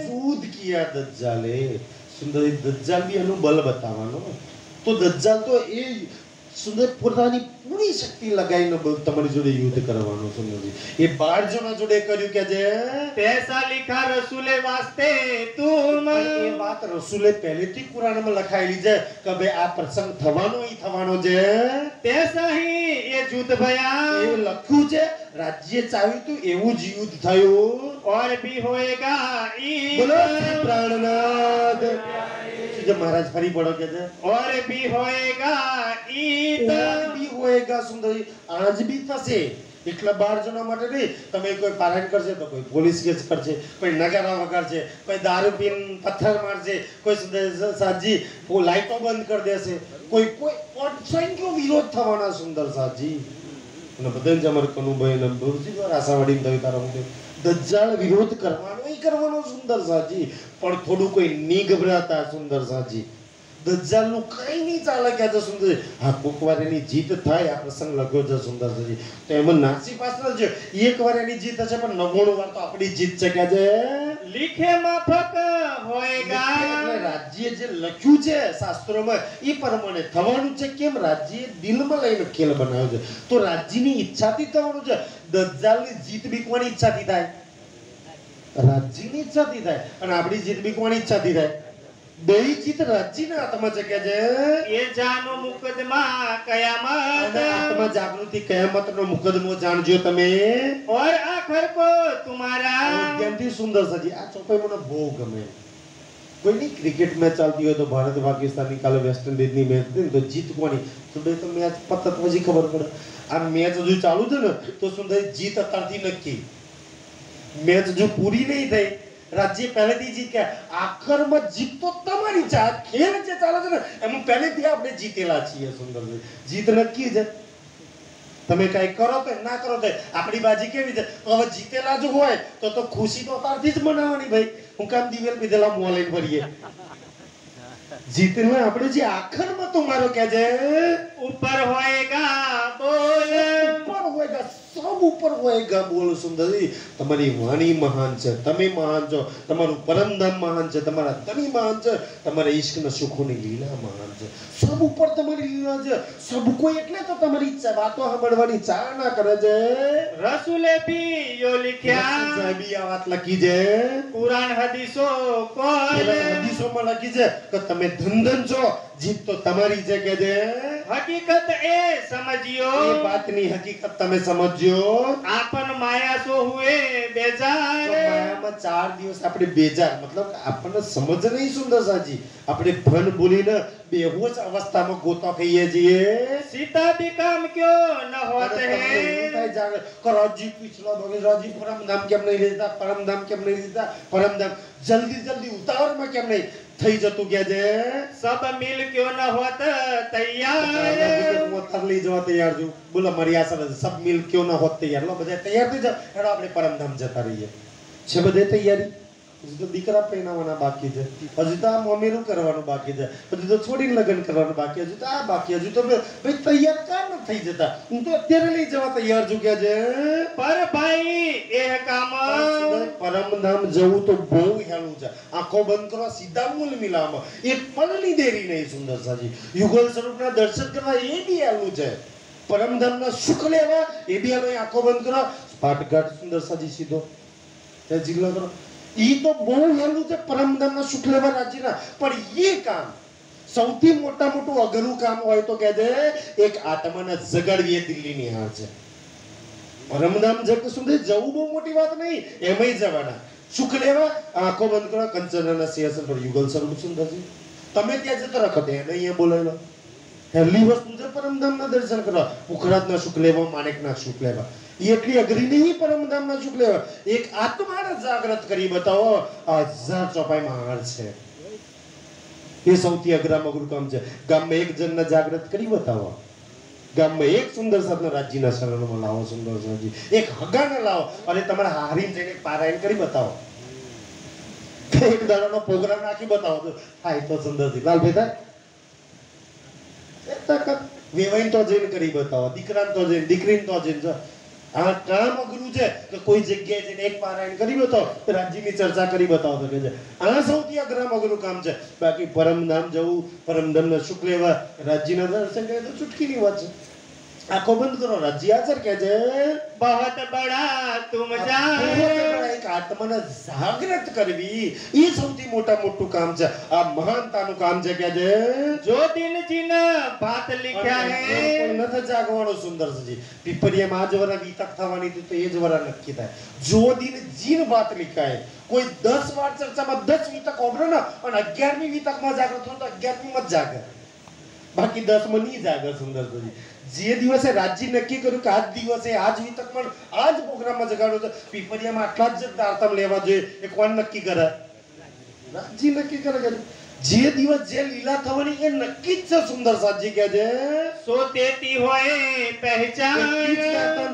સૂદ કિયા દજ્જાલે સુંદરી દજ્જાલ બી એનું બલ બતાવવાનો તો દજ્જાલ તો એ સુંદર પોતાની પૂરી શક્તિ લગાવીને તમારી જોડે યુદ્ધ કરવાનો સુંદરજી એ 12 જણા જોડે કર્યું કે જે पैसा लिखा रसूले वास्ते तुम એ વાત રસૂલે પહેલેથી કુરાનમાં લખાયેલી છે કે ભાઈ આ પ્રસંગ થવાનો છે तैसा ही ये युद्ध भया એ લખ્યું છે રાજ્ય ચાવ્યું તું એવું જ યુદ્ધ થયું और भी होएगा બોલો ईद શ્રી પ્રાણનાથ જે મહારાજ ફરી પડો કે છે और भी होएगा ईद આજ બી હોએગા સુંદરી આજ બી થશે એકલા 12 જણા માટે નહીં તમે કોઈ પારાયણ કરશે તો કોઈ પોલીસ કેસ કરશે કોઈ નગારા વગાડશે કોઈ દારૂ પીને પથ્થર મારશે કોઈ સુંદર સાજી લાઈટો બંધ કરી દેશે કોઈ અસંખ્ય વિરોધ થવાના સુંદર સાજી અને બધાને જ અમારે કનુભાઈ ને દોરજી દ્વારા આશાવાડી થયું તારા હું દજ્જાલ વિરોધ કરવાનો સુંદર સાજી પણ થોડું કોઈ ની ગભરાતા સુંદર સાજી દજ્જાલ નું કઈ નહીં ચાલે કે છે સુંદર હા કોક વાર એની જીત થાય આ પ્રસંગ લગ્યો છે સુંદર સાજી તો એમાં નાસી પાછળ છે એક વાર એની જીત હશે પણ 99 વાર તો આપણી જીત છે કે છે लिखे माफक होएगा એટલે રાજ્ય જે લખ્યું છે શાસ્ત્રોમાં એ પ્રમાણે થવાનું છે કેમ રાજ્ય દિલમાં લઈને ખેલ બનાવ્યો છે તો રાજ્યની ઈચ્છાથી થવાનું છે દજ્જાલની જીત બી કોની ઈચ્છાથી થાય રાજ્યની ઈચ્છાથી થાય અને આપણી જીત બી કોની ઈચ્છાથી થાય બેય જીત રાજ્યના હાથમાં છે કે છે ये जानो मुकदमा कयामत અને આત્મા જાગૃતિ કયામતનો મુકદમો જાણજો તમે और आखिर को तुम्हारा ધ્યાનથી સુંદર સજી આ ચોપાઈ મને બહુ ગમે કોઈની ક્રિકેટ મેચ ચાલતી હોય તો ભારત પાકિસ્તાનની કાલે વેસ્ટ ઇન્ડિઝની મેચ હતી ને તો જીત કોની તો બે તો મેચ પતત પછી ખબર પડે આ મેચ હજુ ચાલુ છે ને તો સુંદર જીત અત્યારથી નક્કી મેચ હજુ પૂરી નહીં થઈ રાજ્ય પહેલેથી જીત ગયા આખરમાં જીત તો તમારી છે આ ખેલ જે ચાલે છે ને એમાં પહેલેથી આપણે જીતેલા છીએ સુંદરભાઈ જીત નક્કી છે તમે કઈ કરો તો ના કરો તો આપણી બાજી કેવી છે હવે જીતેલા જ હોય તો ખુશી તો અત્યારથી જ મનાવવાની ભાઈ હું કામ દિવેલ પીધેલા મોં લઈને ફરીએ જીતેલા આપણે જે આખરમાં તો મારો કે છે ऊपर होएगा बोल ઉપર હોયગા સબ ઉપર હોય ગા બોલો સુંદરજી તમારી વાણી મહાન છે તમે મહાન છો તમારું પરમધામ મહાન છે તમારા ધણી મહાન છે તમારા ઈશ્કના સુખોની લીલા મહાન છે સબ ઉપર તમારી લીલા છે સબ કોઈ એટલે તો તમારી ઈચ્છા વાતો સાંભળવાની ચાહના કરે છે રસૂલે ભી યો लिख्या સાહેબી આ વાત લખી છે कुरान हदीसो कोल હદીસોમાં લખી છે કે તમે ધન છો જીત તો તમારી છે કે છે हकीकत ए समझियो એ વાતની હકીકત તમે સમજજો आपन माया सो हुए તો बेजार માયામાં 4 દિવસ આપણે બેજાર મતલબ કે આપણને સમજ નહીં સુંદર સાજી આપણે ભન બોલીને બેહોશ અવસ્થામાં ગોતો કહીએ છીએ सीता भी काम क्यों न होते हैं રાજી पिछला भगे राजी परम धाम કેમ નહીં લેતા પરમ ધામ કેમ નહીં લેતા પરમ ધામ જલ્દી જલ્દી ઉતાવળમાં કેમ નહીં થઈ જતું કે છે सब मिल क्यों न होता तैयार ઉતાર લઈ જવા તૈયાર છું બોલો મારી આશા છે સબ મિલ ક્યો ના હોત તૈયાર લો બધા તૈયાર થઈ જાવ હેડો આપણે પરમ ધામ જતા રહીએ છે બધે તૈયારી હજુ તો દીકરા પહેરાવવાના બાકી છે હજુ તો આ મમ્મીનું કરવાનું બાકી છે હજુ તો છોડીને લગ્ન કરવાનું બાકી હજુ તો આ બાકી હજુ તો ભાઈ તૈયાર કામ ન થઈ જતા હું તો અત્યારે લઈ જવા તૈયાર છું કે છે पर भाई ए काम પરમધામ જવું તો બહુ હેલું છે આંખો બંધ કરો સીધા મૂલ મિલામાં એક પલની દેરી નહીં સુંદર સાજી યુગલ સ્વરૂપના દર્શન કરવા એ બી હેલું છે પરમધામના સુખ લેવા એ બી હેલું આંખો બંધ કરો પાટઘાટ સુંદર સાજી સીધો ત્યાં જિલ્લો કરો ઈ તો બહુ હેલું છે પરમધામના સુખ લેવા રાજીના પણ એ કામ સૌથી મોટું અઘરું કામ હોય તો કહે છે એક આત્માને જગાડવી એ દિલ્હીની હાર છે પરમધામ જગ સુધી જવું બહુ મોટી વાત નહીં એમય જવાના સુખ લેવા આંખો બંધ કરો કંચનના સિંહાસન પર યુગલ સ્વરૂપ સુંદરજી તમે ત્યાં જતો રાખો એને અહીંયા બોલાયેલો પહેલી વસ્તુ છે પરમધામના દર્શન કરવા પુખરાજના સુખ લેવા માણેકના સુખ લેવા એટલી અઘરી નહીં પરમધામના સુખ લેવા એક આત્માને જાગૃત કરી બતાવો આ હજાર ચોપાઈમાં હાર છે એ સૌથી અઘરું કામ છે ગામમાં એક જણને જાગૃત કરી બતાવો ગામમાં એક સુંદર સાધના રાજ્યના શરણમાં લાવો સુંદર સાજી એક હગાને લાવો અને તમારે હારીને જઈને પારાયણ કરી બતાવો એક દાડાનો પ્રોગ્રામ રાખી બતાવો તો થાય તો સુંદરજી લાલ ભેતા તાકાત વેવાઈન તો જઈને કરી બતાવો દીકરાને તો જઈને દીકરીને તો જઈને આ કામ અઘરું છે કે કોઈ જગ્યાએ જઈને એક પારાયણ કરી બતાવો રાજ્યની ચર્ચા કરી બતાવો તો કે છે આ સૌથી અઘરું કામ છે બાકી પરમધામ જવું પરમધામના સુખ લેવા રાજ્યના દર્શન કરે તો ચૂટકીની વાત છે આંખો બંધ કરો રાજ્ય હાજર કે છે बहुत बड़ा तुम जान એક આત્માને જાગૃત કરવી એ સૌથી મોટું કામ છે આ મહાનતાનું કામ છે કે છે जो दिन जिन बात लिखा है પણ નથી જાગવાનો સુંદર છે પીપરિયામાં આજ વરા વિતક થવાની તો એ જ વરા નક્કી થાય જો દિન જીન વાત लिखाય કોઈ 10 વાર ચર્ચામાં 10 વિતક ઓબરો ને અને 11મી વિતકમાં જાગૃત થો તો 11મી માં જાગે બાકી 10 માં નહીં જાગે સુંદર છે જે દિવસે રાજ્ય નક્કી કર્યું કે આજ દિવસે આજ વિતકમાં આજ પ્રોગ્રામમાં જગાડો તો પીપરિયામાં આટલા જ તારતમ લેવા જોઈએ એ કોણ નક્કી કરે રાજ્ય નક્કી કરે કે જે દિવસ જે લીલા થવાની એ નક્કી જ છે સુંદર સાજી કે છે सो देती होए पहचान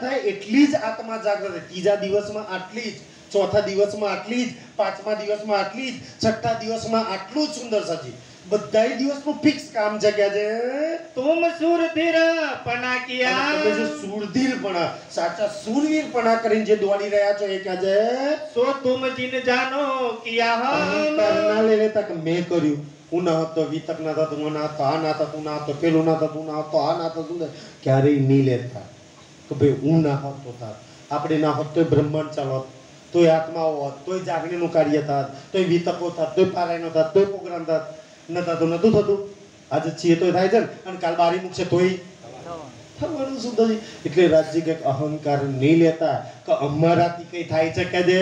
થાય એટલી જ આત્મા જાગૃત ત્રીજા દિવસમાં આટલી જ ચોથા દિવસમાં આટલી જ પાંચમા દિવસમાં આટલી જ છઠ્ઠા દિવસમાં આટલું જ સુંદર સાજી બધાય દિવસનું ફિક્સ કામ છે કે છે तुम सूरधीर पना किया તમે જે સુરધીરપણા સાચા સુરવીરપણા કરીને જે દોડી રહ્યા છો એ કે છે सो तुम जिन जानो किया અહંકાર हम ના લઈ લેતા કે મેં કર્યું હું ના હતો વિતક ના થતું હું ના હતો આ ના થતું ના હતો પેલું ના થતું ના હતો આ ના થતું ક્યારેય નહીં લેતા કે ભાઈ હું ના હતો થાત આપણે ના હોત તોય બ્રહ્માંડ ચાલોત તોય આત્માઓ હોત તોય જાગણીનું કાર્ય થાત તોય વિતકો થાત તોય પારાયણો થાત તોય પ્રોગ્રામ થાત નતું થતું આજે છીએ તોય થાય છે ને અને કાલ બારી મૂકશે તોય થવાનું સુંદરજી એટલે રાજ્ય કે અહંકાર નહીં લેતા કે અમારાથી કઈ થાય છે કે દે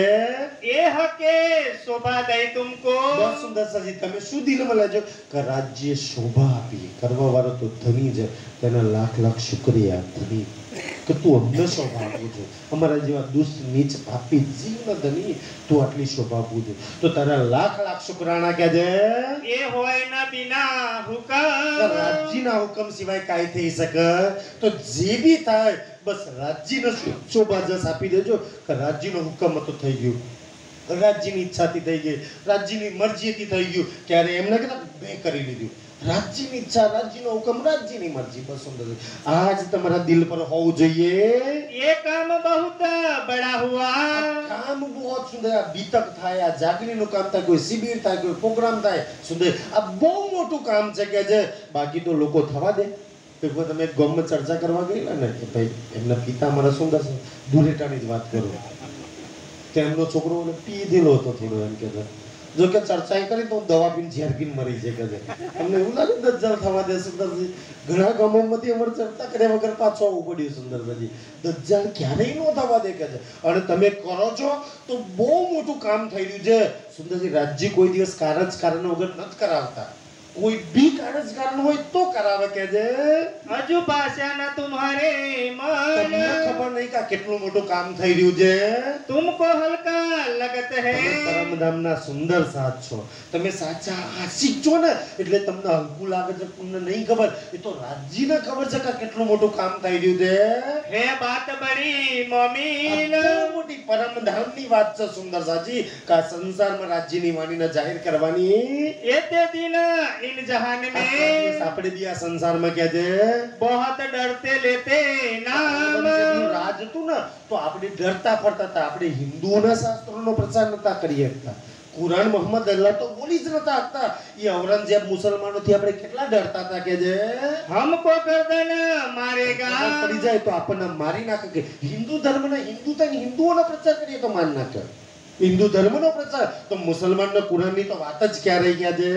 ये हके शोभा दे तुमको બસ સુંદર સાજી તમે શું દિલમાં લેજો કે રાજ્ય શોભા આપી કરવા વાળો તો ધની છે તેના લાખ લાખ શુક્રિયા ધની કે તું અમને શોભા આપું છું અમારા જેવા દુષ્ટ નીચ પાપી જીવના ધની તું આટલી શોભા આપું છું તો તારા લાખ લાખ શુક્રાણા કે છે ये होए ना बिना हुक्म રાજ્યના હુકમ સિવાય કાઈ થઈ શકે તો જે બી થાય બસ રાજ્યનો શોભા જસ આપી દેજો કે રાજ્યનો હુકમ તો થઈ ગયું રાજ્યની ઈચ્છાથી થઈ ગઈ રાજ્યની મરજીથી થઈ ગયું ક્યારે એમને કહેતા મેં કરી લીધું રાજ્યની ઈચ્છા, રાજ્યનો હુકમ, રાજ્યની મરજી. બસ સુંદરજી આજ તમારા દિલ પર હોવું જોઈએ. ये काम बहुत बड़ा हुआ. કામ બહુ સુંદર. આ બીતક થાય, આ જાગણીનું કામ થાય, કોઈ શિબિર થાય, કોઈ પ્રોગ્રામ થાય. સુંદર આ બહુ મોટું કામ છે કે જે બાકી તો લોકો થવા દે. એકવાર તમે ગામમાં ચર્ચા કરવા ગયેલા ને કે ભાઈ એમના પિતા મારા સુંદર છે, દુરેટાની જ વાત કરું કે એમનો છોકરો પી દીધેલો હતો થોડો, એમ કે જો કે ચર્ચા કરી તો દવા પીને ઝેર પીને મરી છે કે તમને એવું લાગે દજ્જાલ થવા દે. સુંદરજી ઘણા ગામોમાંથી અમારે ચર્ચા કર્યા વગર પાછું આવવું પડ્યું. સુંદરજી દજ્જાલ ક્યારેય ન થવા દે કે છે, અને તમે કરો છો તો બહુ મોટું કામ થઈ રહ્યું છે. સુંદરજી રાજ્ય કોઈ દિવસ કારણ વગર નથી કરાવતા. કોઈ भी कारण હોય તો કરાવે કે જે હજુ પાછા ના તુમ્હારે તમને मन. ખબર નહીં કે કેટલું મોટું કામ થઈ રહ્યું છે. तुमको हल्का लगत તમે है. પરમધામના સુંદર સાથ છો, તમે સાચા આશિક છો ને, એટલે તમને હલકું લાગે છે. તમને નહીં ખબર, એ તો રાજ્યને ખબર છે કે કેટલું મોટું કામ થઈ રહ્યું છે. है बात बड़ी આ मोमिन. બહુ મોટી પરમધામની વાત છે સુંદર સાજી, કે આ સંસારમાં રાજ્યની વાણીને જાહેર કરવાની. ये ते दिन इन जहान આ દિવસ में આપણે બી આ સંસારમાં કે છે बहुत डरते लेते नाम. રાજ હતું ને તો આપણે ડરતા ફરતા હતા. આપણે હિન્દુઓના શાસ્ત્રોનો પ્રચાર નતા કરી શકતા. કુરાન મોહમ્મદ અલ્લાહ તો બોલી જ નતા શકતા. એ ઔરંગઝેબ મુસલમાનોથી આપણે કેટલા ડરતા હતા કે જે हमको गर्दन मारेगा. ખબર પડી જાય તો આપણને મારી નાખે. કે હિન્દુ ધર્મના હિન્દુ થઈને હિન્દુઓનો પ્રચાર કરીએ તો મારી નાખે. હિન્દુ ધર્મનો પ્રચાર તો મુસલમાનના કુરાનની તો વાત જ ક્યાં રહી ગયા છે.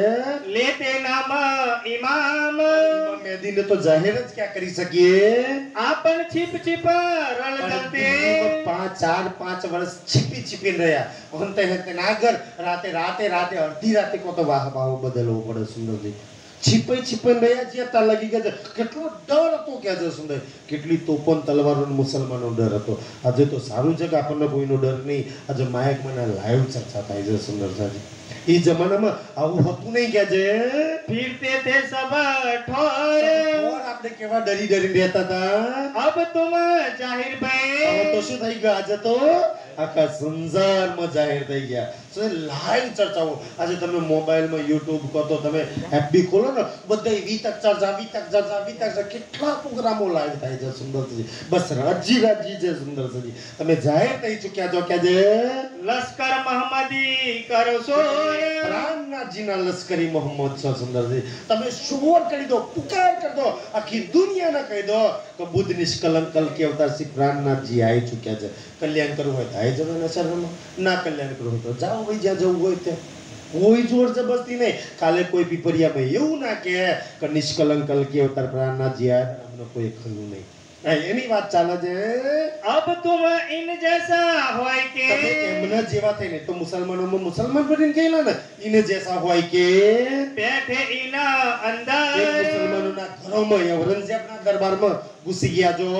लेते नाम इमाम. ઇમામ મહેદીને તો જાહેર જ ક્યાં કરી શકીએ. आपन छिप छिप रल चलते. 4-5 વર્ષ છીપી રહ્યા. અંતે હતે નાગર રાતે અડધી રાતે કો તો વાહ બદલવો પડે. સુંદરજી છીપે રહ્યા છે ત્યાં લગી ગયા છે. કેટલો ડર હતો કે છે સુંદર, કેટલી તોપન તલવારો મુસલમાનો ડર હતો. આજે તો સારું છે કે આપણને કોઈનો ડર નહીં. આજે માયક મને લાઈવ ચર્ચા થાય છે સુંદર સાજી. એ જમાનામાં આવું હતું નહીં કે છે. फिरते थे सब ठोर. આપણે કેવા ડરી રહેતા હતા. अब तुम जाहिर હવે पे. તો શું થઈ ગયું, આજે તો આખા સંસારમાં જાહેર થઈ ગયા. સો લાઈવ ચર્ચાઓ. આજે તમે મોબાઈલમાં યુટ્યુબ કહો તો તમે એફબી ખોલો ને, બધા વિતક ચર્ચા કેટલા પ્રોગ્રામો લાઈવ થાય છે. સુંદરજી બસ રાજી છે. સુંદરજી તમે જાહેર થઈ ચૂક્યા છો કે જે लश्कर मोहम्मदी करो शोर. પ્રાણનાથજીના લશ્કરી મોહમ્મદ છે. સુંદરજી તમે શોર કરી દો, પુકાર કરી દો, આખી દુનિયાને કહી દો કે બુદ્ધ નિષ્કલંક કલ્કી અવતાર શ્રી પ્રાણનાથજી આવી ચૂક્યા છે. કલ્યાણ કરવું હોય તો આવી જવાના શરણમાં, ના કલ્યાણ કરવું હોય તો જાઓ ભાઈ જ્યાં જવું હોય ત્યાં. કોઈ જોર જબરદસ્તી નહીં. કાલે કોઈ પીપરિયામાં એવું ના કે નિષ્કલંક કલ્કી અવતાર પ્રાણનાથજી આવ્યા અમને કોઈ કહ્યું નહીં. એની વાત ચાલે છે. अब तुम इन जैसा હોય કે. તમે એમના જેવા થઈને તો મુસલમાનોમાં મુસલમાન બનીને ગયેલા ને, એને જેસા હોય કે बैठे इना अंदर. મુસલમાનોના ઘરોમાં ઔરંગઝેબના દરબારમાં ઘૂસી ગયા. જો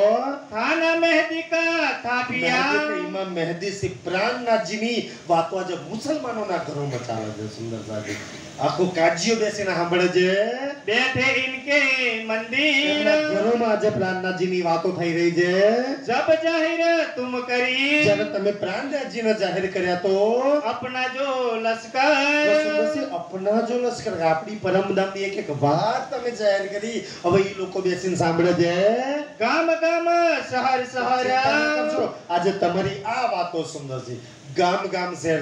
थाना मेहदी का थापिया. ઇમામ મહેદી શ્રી પ્રાણનાથજીની વાતો આજે મુસલમાનોના ઘરોમાં ચાલે છે. સુંદર સાહેબ આખું કાજીઓ બેસીને સાંભળે છે. बैठे इनके मंदिर. એમના ઘરોમાં આજે પ્રાણનાથજીની વાતો થઈ રહી છે. जब जाहिर तुम करी. જ્યારે તમે પ્રાણનાથજીને જાહેર કર્યા તો अपना जो लश्कर. અપના જો લશ્કર, આપણી પરમધામની એક વાત તમે જાહેર કરી. હવે એ લોકો બેસીને સાંભળે છે. गाम गाम शहर शहर. આજે તમારી આ વાતો સુંદરજી ગામ શહેર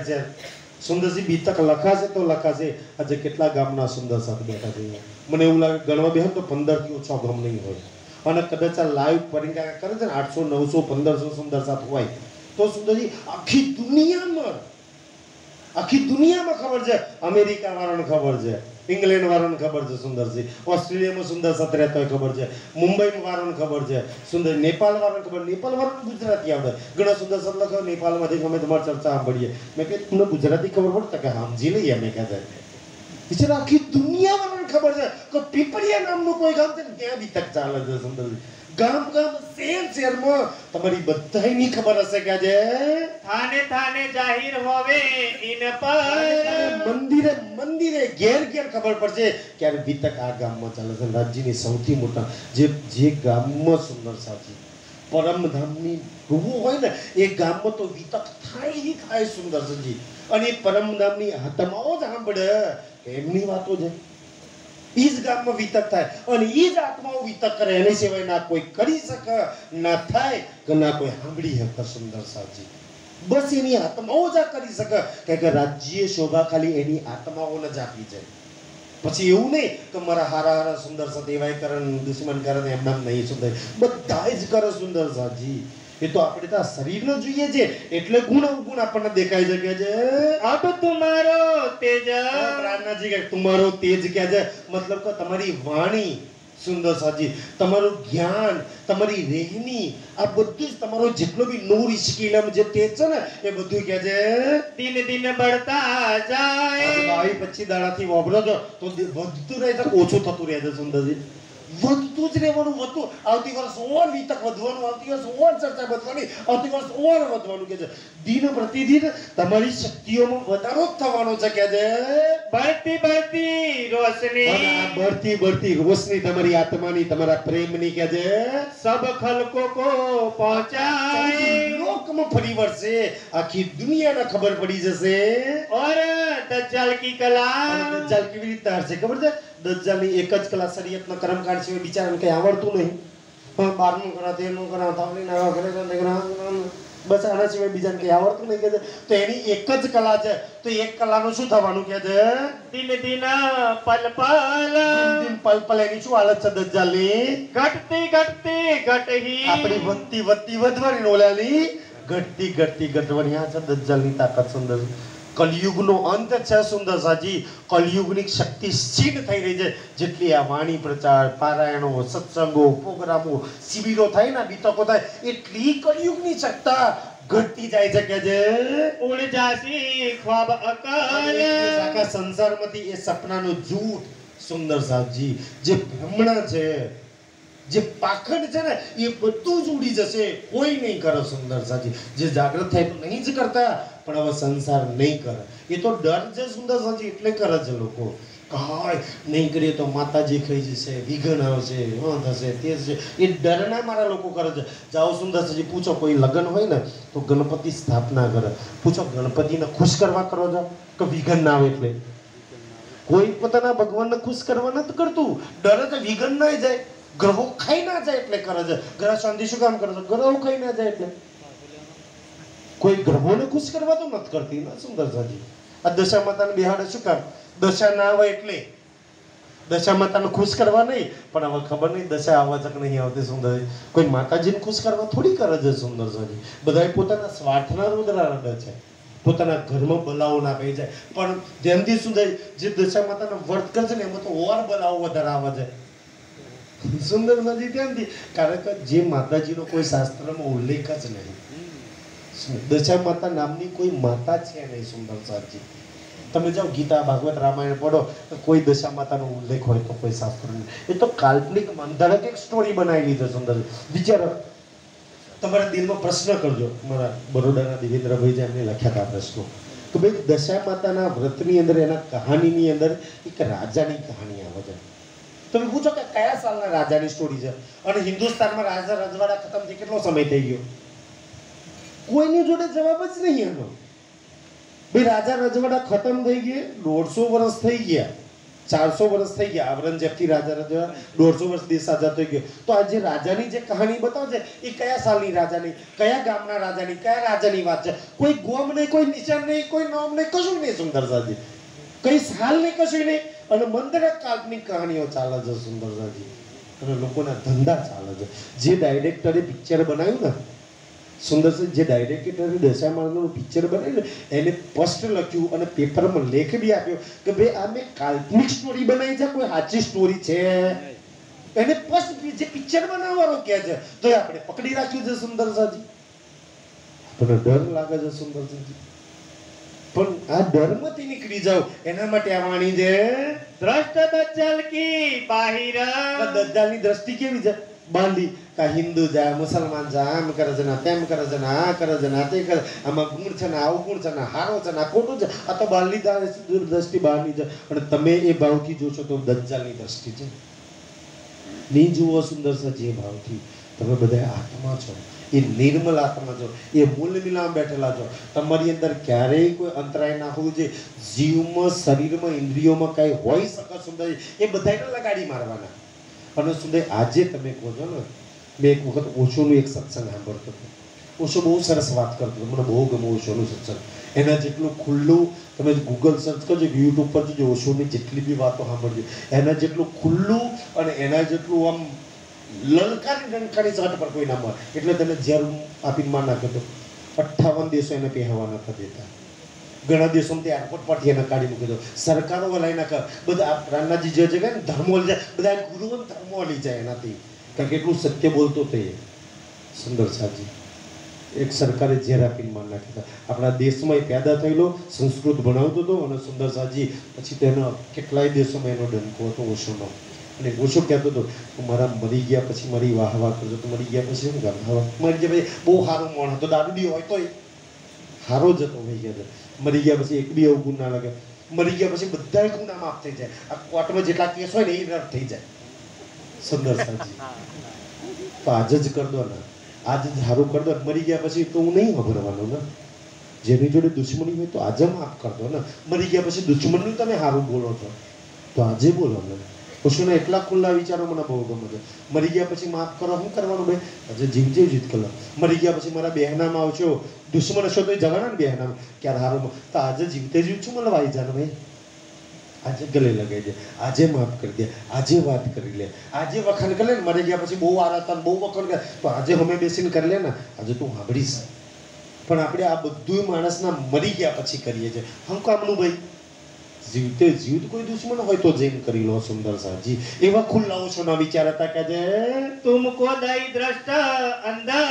સુંદરજી બીતક લખાશે તો લખાશે. આજે કેટલા ગામના સુંદર સાથે બેઠા છે. મને એવું લાગે ગણવા બેહો તો 15 થી ઓછા ગામ નહીં હોય. અને કદાચ આ લાઈવ પરિંગા કરે છે ને 800 900 1500 સુંદર સાથ હોય તો સુંદરજી આખી દુનિયામાં ખબર છે. અમેરિકા વાળાને ખબર છે, ઇંગ્લેન્ડ વાળાને ખબર છે સુંદરજી, ઓસ્ટ્રેલિયામાં સુંદર સાથ રહેતા હોય ખબર છે, મુંબઈ વાળાને ખબર છે સુંદર, નેપાળ વાળાને ખબર. નેપાળ વાળાને ગુજરાતી આવડે. ઘણા સુંદર સાથ લખો નેપાળમાંથી અમે તમારી ચર્ચા સાંભળીએ. મેં કીધું તમને ગુજરાતી ખબર પડે કે સમજી લઈએ. અમે કહેતા બિચારા આખી દુનિયા વાળાને ખબર છે કે પીપળિયા નામનું કોઈ ગામ છે ને ત્યાં બી તક ચાલે છે. સુંદરજી ગામ શહેરમાં તમારી બધાયની ખબર હશે કે આજે थाने थाने जाहिर होवे इन पर. મંદિરે ઘેર ખબર પડશે કે આ વિતક આ ગામમાં ચાલે છે. રાજ્યની સૌથી મોટા જે ગામમાં સુંદર સાથી પરમધામની રૂવો હોય ને એ ગામમાં તો વિતક થાય સુંદર સજી. અને એ પરમધામની આત્માઓ જ સાંભળે એમની વાતો છે. ઈ જ ગામમાં વિતક થાય અને ઈ જ આત્માઓ વિતક કરે એની સિવાય ના કોઈ કરી શકે ના થાય કે ના કોઈ સાંભળી શકે સુંદરસાજી બસ એની આત્માઓ જ આ કરી શકે કે રાજ્ય શોભા ખાલી એની આત્માઓને જ આપી જાય પછી એવું નહીં કે મારા હારા હારા સુંદરસા દેવાય કરે દુશ્મન કરે એમ નામ નહીં સુંદર બધા જ કરે સુંદરસાજી એ તો આપણે તો શરીરનો જોઈએ છે એટલે ગુણ અવગુણ આપણને દેખાય છે કે अब तुम्हारो तेज પ્રાર્થનાજી કે તમારો તેજ કે છે મતલબ કે તમારી વાણી સુંદર સાજી તમારું જ્ઞાન તમારી રહેણી આ બધું જ તમારો જેટલો બી નૂર ઇશ્કિલમ જે તેજ છે ને એ બધું કે છે दिन दिन बढ़ता जाए 22-25 દાડાથી વાપરો છો તો વધતું રહે છે ઓછું થતું રહે છે સુંદરજી વધતું જ રહેવાનું વધતું આવતી વર્ષ ઓર વિતક વધવાનું આવતી વર્ષ ઓર ચર્ચા વધવાની આવતી વર્ષ ઓર વધવાનું કે છે દિન પ્રતિદિન તમારી શક્તિઓમાં વધારો થવાનો છે કે છે बढ़ती बढ़ती रोशनी અને આ બઢતી બઢતી રોશની તમારી આત્માની તમારા પ્રેમની કે છે सब खलकों को पहुंचाए લોકમાં ફરી વળશે આખી દુનિયાને ખબર પડી જશે और दज्जाल की कला અને દજ્જાલ કેવી રીતે હારશે ખબર છે દજ્જાલની એક જ કલા શરીયતનો કર્મકાંડ સિવાય બિચારાને કઈ આવડતું નહીં 12મું કરા 13મું કરા તાવલી ના કરે બસ આના સિવાય બીજાને કઈ આવડતું નહીં કે છે તો એની એક જ કલા છે તો એક કલાનું શું થવાનું કે છે दिन दिन पल पल દિન પલ પલ એની શું હાલત છે દજ્જાલની घटती घटती घट ही આપણી વધતી વધતી વધવાની ઓલાની ઘટતી ઘટતી ઘટવાની આ છે દજ્જાલની તાકાત સુંદર કલયુગનો અંત છે સુંદર સાજી કલયુગની શક્તિ ક્ષીણ થઈ રહી છે જેટલી આ વાણી પ્રચાર પારાયણો સત્સંગો પ્રોગ્રામો શિબિરો થાય ને વિતકો થાય એટલી કલયુગની સત્તા ઘટતી જાય છે કે જે उड़ जासी ख्वाब अकल આખા સંસારમાંથી એ સપનાનું જૂઠ સુંદર સાજી જે ભ્રમણા છે જે પાખંડ છે ને એ બધું જ ઉડી જશે કોઈ નહીં કરે સુંદર સાજી જે જાગૃત થાય તો નહીં જ કરતા પણ હવે સંસાર નહીં કરે એ તો ડર છે સુંદર સાજી એટલે કરે છે લોકો કાય નહીં કરીએ તો માતાજી ખાઈ જશે વિઘન આવશે થશે તે છે એ ડરના મારા લોકો કરે છે જાઓ સુંદર સાજી પૂછો કોઈ લગ્ન હોય ને તો ગણપતિ સ્થાપના કરે પૂછો ગણપતિને ખુશ કરવા કરો છો કે વિઘન ના આવે એટલે કોઈ પોતાના ભગવાનને ખુશ કરવા નથી કરતું ડરે તો વિઘન ના જાય ગ્રહો ખાઈ ના જાય એટલે કરે છે ગ્રહ શાંતિ શું કામ કરે છે ગ્રહો ખાઈ ના જાય એટલે કોઈ ગ્રહોને ખુશ કરવા તો નથી કરતી ના સુંદર સાજી આ દશા માતાને બિહાડે શું કામ દશા ના આવે એટલે દશા માતાને ખુશ કરવા નહીં પણ હવે ખબર નહીં દશા આવવા તક નહીં આવતી સુંદર કોઈ માતાજીને ખુશ કરવા થોડી કરે છે સુંદર સાજી બધા પોતાના સ્વાર્થના રુદ્રા રડે છે પોતાના ઘરમાં બલાવો ના કહી જાય પણ જેમથી સુંદર જે દશા માતાનો વર્ત કરે છે ને એમાં તો ઓર બલાવો વધારે આવે છે સુંદર સાજી ત્યાંથી કારણ કે જે માતાજીનો કોઈ શાસ્ત્રમાં ઉલ્લેખ જ નહીં દશા માતા નામની કોઈ માતા છે નહીં સુંદર સાજી તમે જાઓ ગીતા ભાગવત રામાયણ પઢો તો કોઈ દશા માતાનો ઉલ્લેખ હોય તો કોઈ શાસ્ત્ર નહીં એ તો કાલ્પનિક મંદારક એક સ્ટોરી બનાવેલી છે સુંદર વિચારો તમારા દિલમાં પ્રશ્ન કરજો મારા બરોડાના દેવેન્દ્રભાઈ જે એમને લખ્યા હતા પ્રશ્નો તો ભાઈ દશા માતાના વ્રતની અંદર એના કહાનીની અંદર એક રાજાની કહાની આવે છે તમે પૂછો કે કયા સાલના રાજાની સ્ટોરી છે અને હિન્દુસ્તાનમાં રાજા રજવાડા ખતમ થઈ કેટલો સમય થઈ ગયો કોઈની જોડે જવાબ જ નહીં એનો ભાઈ રાજા રજવાડા ખતમ થઈ ગયા 150 વર્ષ થઈ ગયા 400 વર્ષ થઈ ગયા ઔરંગઝેબથી રાજા રજવાડા 150 વર્ષ દેશ આઝાદ થઈ ગયો તો આ જે રાજાની જે કહાની બતાવશે એ કયા સાલની રાજાની કયા ગામના રાજાની કયા રાજાની વાત છે કોઈ ગોમ નહીં કોઈ નિશાન નહીં કોઈ નામ નહીં કશું નહીં સુંદર સાજી કઈ સાલ નહીં કશું નહીં અને મંદિર કાલ્પનિક કહાનીઓ ચાલે છે સુંદર સાજી અને લોકોના ધંધા ચાલે છે જે ડાયરેક્ટરે પિક્ચર બનાવ્યું ને સુંદર જે ડાયરેક્ટરે દશા માતાનું પિક્ચર બનાવ્યું એને સ્પષ્ટ લખ્યું અને પેપરમાં લેખ બી આપ્યો કે ભાઈ આ મેં કાલ્પનિક સ્ટોરી બનાવી છે કોઈ સાચી સ્ટોરી છે એને સ્પષ્ટ જે પિક્ચર બનાવવાનો કહે છે તો આપણે પકડી રાખ્યું છે સુંદર સાજી આપણને ડર લાગે છે સુંદર સાજી પણ આ ડરમાંથી નીકળી જાવ એના માટે આ વાણી છે दृष्ट दज्जाल की बाहिर દજ્જાલની દ્રષ્ટિ કેવી છે બાંધી કા હિન્દુ જાય મુસલમાન જાય આમ કરે છે ને તેમ કરે છે ને આ કરે છે ને તે કરે આમાં ગુણ છે ને આવું ગુણ છે ને હારો છે ને ખોટું છે આ તો બારની દ્રષ્ટિ બહારની છે અને તમે એ ભાવથી જોશો તો દજ્જાલની દ્રષ્ટિ છે નહીં જુઓ સુંદર સાજી એ ભાવથી તમે બધા આત્મા છો એ નિર્મલ આત્મા છો, એ મૂળ નીલામાં બેઠેલા છો. તમારી અંદર ક્યારેય કોઈ અંતરાય ના હોવું જોઈએ. જીવમાં, શરીરમાં, ઇન્દ્રિયોમાં કાંઈ હોઈ શકે સુંદરજી, એ બધાને લગાડી મારવાના. અને સુંદર આજે તમે કહો છો ને, મેં એક વખત ઓશોનું એક સત્સંગ સાંભળતો હતો. ઓશો બહુ સરસ વાત કરતો હતો, મને બહુ ગમે ઓશોનું સત્સંગ. એના જેટલું ખુલ્લું તમે ગૂગલ સર્ચ કરજો, યુટ્યુબ પર જોજો, ઓશોની જેટલી બી વાતો સાંભળજો, એના જેટલું ખુલ્લું અને એના જેટલું આમ લલકારી ડંકારી ઝટ પર કોઈ ના મળે. એટલે તેને ઝેર આપીને માં નાખ્યો હતો. 58 દેશો એને પહેરવા નતા દેતા. ઘણા દેશોમાં તે એરપોર્ટ પરથી એને કાઢી મૂકી દો. સરકારો વલાઈ નાખે બધા. રાણાજી જે જગ્યાએ ને ધર્મો લઈ જાય, બધા ગુરુઓ ધર્મો લઈ જાય એનાથી, કારણ કે એટલું સત્ય બોલતો હતો એ સુંદર સાજી. એક સરકારે ઝેર આપીને માર નાખ્યા હતા. આપણા દેશમાં એ પેદા થયેલો, સંસ્કૃત ભણાવતો હતો અને સુંદર સાજી પછી તેનો કેટલાય દેશોમાં એનો ડંકો હતો ઓશોનો. અને ઓશો કહેતો હતો મારા મરી ગયા પછી મારી વાહ વાહ કરજો, તો મરી ગયા પછી શું ગામ હવા મરી ગયા પછી બહુ સારો માણસ હતો, દારૂડી હોય તોય સારો જ હતો. મરી ગયા મરી ગયા પછી એક બી એવું ગુણ ના લાગે. મરી ગયા પછી બધા ગુના માફ થઈ જાય. આ કોર્ટમાં જેટલા કેસ હોય ને એ રદ થઈ જાય. સુંદર સાજી તો આજે જ કર દો ને, આજે જ સારું કર દો. મરી ગયા પછી તો હું નહીં ખબરવાનો ને. જેની જોડે દુશ્મની હોય તો આજે માફ કર દો ને. મરી ગયા પછી દુશ્મનનું તમે સારું બોલો છો તો આજે બોલો ને. ઓશોના એટલા ખુલ્લા વિચારો મને બહુ ગમે છે. મરી ગયા પછી માફ કરો, શું કરવાનું ભાઈ? આજે જીવજે જીત કરો. મરી ગયા પછી મારા બહેનામાં આવશો, દુશ્મન હશો તો એ જવાના ને બહેનામાં ક્યારે હારું, તો આજે જીવતે જીવ છું મને વાઈ જાને ભાઈ. આજે ગલે લગાવી દે, આજે માફ કરી દે, આજે વાત કરી લે, આજે વખાણ કરી લે ને. મરી ગયા પછી બહુ આરા હતા, બહુ વખાણ કરે તો આજે અમે બેસીને કરી લે ને, આજે તું સાંભળીશ. પણ આપણે આ બધું માણસના મરી ગયા પછી કરીએ છીએ. હમ કામનું ભાઈ? જીવતે જીવ કોઈ દુશ્મન હોય તો જૈન કરી લો. સુંદર સાજી એવા ખુલ્લા ઓશોના વિચાર હતા કે જે तुमको दई दृष्ट अंदर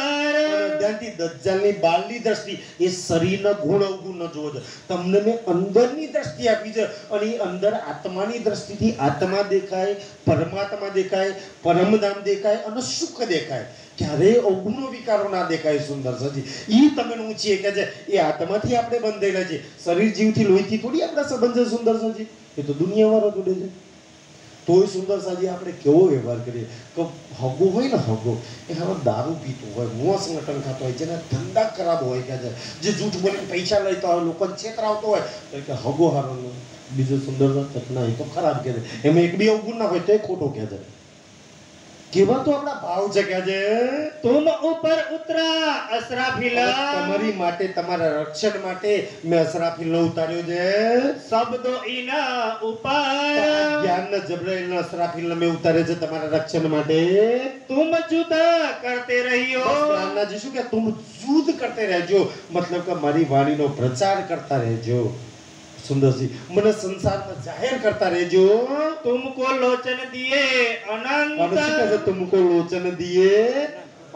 ધ્યાનથી દજ્જાલની બાલની દ્રષ્ટિ એ શરીરના ગુણ અવગુણ ન જોવો. તમને મેં અંદરની દ્રષ્ટિ આપી છે અને એ અંદર આત્માની દ્રષ્ટિથી આત્મા દેખાય, પરમાત્મા દેખાય, પરમધામ દેખાય અને સુખ દેખાય. ક્યારેય અવગુણો વિકારો ના દેખાય. સુંદર સાજી એ તમે ઊંચીએ કે છે એ આત્માથી આપણે બંધાયેલા છે. શરીર જીવથી લોહીથી થોડી આપણા સંબંધ છે. સુંદર સાજી એ તો દુનિયાવાળો જોડે છે. તોય સુંદર સાજી આપણે કેવો વ્યવહાર કરીએ કે હગો હોય ને, હગો એ હવે દારૂ પીતો હોય, મોસ મટન ખાતો હોય, જેના ધંધા ખરાબ હોય કે જે જૂઠ બોલીને પૈસા લેતો હોય, લોકોને છેતરાવતો હોય તો કે હગો હારો. બીજો સુંદર ના એ તો ખરાબ કહે છે. એમાં એક બી અવગુણ ના હોય તો એ ખોટો કહે છે. કેવા તો આપણા ભાવ છે કે છે तुम ऊपर उतरा असराफिल તમારી માટે, તમારા રક્ષણ માટે મેં અસરાફીલનો ઉતાર્યો છે. शब्दो इना ऊपर જ્ઞાનના જબરાઈલના અસરાફીલને મેં ઉતાર્યો છે તમારા રક્ષણ માટે. तुम युद्ध करते रहियो. જ્ઞાનનાજી શું કે તુમ યુદ્ધ કરતે રહેજો, મતલબ કે મારી વાણીનો પ્રચાર કરતા રહેજો. સુંદરજી મને સંસારમાં જાહેર કરતા રહેજો. तुमको लोचन दिए અને अनंत શું કહે છે? તુમકો લોચન દિયે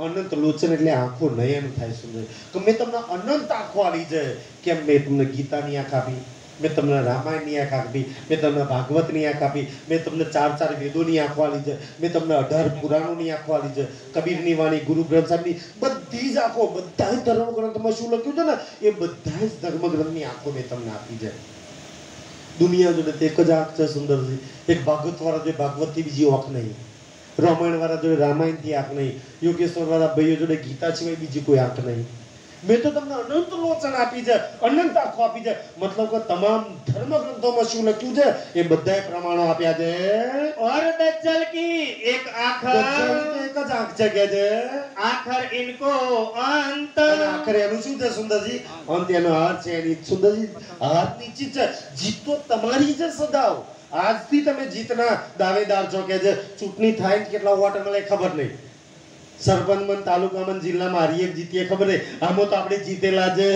અનંત. લોચન એટલે આંખો, નયન થાય. સુંદર કે મેં તમને અનંત આંખો આવી જાય. કેમ? મેં તમને ગીતાની આંખ આપી, મેં તમને રામાયણની આંખ આપી, મેં તમને ભાગવતની આંખ આપી, મેં તમને 4 વેદોની આંખો આવી જાય, મેં તમને 18 પુરાણોની આંખો આવી જાય, કબીરની વાણી, ગુરુ ગ્રંથ સાહેબની બધી જ આંખો, બધા જ ધર્મગ્રંથમાં શું લખ્યું છે ને એ બધા જ ધર્મગ્રંથની આંખો મેં તમને આપી જાય. દુનિયા જોડે એક જ આંખ છે. સુંદરજી એક ભાગવત વાળા જોડે ભાગવતથી બીજી આંખ નહીં, રામાયણ વાળા જોડે રામાયણથી આંખ નહીં, યોગેશ્વર વાળા ભાઈઓ જોડે ગીતા સિવાય બીજી કોઈ આંખ નહીં. મેં તો તમને અનંત લોચન આપી છે, અનંત આંખો આપી છે. મતલબ કે તમામ ધર્મ ગ્રંથોમાં શું લખ્યું છે એ બધાય પ્રમાણો આપ્યા છે. और दज्जल की एक आखर એક જ આંખ છે કે છે आखर इनको अंत અને આખરે એનું શું છે સુંદરજી? અંત એનો હાથ છે. એની સુંદરજી હાથની ચીજ છે. જીત તો તમારી છે સદાવ. આજથી તમે જીતના દાવેદાર છો કે છે. ચૂંટણી થાય ને કેટલા વોટ મળે ખબર નહીં. સરપંચમાં, તાલુકામાં, જિલ્લામાં હારીએ જીતીએ ખબર નહીં. આમાં તો આપણે જીતેલા છે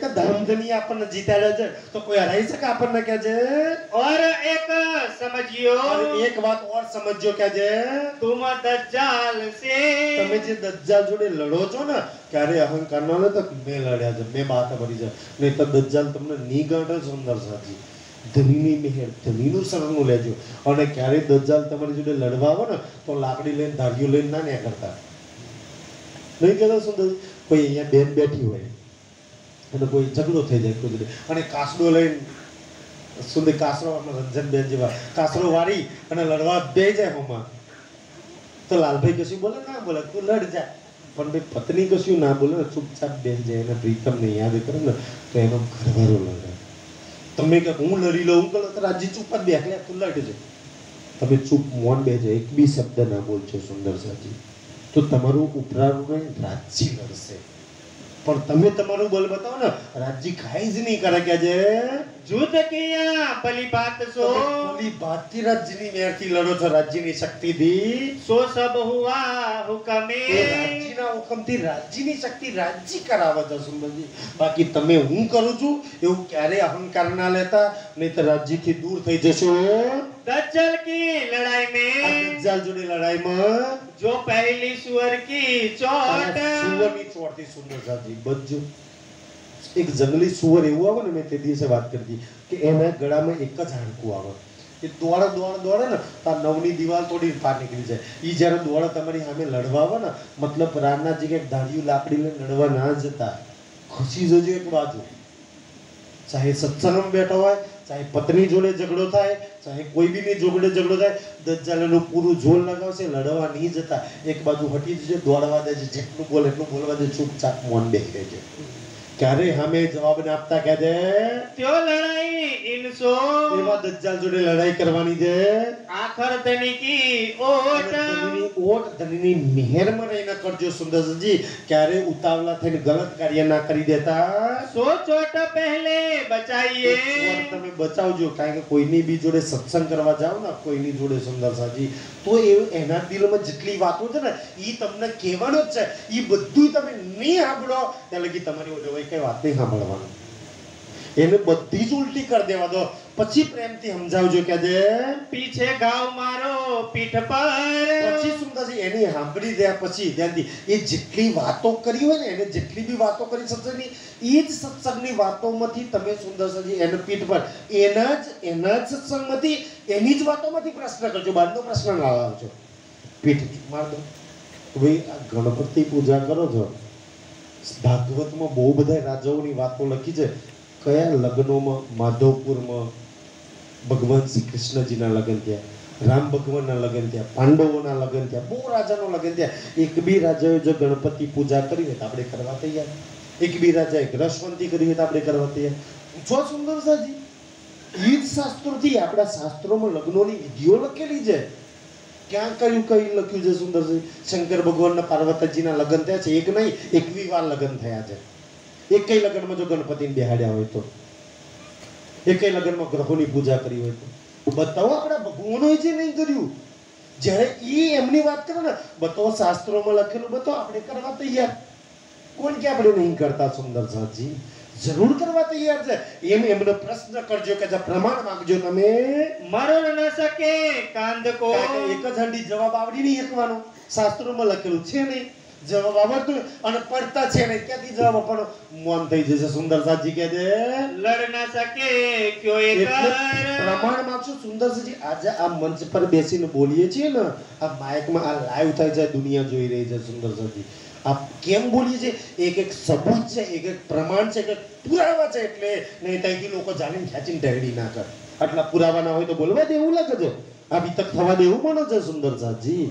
કે ધર્મધની આપણને જીતાડ્યા છે તો કોઈ હરાઈ શકે આપણને કે છે. और एक समझियो અને એક વાત ઓર સમજજો કે છે तुम दज्जाल से તમે જે દજ્જાલ જોડે લડો છો ને ક્યારે અહંકાર ન લે તો મેં લડ્યા છે, મેં બાત ભરી છે. નહીં તો દજ્જાલ તમને ની ગાંઠે. સુંદર સાજી ધનીની મહેર, ધનીનું શરણનું લેજો. અને ક્યારે દજ્જાલ તમારી જોડે લડવા આવે ને તો લાકડી લઈને, ધારીઓ લઈને ના ન્યા કરતા નહીં કહેતા. સુંદર કોઈ અહીંયા બેન બેઠી હોય અને કોઈ ઝઘડો થઈ જાય કોઈ જોડે અને કાસડો લઈને, સુંદર કાસરો રંજનબેન જેવા કાસરો વાળી અને લડવા બે જાય હોમાં તો લાલભાઈ કશું બોલે ના બોલે, તું લડ જા. પણ ભાઈ પત્ની કશું ના બોલે ને ચૂપચાપ બેન જાય એને પ્રીતમને યાદ કરે ને તો એનો ઘરવાળો લડે. તમે કે હું લડી લઉં તો રાજી ચૂપ જ બે એટલે તું લડજે. તમે ચૂપ મોન બેજો, એક બી શબ્દ ના બોલશો સુંદર સાજી તો તમારું ઉપરાનું રાજજી લડશે. પણ તમે તમારું બોલ બતાવો ને, રાજજી ખાઈ જ નહીં કરે કે જે युद्ध किया भली बात सो ભલી ભાતી રાજ્યની મેરથી લડો છો, રાજ્યની શક્તિથી. सो सब हुआ हुक्मे એ રાજ્યના હુકમથી રાજ્યની શક્તિ રાજ્ય કરાવે છે સુંદરજી. બાકી તમે હું કરું છું એવું ક્યારે અહંકાર ના લેતા, નહીં તો રાજ્યથી દૂર થઈ જશો. दज्जल की लड़ाई આ में દજ્જાલ જોડે લડાઈમાં जो पहली सुअर की चोट સુવરની ચોટથી સુંદર સાજી બજો. એક જંગલી સુવર એવું આવે ને, મેં તે દિવસે વાત કરી હતી કે એના ગળામાં એક જ હાડકું આવે. એ દોડે ને તો આ નવની દિવાલ તોડી બહાર નીકળી જાય. એ જ્યારે દોડે તમારી સામે લડવા આવે ને, મતલબ રાના જગ્યાએ દાઢીયું લાકડી લઈને લડવા ના જતા, ખુશી જોજો એક બાજુ. ચાહે સત્સંગમાં બેઠો હોય, ચાહે પત્ની જોડે ઝઘડો થાય, ચાહે કોઈ બી ની જોડે ઝઘડો થાય, દજ્જાલનું પૂરું જોર લગાવશે, લડવા નહીં જતા. એક બાજુ હટી જશે, દોડવા દેજે, જેટલું બોલે એટલું બોલવા દે, ચૂપચાપ મોન બેસી રહેજે. ક્યારે સામે જવાબ ને આપતા કહે છે त्यो लड़ाई इनसो એવા દજ્જાલ જોડે લડાઈ કરવાની છે. आखर धनी की ओट ધનીની ઓટ, ધનીની મહેરમાં રહીને કરજો સુંદરજી. ક્યારે ઉતાવળા થઈને ગલત કાર્ય ના કરી દેતા. सो चोट पहले बचाइए એકવાર તમે બચાવજો, કારણ કે કોઈની બી જોડે સત્સંગ કરવા જાઓ ને, કોઈની જોડે સુંદર સાજી, તો એ એના દિલમાં જેટલી વાતો છે ને એ તમને કહેવાનો જ છે. એ બધું તમે નહીં સાંભળો ત્યાં લગી તમારી ઓલે કઈ વાત નહીં સાંભળવાનું. એને બધી જ ઉલટી કરી દેવા દો, પછી પ્રેમથી સમજાવજો કે જે पीछे घाव मारो पीठ पर પછી સુંદરજી એની સાંભળી રહ્યા પછી ધ્યાનથી એ જેટલી વાતો કરી હોય ને, એને જેટલી બી વાતો કરી સત્સંગની, એ જ સત્સંગની વાતોમાંથી તમે સુંદરજી એને પીઠ પર એના જ સત્સંગમાંથી એની જ વાતોમાંથી પ્રશ્ન કરજો, બહારનો પ્રશ્ન ના લાવજો. પીઠ માર દો. ભાઈ આ ગણપતિ પૂજા કરો છો, ભાગવતમાં બહુ બધા રાજાઓની વાતો લખી છે. કયા લગ્નોમાં, માધવપુરમાં ભગવાન શ્રી કૃષ્ણજીના લગ્ન થયા, રામ ભગવાનના લગ્ન થયા, પાંડવોના લગ્ન થયા, બહુ રાજાનો લગ્ન થયા. એક બી રાજાએ જો ગણપતિ પૂજા કરી હોય તો આપણે કરવા તૈયાર. એક બી રાજાએ ગ્રહવંતી કરી હોય તો આપણે કરવા તૈયાર. પૂછો સુંદર સાજી, એ જ શાસ્ત્રોથી, આપણા શાસ્ત્રોમાં લગ્નોની વિધિઓ લખેલી છે. ક્યાં કયું લખ્યું છે સુંદરજી? શંકર ભગવાનના પાર્વતીજીના લગ્ન થયા છે, એક નહીં 21 વાર લગ્ન થયા છે. એક કઈ લગ્નમાં જો ગણપતિને બેહાડ્યા હોય તો, એક કઈ લગ્નમાં ગ્રહોની પૂજા કરી હોય તો બતાવો આપણા ભગવાનોએ જે નહીં કર્યું. જ્યારે એ એમની વાત કરે ને, બતાવો શાસ્ત્રોમાં લખેલું, બતાવો, આપણે કરવા તૈયાર. કોણ કે આપણે નહીં કરતા સુંદર સાજી? જરૂર કરવા તૈયાર છે. એમને પ્રશ્ન કરજો કે પ્રમાણ માંગજો તમે. मरुड़ न सके कांद को એક જ હંડી જવાબ આવડી નહીં શકવાનો, શાસ્ત્રોમાં લખેલું છે નહીં. જવાબ આવડતું અને પડતા છે નહીં, ક્યાંથી જવાબ આપવાનો? મૌન થઈ જશે. સુંદર સાજી કહે છે लड़ न सके क्यों એટલે कर પ્રમાણ માંગશો. સુંદરજી આજે આ મંચ પર બેસીને બોલીએ છીએ ને, આ માઇકમાં આ લાઈવ થાય છે, દુનિયા જોઈ રહી છે. સુંદરજી આ કેમ બોલીએ છીએ? એક સબૂત છે, એક પ્રમાણ છે, એક પુરાવા છે. એટલે નહીં ત્યાંથી લોકો જાણીને ખેંચીને ઢેરડી ના કરે. આટલા પુરાવા ના હોય તો બોલવા દે એવું લાગે છે, આ વિતક થવા દે એવું માનો છે સુંદર સાજી.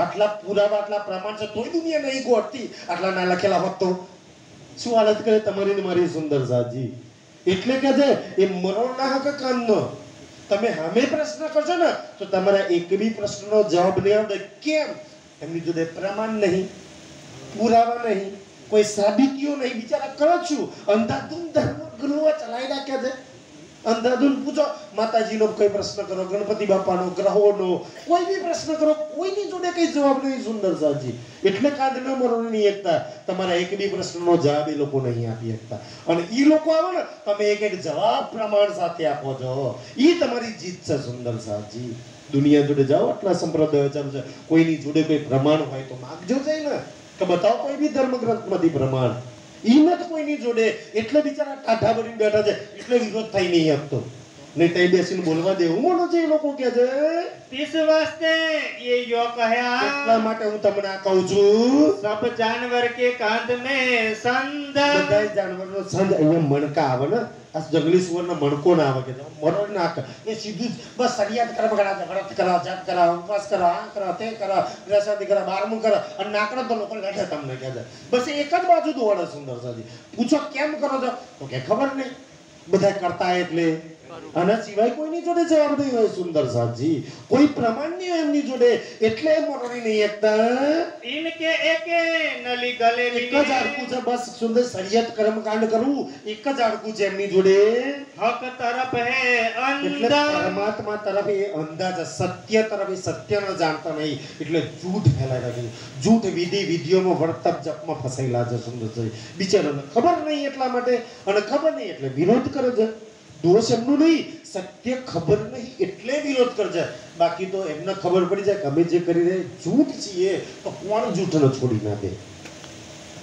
આટલા પુરાવા, આટલા પ્રમાણ છે, તોય દુનિયા નહીં ગોઠતી. આટલા ના લખેલા હોત તો શું હાલત કરે તમારી ને મારી સુંદર સાજી? એટલે કે છે એ મરણ ના હકે કાનનો. તમે સામે પ્રશ્ન કરશો ને તો તમારા એક બી પ્રશ્નનો જવાબ નહીં આવડે. કેમ? એમની જોડે પ્રમાણ નહીં, પુરાવા નહીં, કોઈ સાબિતીઓ નહીં. બિચારા કરો છું અંધાધૂન ધર્મ ગૃહ ચલાવી નાખ્યા છે. અંધાધૂન પૂછો, માતાજીનો કોઈ પ્રશ્ન કરો, ગણપતિ બાપાનો, ગ્રહોનો, કોઈ બી પ્રશ્ન કરો, કોઈની જોડે કઈ જવાબ નહીં સુંદર સાજી. એટલે કાંદના મરણ નહીં એકતા. તમારા એક બી પ્રશ્નનો જવાબ એ લોકો નહીં આપી શકતા. અને એ લોકો આવે ને, તમે એક જવાબ પ્રમાણ સાથે આપો છો, એ તમારી જીત છે સુંદર સાજી. દુનિયા જોડે જાઓ, આટલા સંપ્રદાયો ચાલુ છે, કોઈની જોડે કોઈ પ્રમાણ હોય તો માગજો જઈને કે બતાવો કોઈ બી ધર્મગ્રંથમાંથી પ્રમાણ. ઈ નથી કોઈની જોડે, એટલે બિચારા ટાઢા ભરીને બેઠા છે, એટલે વિરોધ થઈ નહીં શકતો. નહીં તઈ બેસીને બોલવા દે હું બોલો છે એ લોકો કે છે इस वास्ते ये यो એટલા कहा માટે હું તમને આ કહું છું सब जानवर के कांध में संद બધા જાનવરનો છંદ અહીંયા મણકા આવે ને આ જંગલી સુવરનો મણકો ના આવે કે મરો ના આવે. એ સીધું જ બસ સરિયાત કરવા કરા ઝઘડત કરા જાત કરા ઉપવાસ કરા આ કરા તે કરા પ્રસાદી કરા બારમું કરા અને નાકડો તો લોકો લડે તમને કહે છે બસ એ એક જ બાજુ દોડે સુંદર સાજી. પૂછો કેમ કરો છો તો કે ખબર નહીં બધા કરતા એટલે આના સિવાય કોઈની જોડે જવાબ નહીં હોય સુંદર સાજી. કોઈ પ્રમાણ નહીં હોય એમની જોડે એટલે મરોડી નહીં એકતા इनके एके नली गले એક જ આડકું છે બસ સુંદર સરિયત કર્મકાંડ કરવું એક જ આડકું છે એમની જોડે. हक तरफ है એટલે अंधा પરમાત્મા તરફ એ અંદાજ સત્ય તરફ એ સત્યને જાણતા નહીં એટલે જૂઠ ફેલાયેલા છે. જૂઠ વિધિઓમાં વર્તપ જપમાં ફસાયેલા છે સુંદર છે બિચારાને ખબર નહીં એટલા માટે અને ખબર નહીં એટલે વિરોધ કરે છે. દોષ એમનું નહીં સત્ય ખબર નહીં એટલે વિરોધ કરે છે. બાકી તો એમને ખબર પડી જાય કે અમે જે કરી રહ્યા જૂઠ છીએ તો કોણ જૂઠને છોડી ના દે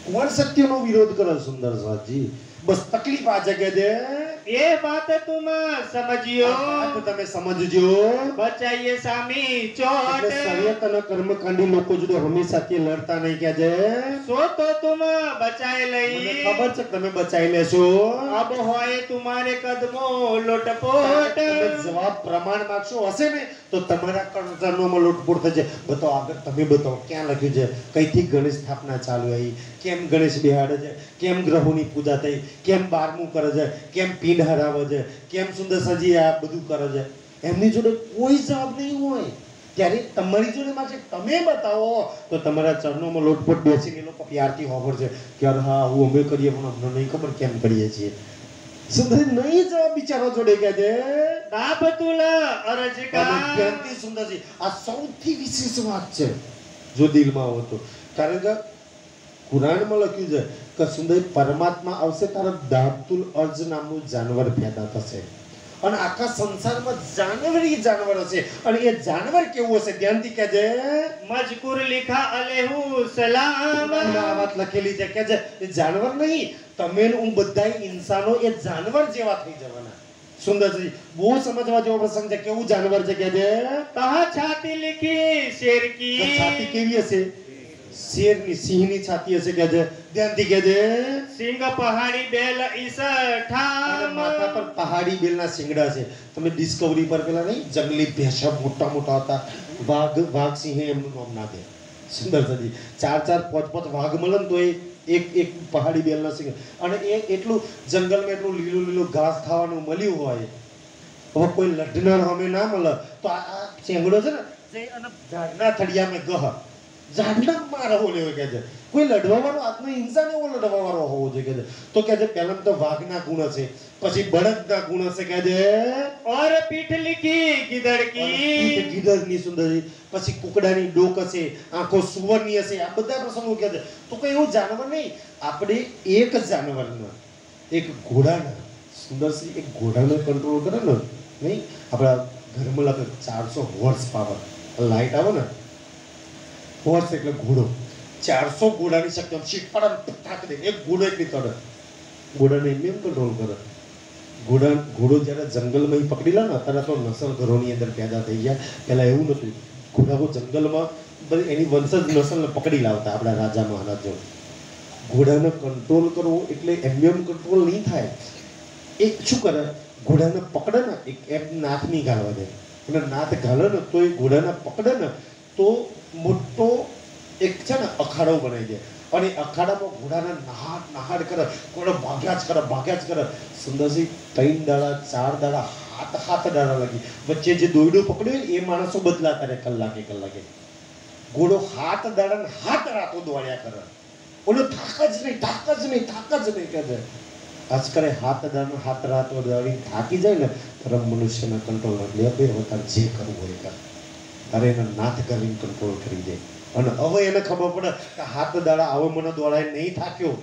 કોણ સત્યનો વિરોધ કરે સુંદર સાજી. બસ તકલીફ આ જગ્યા દે ये बात तुम समझियो તો તમે સમજજો बचाइए सामी चोट એટલે સરિયત અને કર્મકાંડી લોકો જોડે હંમેશાથી લડતા નહીં કે છે सो तो तुम बचाए મને लई ખબર છે કે તમે બચાવી લેશો. अब होए तुम्हारे कदमों लोटपोट તમે જવાબ પ્રમાણ માંગશો હશે ને તો તમારા કર્તવ્યોમાં લોટપોટ થશે. બતાવો આગળ તમે બતાવો ક્યાં લખ્યું છે કઈથી ગણેશ સ્થાપના ચાલુ આવી કેમ ગણેશ બેહાડે છે કેમ ગ્રહોની પૂજા થઈ કેમ 12મું કરે છે કેમ પીંડ હરાવે છે કેમ સુંદર સજી આ બધું કરે છે. એમની જોડે કોઈ જવાબ નહીં હોય ત્યારે તમારી જોડે માં છે તમે બતાવો તો તમારા ચરણોમાં લોટપોટ બેસીને એ લોકો પ્યારથી હોબર છે કે અરે હા હું અમે કરીએ પણ અમને નહીં ખબર કેમ કરીએ છીએ. સુંદર નહીં જવાબ બિચારો જોડે કે છે दाप तुला अरज का બેનતી સુંદરજી આ સૌથી વિશેષ વાત છે જો દિલમાં હોય તો. કારણ કે કુરાનમાં લખ્યું છે કે સુંદર પરમાત્મા આવશે ત્યારે દાબતુલ અર્જ નામનું જાનવર પેદા થશે અને આખા સંસારમાં જાનવર હશે અને એ જાનવર કેવું હશે ધ્યાનથી કહેજે. मजकूर लिखा अलैहु सलाम આ વાત લખેલી છે કે એ જાનવર નહીં તમે ને હું બધા ઇન્સાનો એ જાનવર જેવા થઈ જવાના. સુંદરજી બહુ સમજવા જેવો પ્રસંગ છે કેવું જાનવર છે કે છે कहा छाती लिखी शेर તો છાતી की કેવી હશે શેરની સિંહની છાતી હશે કે છે ધ્યાનથી કે છે सिंह पहाड़ी बेल इस અને ठाम માથા પર પહાડી બેલના શિંગડા છે. તમે ડિસ્કવરી પર પેલા નહીં જંગલી ભેંસા મોટા મોટા હતા વાઘ સિંહે એમનું નામ ના દે સુંદર થતી 4 5 વાઘ મળે ને તો એ એક પહાડી બેલના શિંગ અને એ એટલું જંગલમાં એટલું લીલું ઘાસ ખાવાનું મળ્યું હોય હવે કોઈ લઢનાર અમે ના મળે તો આ શેંગડો છે ને જે અને ઝાડના થડિયામાં ગહ ઝાડના મારે ઓલે કે છે કોઈ લડવા વાળો આત્મા ઇન્સાન એવો લડવા વાળો હોવો જોઈએ કે છે તો કે છે પહેલા તો વાઘના ગુણ હશે પછી બળદના ગુણ હશે કે છે और पीठ लिखी गिदड़ की ગીધરની સુંદરી પછી કુકડાની ડોક હશે આંખો સુવરની હશે આ બધા પ્રસંગો કે છે તો કોઈ એવું જાનવર નહીં આપણે એક જાનવરના એક ઘોડાના સુંદરસિંહ એક ઘોડાને કંટ્રોલ કરે ને નહીં આપણા ઘરમાં લાગે 400 હોર્સ પાવર લાઈટ આવે ને હોર્સ એટલે ઘોડો 400 ઘોડાની શક્તિ સીટ પર ઠાક દે એક ઘોડો એટલી તડે ઘોડાને એમ કંટ્રોલ કરે ઘોડો જ્યારે જંગલમાં પકડી લે ને અત્યારે તો નસલ ઘરોની અંદર પેદા થઈ ગયા પહેલા એવું નતું ઘોડાઓ જંગલમાં બધી એની વંશજ નસલને પકડી લાવતા આપણા રાજા મહારાજો. ઘોડાને કંટ્રોલ કરવો એટલે એમ કંટ્રોલ નહીં થાય. એ શું કરે ઘોડાને પકડે ને એક એમ નાથ નહીં ગાળવા દે અને નાથ ગાળે ને તો એ ઘોડાને પકડે ને તો મોટો એક છે ને અખાડો બનાવી દે અને અખાડામાં ઘોડાને નહાડ કરે ઘોડો ભાગ્યા જ કરે સુંદરસિંહ 3 દાડા 4 દાડા 7 દાડા લાગી વચ્ચે જે દોયડું પકડ્યું એ માણસો બદલાતા રહે કલાકે ઘોડો 7 દાડા ને 7 રાતો દોડ્યા કરે ઓલો થાક જ નહીં કહે છે આજ કરે 7 દાડા 7 રાતો દોડી થાકી જાય ને ત્યારે મનુષ્યના કંટ્રોલ લે બે હોતા જે કરવું હોય કર તારે એના નાથ કરીને કંટ્રોલ કરી દે અને હવે એને ખબર પડે કે 7 દાડા હવે મને દોડાય નહીં થાક્યો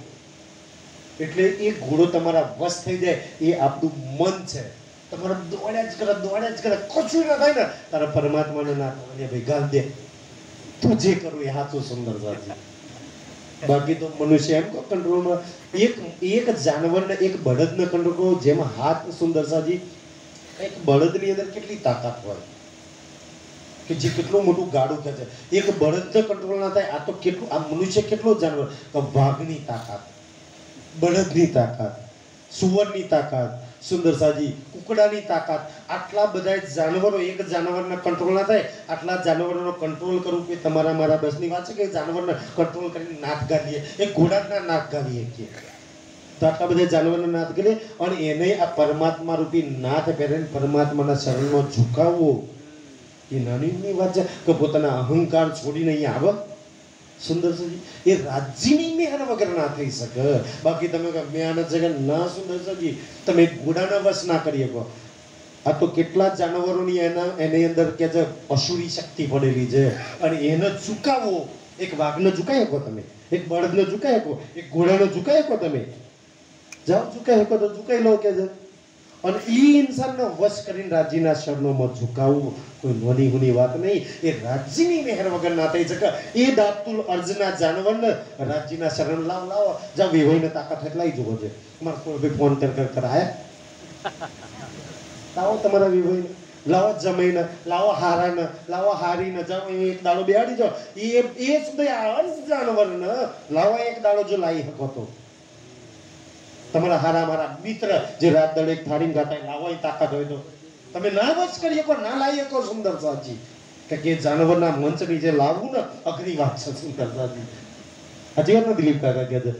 એટલે એ ઘોડો તમારા વશ થઈ જાય એ આપણું મન છે તમારે દોડ્યા જ કરે કશું ના થાય ને તારા પરમાત્માને ના ભાઈ ગાલ દે તું જે કરું એ સાચું સુંદર સાચું. બાકી તો મનુષ્ય એમ કંટ્રોલમાં એક જાનવરને એક બળદને કંટ્રોલ કરો જેમાં હાથ સુંદર સાજી એક બળદની અંદર કેટલી તાકાત હોય કે જે કેટલું મોટું ગાડું ખેંચે, એક બળદને કંટ્રોલ ના થાય. આ તો કેટલું, આ મનુષ્ય કેટલો જાનવર, તો વાઘની તાકાત, બળદની તાકાત, સુવરની તાકાત, સુંદરસાજી કુકડાની તાકાત, આટલા બધા જાનવરો, એક જાનવરના કંટ્રોલ ના થાય. આટલા જાનવરોનો કંટ્રોલ કરવું કે તમારા મારા બસની વાત છે કે જાનવરને કંટ્રોલ કરીને નાક ગાલીએ, એક ઘોડાના નાક ગાલીએ કે તો આટલા બધા જાનવરનો નાથ કરીએ અને એને આ પરમાત્મા રૂપી નાથ પહેરીને પરમાત્માના શરણમાં ઝુકાવવો એ નાની વાત છે કે પોતાના અહંકાર છોડીને અહીંયા આવે. સુંદરસાજી એ રાજ્યની મહેર વગર ના થઈ શકે. બાકી તમે મહેનત છે કે ના સુંદરસાજી તમે ઘોડાના વશ ના કરી શકો. આ તો કેટલા જાનવરોની એની અંદર કે છે અસુરી શક્તિ પડેલી છે અને એને ઝુકાવવો. એક વાઘને ઝુકાઈ શકો તમે, એક બળદને ઝુકાઈ શકો, એક ઘોડાને ઝુકાઈ શકો તમે. જાઓ ઝુકાઈ શકો તો ઝુકાઈ લો કે છે. અને એ ઇન્સાનનો વશ કરીને રાજ્યના શરણોમાં ઝુકાવવું કોઈ નોની હુની વાત નહીં. એ રાજ્યની મહેર વગર ના થઈ શકે. એ દાતુલ અર્જના જાનવરને રાજ્યના શરણ લાવો. જાઓ વિવાહીને તાકાત એટલા જુઓ છે. મારે કોઈ ફોન કરાયા લાવો તમારા વિવાહીને, લાવો જમાઈને, લાવો હારાને, લાવો હારીને, જાઓ એક દાડો બેહાડી જાઓ. એ સુધી અર્જ જાનવરને લાવો એક દાડો જો લાવી શકો તો. તમારા હારા મારા મિત્ર જે રાત દડે એક થાળી ગાતા લાવો એ તાકાત હોય તો તમે ના વશ કરી શકો, ના લાવી શકો. સુંદરસાજી કે જાનવરના મંચ નીચે લાવવું ને અઘરી વાત છે. સુંદરસાજી હજી વાત દિલીપ કાકા કહે છે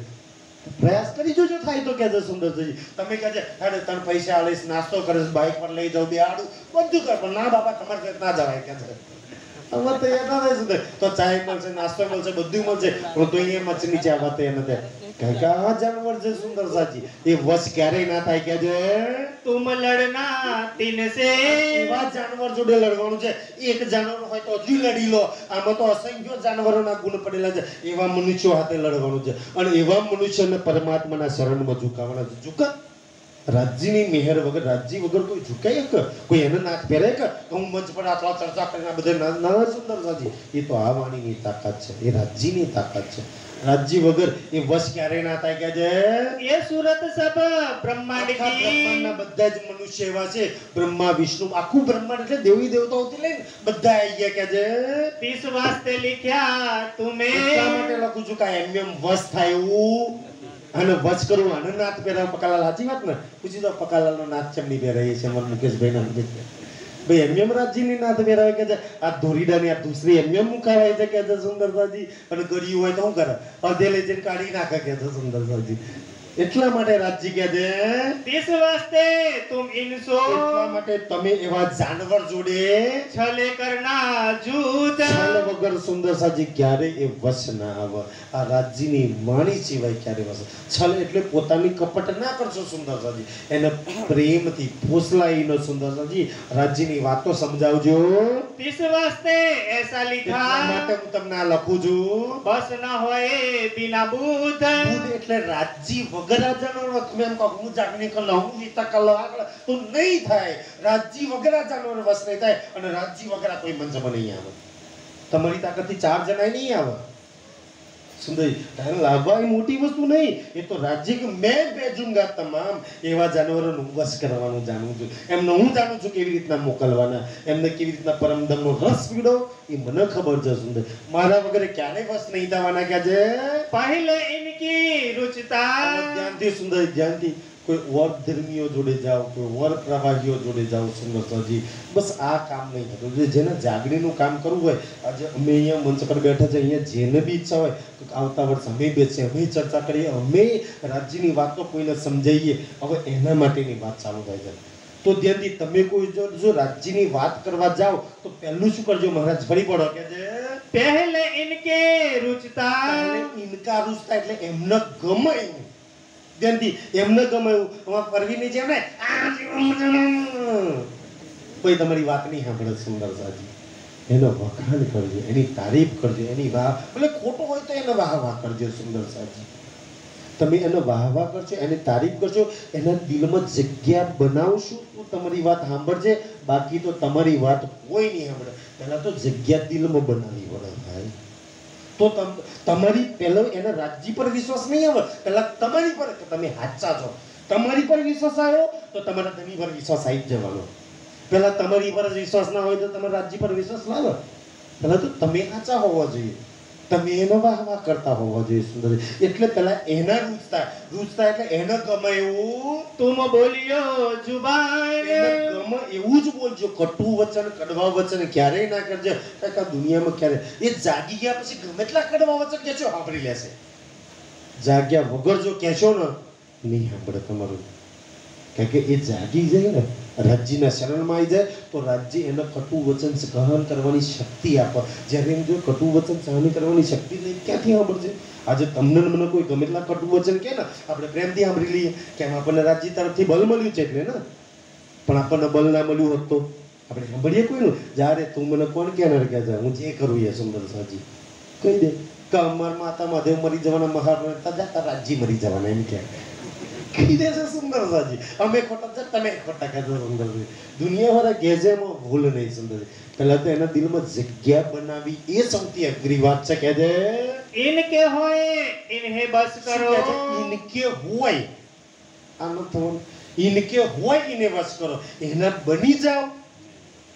પ્રયાસ કરી જોજો થાય તો કહે છે. સુંદરસાજી તમે કહે છે અરે તને પૈસા આલીશ, નાસ્તો કરે, બાઇક પર લઈ જાઉં, બેહાડું, બધું કર, પણ ના બાપા તમારે ઘરે ના જવાય કહે છે. અમારે તો એના નથી તો ચાય મળશે, નાસ્તો મળશે, બધું મળશે, પણ તો અહીંયા મચ નીચે આવવા તૈયાર નથી. આ જાનવર છે સુંદરસાજી એ વશ ક્યારેય ના થાય કે છે તુમ લડના તિનસે. એવા જાનવર જોડે લડવાનું છે. એક જાનવર હોય તો હજી લડી લો. આમાં તો અસંખ્ય જાનવરોના ગુણ પડેલા છે. એવા મનુષ્યો હાથે લડવાનું છે અને એવા મનુષ્યને પરમાત્માના શરણમાં ઝુકાવવાના છે. ઝુકા રાજ્યની મહેર વગર, રાજ્ય વગર કોઈ ઝુકાય કે કોઈ એને નાક પહેરે કે હું મંચ પર આટલા ચર્ચા કરીને બધે ના. સુંદરસાજી એ તો આ વાણીની તાકાત છે, એ રાજ્યની તાકાત છે. રાજ્ય વગર એ વશ ક્યારે ના થાય કે છે એ સુરત સબ બ્રહ્માંડ કી. બ્રહ્માંડના બધા જ મનુષ્ય એવા છે. બ્રહ્મા વિષ્ણુ આખું બ્રહ્માંડ એટલે દેવી દેવતાઓથી લઈને બધા આવી ગયા કે છે 30 વાસ્તે લખ્યા તુમે. એટલા માટે લખું છું કે એમ વશ થાય એવું અને વચ કરવું. આને નાથ પહેરાવ પકાલાલ, સાચી વાત ને? પૂછી દો પકાલાલનો નાથ ચમની પહેરાય છે મને મુકેશભાઈ ના ભાઈ એમ રાજ્યની નાથ પહેરાવે કે છે. આ ધોરીડાની આ દૂસરી એમ મુકાવાય છે કે છે સુંદરસાજી. અને ગળ્યું હોય તો શું કરે? અડધે લઈ જઈને કાઢી નાખે કે છે સુંદરસાજી. એટલા માટે રાજ્ય કે છે 30 વાસ્તે તુમ ઇનસો. એટલા માટે તમે એવા જાનવર જોડે છલે કરના જૂથ. છલ વગર સુંદરસાજી ક્યારે એ વશ ના આવે. આ રાજ્યની વાણી સિવાય ક્યારે વશ. છલ એટલે પોતાની કપટ ના કરશો સુંદરસાજી, એને પ્રેમથી ફોસલાઈને સુંદરસાજી રાજ્યની વાતો સમજાવજો. 30 વાસ્તે એસા એટલા લિખા. માટે હું તમને આ લખું છું. બસ ના હોય બિના બુધ. બુધ એટલે રાજ્ય વગર આ જાનવર. તમે એમ કહો હું જાગની કર લઉં, હું વિતા કર લઉં, આગળ તો નહીં થાય. રાજ્ય વગર આ જાનવર વસ નહીં થાય અને રાજ્ય વગર આ કોઈ મંચમાં નહીં આવે. તમારી તાકાતથી 4 જણા નહીં આવે. સુંદર લાવવા એ મોટી વસ્તુ નહીં. એ તો રાજ્ય કે મેં ભેજુંગા તમામ એવા જાનવરોનું વશ કરવાનું જાણું છું. એમને હું જાણું છું કેવી રીતના મોકલવાના, એમને કેવી રીતના પરમદમનો રસ પીડો એ મને ખબર છે. સુંદર મારા વગર ક્યારેય વશ નહીં થવાના કે છે. પહેલે ઇનકી રુચતા. ધ્યાનથી સુંદર ધ્યાનથી કોઈ વર ધર્મીઓ જોડે જાઓ, કોઈ વર પ્રવાહીઓ જોડે જાઓ સુંદરસાજી. બસ આ કામ નહીં થતું. જેને જાગણીનું કામ કરવું હોય, આજે અમે અહીંયા મંચ પર બેઠા છે, અહીંયા જેને બી ઈચ્છા હોય તો આવતા વર્ષ અમે બેસીએ, અમે ચર્ચા કરીએ, અમે રાજ્યની વાતો કોઈને સમજાવીએ. હવે એના માટેની વાત ચાલુ થાય છે. તો ધ્યાનથી તમે કોઈ જો રાજ્યની વાત કરવા જાઓ તો પહેલું શું કરજો મહારાજ? ફરી પડો કે છે પહેલે ઇનકે રુચતા. ઇનકા રૂચતા એટલે એમને ગમે એવું. ધ્યાનથી એમને ગમાયું. અમારા પરવીની જેમ ને કોઈ તમારી વાત નહીં સાંભળે સુંદરસાજી. એનો વખાણ કરજો, એની તારીફ કરજો, એની વાહ એટલે ખોટું હોય તો એને વાહ વાહ કરજો સુંદરસાજી. તમે એને વાહ વાહ કરશો, એની તારીફ કરશો, એના દિલમાં જગ્યા બનાવશું તો તમારી વાત સાંભળશે. બાકી તો તમારી વાત કોઈ નહીં સાંભળે. પહેલા તો જગ્યા દિલમાં બનાવવી પડે ભાઈ. તો તમારી પહેલો એના રાજ્ય પર વિશ્વાસ નહીં આવે, પહેલા તમારી પર કે તમે સાચા છો. તમારી પર વિશ્વાસ આવ્યો તો તમારા ધણી પર વિશ્વાસ આવી જવાનો. પેલા તમારી પર જ વિશ્વાસ ના હોય તો તમે રાજજી પર વિશ્વાસ લાવો. પેલા તો તમે આચા હોવા જોઈએ, તમે એનો વાહ વાહ કરતા હોવા જોઈએ સુંદર. એટલે પેલા એના રૂચતા એટલે એને ગમે એવું तुम बोलियो जुबान એને ગમે એવું જ બોલજો. કટુ વચન કડવા વચન ક્યારેય ના કરજો. કારણ કે આ દુનિયામાં ક્યારે એ જાગી ગયા પછી ગમે એટલા કડવા વચન કહેશો સાંભળી લેશે. જાગ્યા વગર જો કહેશો ને નહીં સાંભળે તમારું. કારણ કે એ જાગી જાય ને, રાજ્યના શરણમાં આવી જાય તો રાજ્ય એને કટુ વચન સહન કરવાની શક્તિ આપે. જ્યારે એમ જો કટુ વચન સહન કરવાની શક્તિ નહીં ક્યાંથી સાંભળશે? આજે તમને ને મને કોઈ ગમે એટલા કટુ વચન કે ને આપણે પ્રેમથી સાંભળી લઈએ કે આપણને રાજ્ય તરફથી બલ મળ્યું છે એટલે ને. પણ આપણને બલ ના મળ્યું હોત તો આપણે સાંભળીએ કોઈનું? જ્યારે તું મને કોણ કહેનાર કે હું જે કરું એ સુંદર સાજી કહી દે કે અમાર માતા મહાદેવ મરી જવાના, મહારાજ રાજ્ય મરી જવાના, એમ કે કહી દે છે સુંદર સાજી. અમે ખોટા છે, તમે ખોટા કહેજો સુંદર. દુનિયાવાળા ગેજેમાં ભૂલ નહીં સુંદર. પહેલા તો એના દિલમાં જગ્યા બનાવી એ સૌથી અઘરી વાત છે. કે इनके होए इन्हें बस करो ઇનકે હોય આનો થવાનું. ઇનકે હોય એને વશ કરો. એના બની જાઓ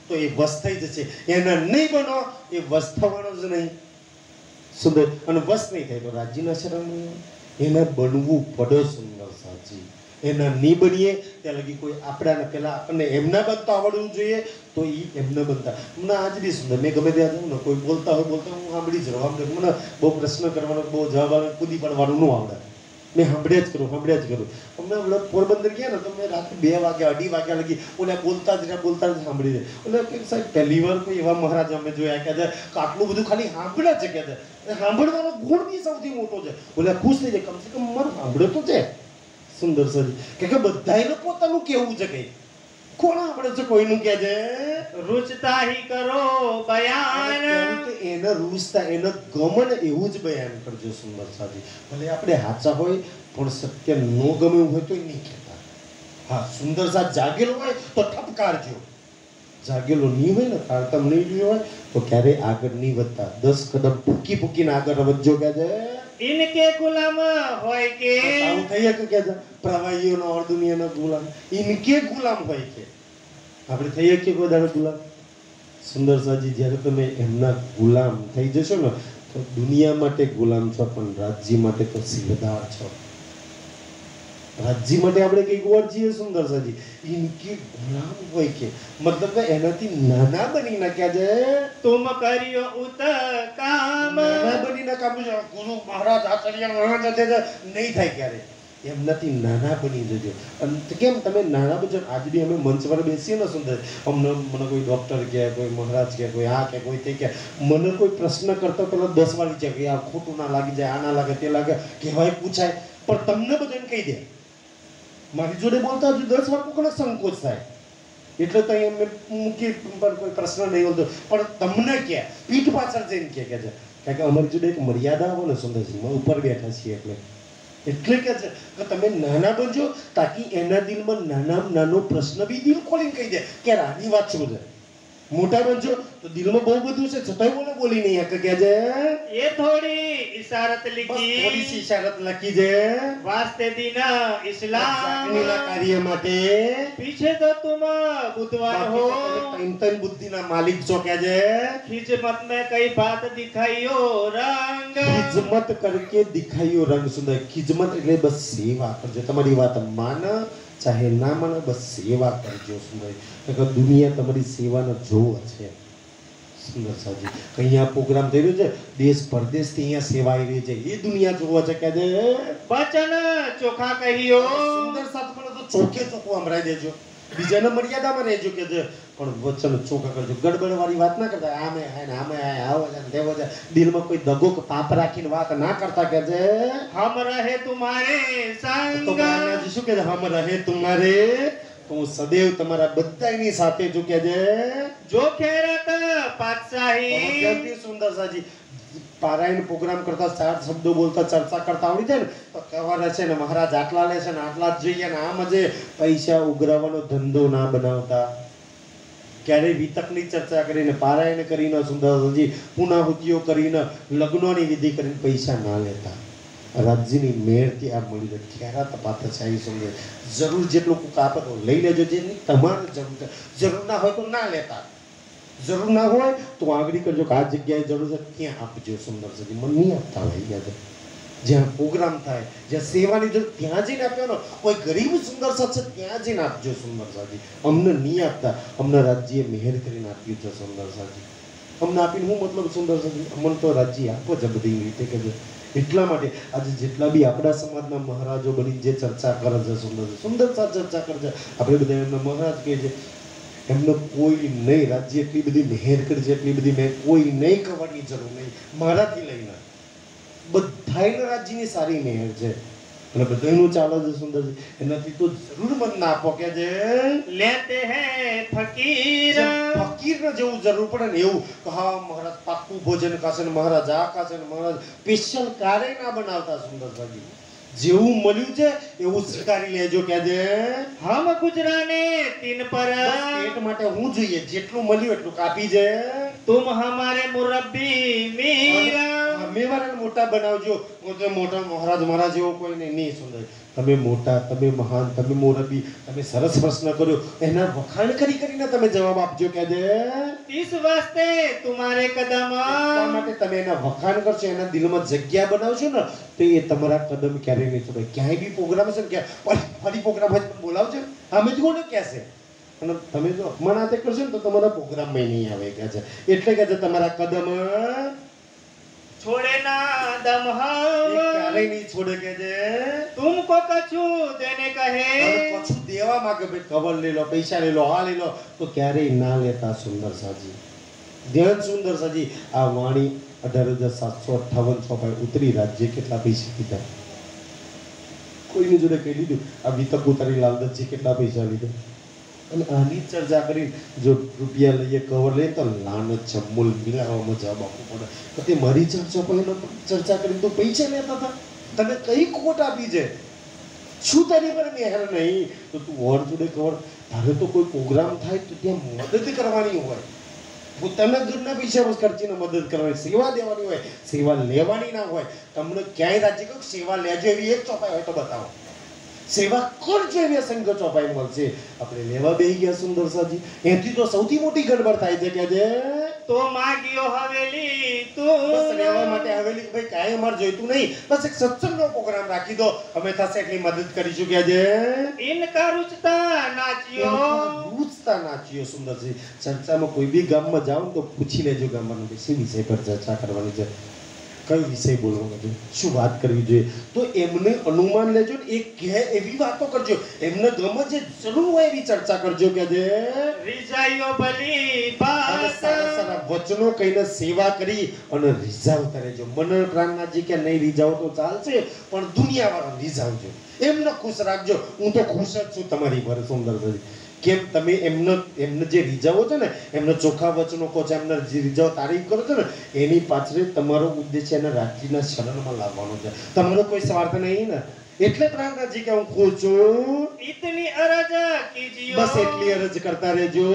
તો એ વશ થઈ જશે. એના નહીં બનો એ વશ થવાનો જ નહીં સુંદર. અને વશ નહીં થાય તો રાજ્યના શરણ એને બનવું પડે સુંદર સાચી. એના નહીં બનીએ ત્યાં લગી કોઈ આપણાને પેલા આપણને એમના બનતા આવડવું જોઈએ તો એ એમને બનતા. મને આજ બી સુંદર મેં ગમે ત્યાં જાઉં ને કોઈ બોલતા હોય હું સાંભળી જ રહું. મને બહુ પ્રશ્ન કરવાનો, બહુ જવાબ આવે, કૂદી પડવાનું ન આવડે. મેં સાંભળ્યા જ કરું. અમને પોરબંદર ગયા ને તો મેં રાત્રે 2 વાગ્યા 2:30 વાગ્યા લગી ઓલા બોલતા જ સાંભળી જાય. એટલે કે સાહેબ પહેલી વાર કોઈ એવા મહારાજ અમે જોયા કે આટલું બધું ખાલી સાંભળે છે કે સાંભળવાનો ગુણ બી સૌથી મોટો છે. ઓલા ખુશ થઈ જાય કમસે કમ મારું સાંભળે તો છે સુંદર સર. કે બધાને પોતાનું કેવું છે કે કોણ આપણે છે કોઈનું કે છે रुचता ही करो बयान એને રૂચતા એને ગમે એવું જ બયાન કરજો સુંદર સાજી. ભલે આપણે હાચા હોય પણ સત્ય ન ગમે હોય તો નહીં કહેતા. હા સુંદર સાથ જાગેલો હોય તો ઠપકારજો. જાગેલો નહીં હોય ને તારતમ નહીં રહ્યો હોય તો ક્યારેય આગળ નહીં વધતા. 10 કદમ ફૂકીને આગળ વધજો. કે છે इनके गुलाम होय के આવું થઈ કે કે પ્રવાહીઓનો ઓર દુનિયાનો ગુલામ. ઇનકે ગુલામ હોય કે આપણે થઈએ કે કોઈ દાડો ગુલામ સુંદર સાજી. જ્યારે તમે એમના ગુલામ થઈ જશો ને તો દુનિયા માટે ગુલામ છો પણ રાજ્ય માટે તો સિરદાર છો. રાજ્ય માટે આપણે કઈ ગોળ છીએ સુંદર સાજી. ઇનકે ગુલામ હોય કે મતલબ કે એનાથી નાના બની નાખ્યા છે. तुम करियो उत काम નાના બની નાખ્યા ગુરુ મહારાજ આચાર્ય મહારાજ નહીં થાય ક્યારે. એમનાથી નાના બની જજો. અને કેમ તમે નાના બજો? આજ બી અમે મંચ પર બેસીએ ને સુંદર, મને કોઈ ડોક્ટર કે કોઈ મહારાજ કે કોઈ આ કે કોઈ તે કે મને કોઈ પ્રશ્ન કરતા પહેલા 10 વાર છે કે આ ખોટું ના લાગી જાય, આ ના લાગે, તે લાગે, કહેવાય પૂછાય. પણ તમને બધાને કહી દે. મારી જોડે બોલતા હજુ 10 વાર કોઈને સંકોચ થાય. એટલે તો અહીંયા મેં મૂકી પર કોઈ પ્રશ્ન નહીં હોતો. પણ તમને કે પીઠ પાછળ જઈને કે છે કારણ કે અમારી જોડે એક મર્યાદા આવે ને સુંદરજી, ઉપર બેઠા છીએ એટલે કે છે કે તમે નાના બનજો તાકી એના દિલમાં નાનામાં નાનો પ્રશ્ન બી દિલ ખોલીને કહી દે કે આની વાત શું છે. મોટા બનજો તો દિલમાં બહુ બધું છે છતાંય બોલે બોલી નહીં કે છે ये थोड़ी इशारत થોડી लिखी સી ઇશારત લખી છે वास्ते दिन इस्लाम જાગણીના કાર્ય માટે. पीछे तो तुम बुधवार हो તન બુદ્ધિના માલિક છો કે છે खिजमत में कई बात दिखाइयो रंग ખિજમત કરકે દિખાયો રંગ સુંદર. ખિજમત એટલે બસ સેવા કરજો. તમારી વાત માન ચાહે ના માને બસ સેવા કરજો સુંદર. કે દુનિયા તમારી સેવાનો જોવ છે સુંદર સાજી. અહીંયા પ્રોગ્રામ થઈ રહ્યો છે દેશ પરદેશથી અહીંયા સેવા આવી રહી છે એ દુનિયા જોવા છે કે वचन चोखा कहियो સુંદર સાથ પણ તો ચોખે ચોખ્ખું સંભળાઈ દેજો. બીજાને મર્યાદામાં રહેજો કે છે પણ વચન ચોખા કરજો. ગડબડ વાળી વાત ના કરતા આમે આવો છે તેવો છે. દિલમાં કોઈ દગો કે પાપ રાખીને વાત ના કરતા કે છે हम रहे तुम्हारे તો संग મહારાજ શું કે છે હમ રહે તુમ્હારે તો હું સદૈવ તમારા બધાની સાથે છું કે છે जो खेरत पातशाही જલ્દી સુંદર સાજી. પારાયણ પ્રોગ્રામ કરતા 4 શબ્દો બોલતા ચર્ચા કરતા આવડી જાય ને તો કહેવાના છે ને મહારાજ આટલા લે છે ને આટલા જ જોઈએ ને આમ જ પૈસા ઉઘરાવવાનો ધંધો ના બનાવતા. ક્યારેય વિતકની ચર્ચા કરીને પારાયણ કરીને સુંદર સાજી પૂર્ણાહુતિઓ કરીને લગ્નોની વિધિ કરીને પૈસા ના લેતા. રાજ્યની મેળથી આ મળી રહે ક્યારે તપાત છે એ સમજે જરૂર જેટલું કોક આપે તો લઈ લેજો જેની તમારે જરૂર છે જરૂર ના હોય તો ના લેતા જરૂર ના હોય તો આગળ કરજો કે આ જગ્યાએ જરૂર છે ત્યાં આપજો સુંદર સજી મને નહીં આપતા હોય ગયા જ્યાં પ્રોગ્રામ થાય જ્યાં સેવાની જરૂર ત્યાં જઈને આપ્યો કોઈ ગરીબ સુંદર સાથ છે ત્યાં જઈને આપજો સુંદર સાજી અમને નહીં આપતા અમને રાજ્યએ મહેર કરીને આપ્યું છે સુંદર સાજી અમને આપીને હું મતલબ સુંદર સાજી અમને તો રાજ્ય આપો છે બધી રીતે કે એટલા માટે આજે જેટલા બી આપણા સમાજના મહારાજો બની જે ચર્ચા કરે છે સુંદર ચર્ચા કરે છે આપણે બધા એમના મહારાજ કહે છે એમને કોઈ નહીં રાજ્ય એટલી બધી મહેર કરી છે એટલી બધી મેં કોઈ નહીં કરવાની જરૂર નહીં મારાથી લઈને બધાયના રાજ્યની સારી મહેર છે અને બધાયનું ચાલે છે સુંદર એનાથી તો જરૂર મત ના આપો કે જે લેતે હૈ ફકીર ફકીરને જેવું જરૂર પડે ને એવું હા મહારાજ પાકું ભોજન કાશે ને મહારાજ આ કાશે ને મહારાજ સ્પેશિયલ કારે ના બનાવતા સુંદર સાજી જેવું મળ્યું છે એવું સ્વીકારી લેજો કે જે હમ ગુજરાને તીન પર પેટ માટે હું જોઈએ જેટલું મળ્યું એટલું કાપી છે तुम हमारे मुरब्बी मीरा મેવારાને મોટા બનાવજો મોટા મહારાજ મારા જેવો કોઈ નહીં સુંદર તમે મોટા તમે મહાન તમે મોરબી તમે સરસ પ્રશ્ન કર્યો એના વખાણ કરીને તમે જવાબ આપજો કે દે इस वास्ते तुम्हारे कदम એટલા માટે તમે એના વખાણ કરશો એના દિલમાં જગ્યા બનાવશો ને તો એ તમારા કદમ ક્યારેય નહીં છોડે ક્યાંય બી પ્રોગ્રામ છે ને ફરી પ્રોગ્રામ હોય તો બોલાવજો અમે જ કોને કહેશે અને તમે જો અપમાન કરશો ને તો તમારા પ્રોગ્રામમાં નહીં આવે કે છે એટલે કે તમારા કદમ छोड़े ना दम हम ક્યારે નહીં છોડે કે છે तुमको कछु देने कहे કશું દેવા માંગે ભાઈ ખબર લઈ લો પૈસા લઈ લો આ લઈ લો તો ક્યારેય ના લેતા સુંદર સાજી ધ્યાન સુંદર સાજી આ વાણી 18,758 છોપાઈ ઉતરી રાજ્ય કેટલા પૈસા કીધા કોઈની જોડે કહી દીધું આ વિતક ઉતારી લાલદતજી કેટલા પૈસા લીધા અને આની ચર્ચા કરી જો રૂપિયા લઈએ કવર લઈએ તો લાનત છે મૂલ મિલાવવામાં જવાબ આપવો પડે તો તે મારી ચર્ચા કરી તો પૈસા લેતા હતા તને કઈ ખોટ આપી છે શું તારી પર મહેર નહીં તો તું વર જોડે કવર તારે તો કોઈ પ્રોગ્રામ થાય તો ત્યાં મદદ કરવાની હોય પોતાના ઘરના પૈસા ખર્ચીને મદદ કરવાની સેવા દેવાની હોય સેવા લેવાની ના હોય તમને ક્યાંય રાજ્ય કહો સેવા લેજો એવી એક ચોપાઈ હોય તો બતાવો સેવા કરજો એવી સંઘ ચોપાઈ મળશે આપણે લેવા બેહી ગયા સુંદર સાજી એથી તો સૌથી મોટી ગડબડ થાય છે કે જે तो मांगियो हवेली तू બસ લેવા માટે હવેલી ભાઈ કાંઈ અમારે જોઈતું નહીં બસ એક સત્સંગનો પ્રોગ્રામ રાખી દો અમે થશે એટલી મદદ કરીશું કે જે इनका रुचता नाचियो પૂછતા નાચ્યો સુંદરજી ચર્ચામાં કોઈ બી ગામમાં જાઓ તો પૂછી લેજો ગામમાં શી વિષય પર ચર્ચા કરવાની છે કયો વિષય બોલવાનો છે શું વાત કરવી જોઈએ તો એમને અનુમાન લેજો ને એ કહે એવી વાતો કરજો એમને ગમે જે જરૂર હોય એવી ચર્ચા કરજો કે જે रिजाइयो भली અને बात સારા સારા વચનો કહીને સેવા કરી અને રીઝાવતા રહેજો મને પ્રાણનાથજી કે નહીં રીઝાવો તો ચાલશે પણ દુનિયાવાળા રીઝાવજો એમને ખુશ રાખજો હું તો ખુશ જ છું તમારી પર સુંદરભાઈ કેમ તમે એમને જે રીઝાવો છો ને એમને ચોખ્ખા વચનો કહો છો એમને જે રીઝાવ તારીફ કરો છો ને એની પાછળ તમારો ઉદ્દેશ્ય એના રાજ્યના શરણમાં લાવવાનો છે તમારો કોઈ સ્વાર્થ નહીં ને એટલે પ્રાણનાથજી કે હું ખુશ છું इतनी अरज कीजियो બસ એટલી અરજ કરતા રહેજો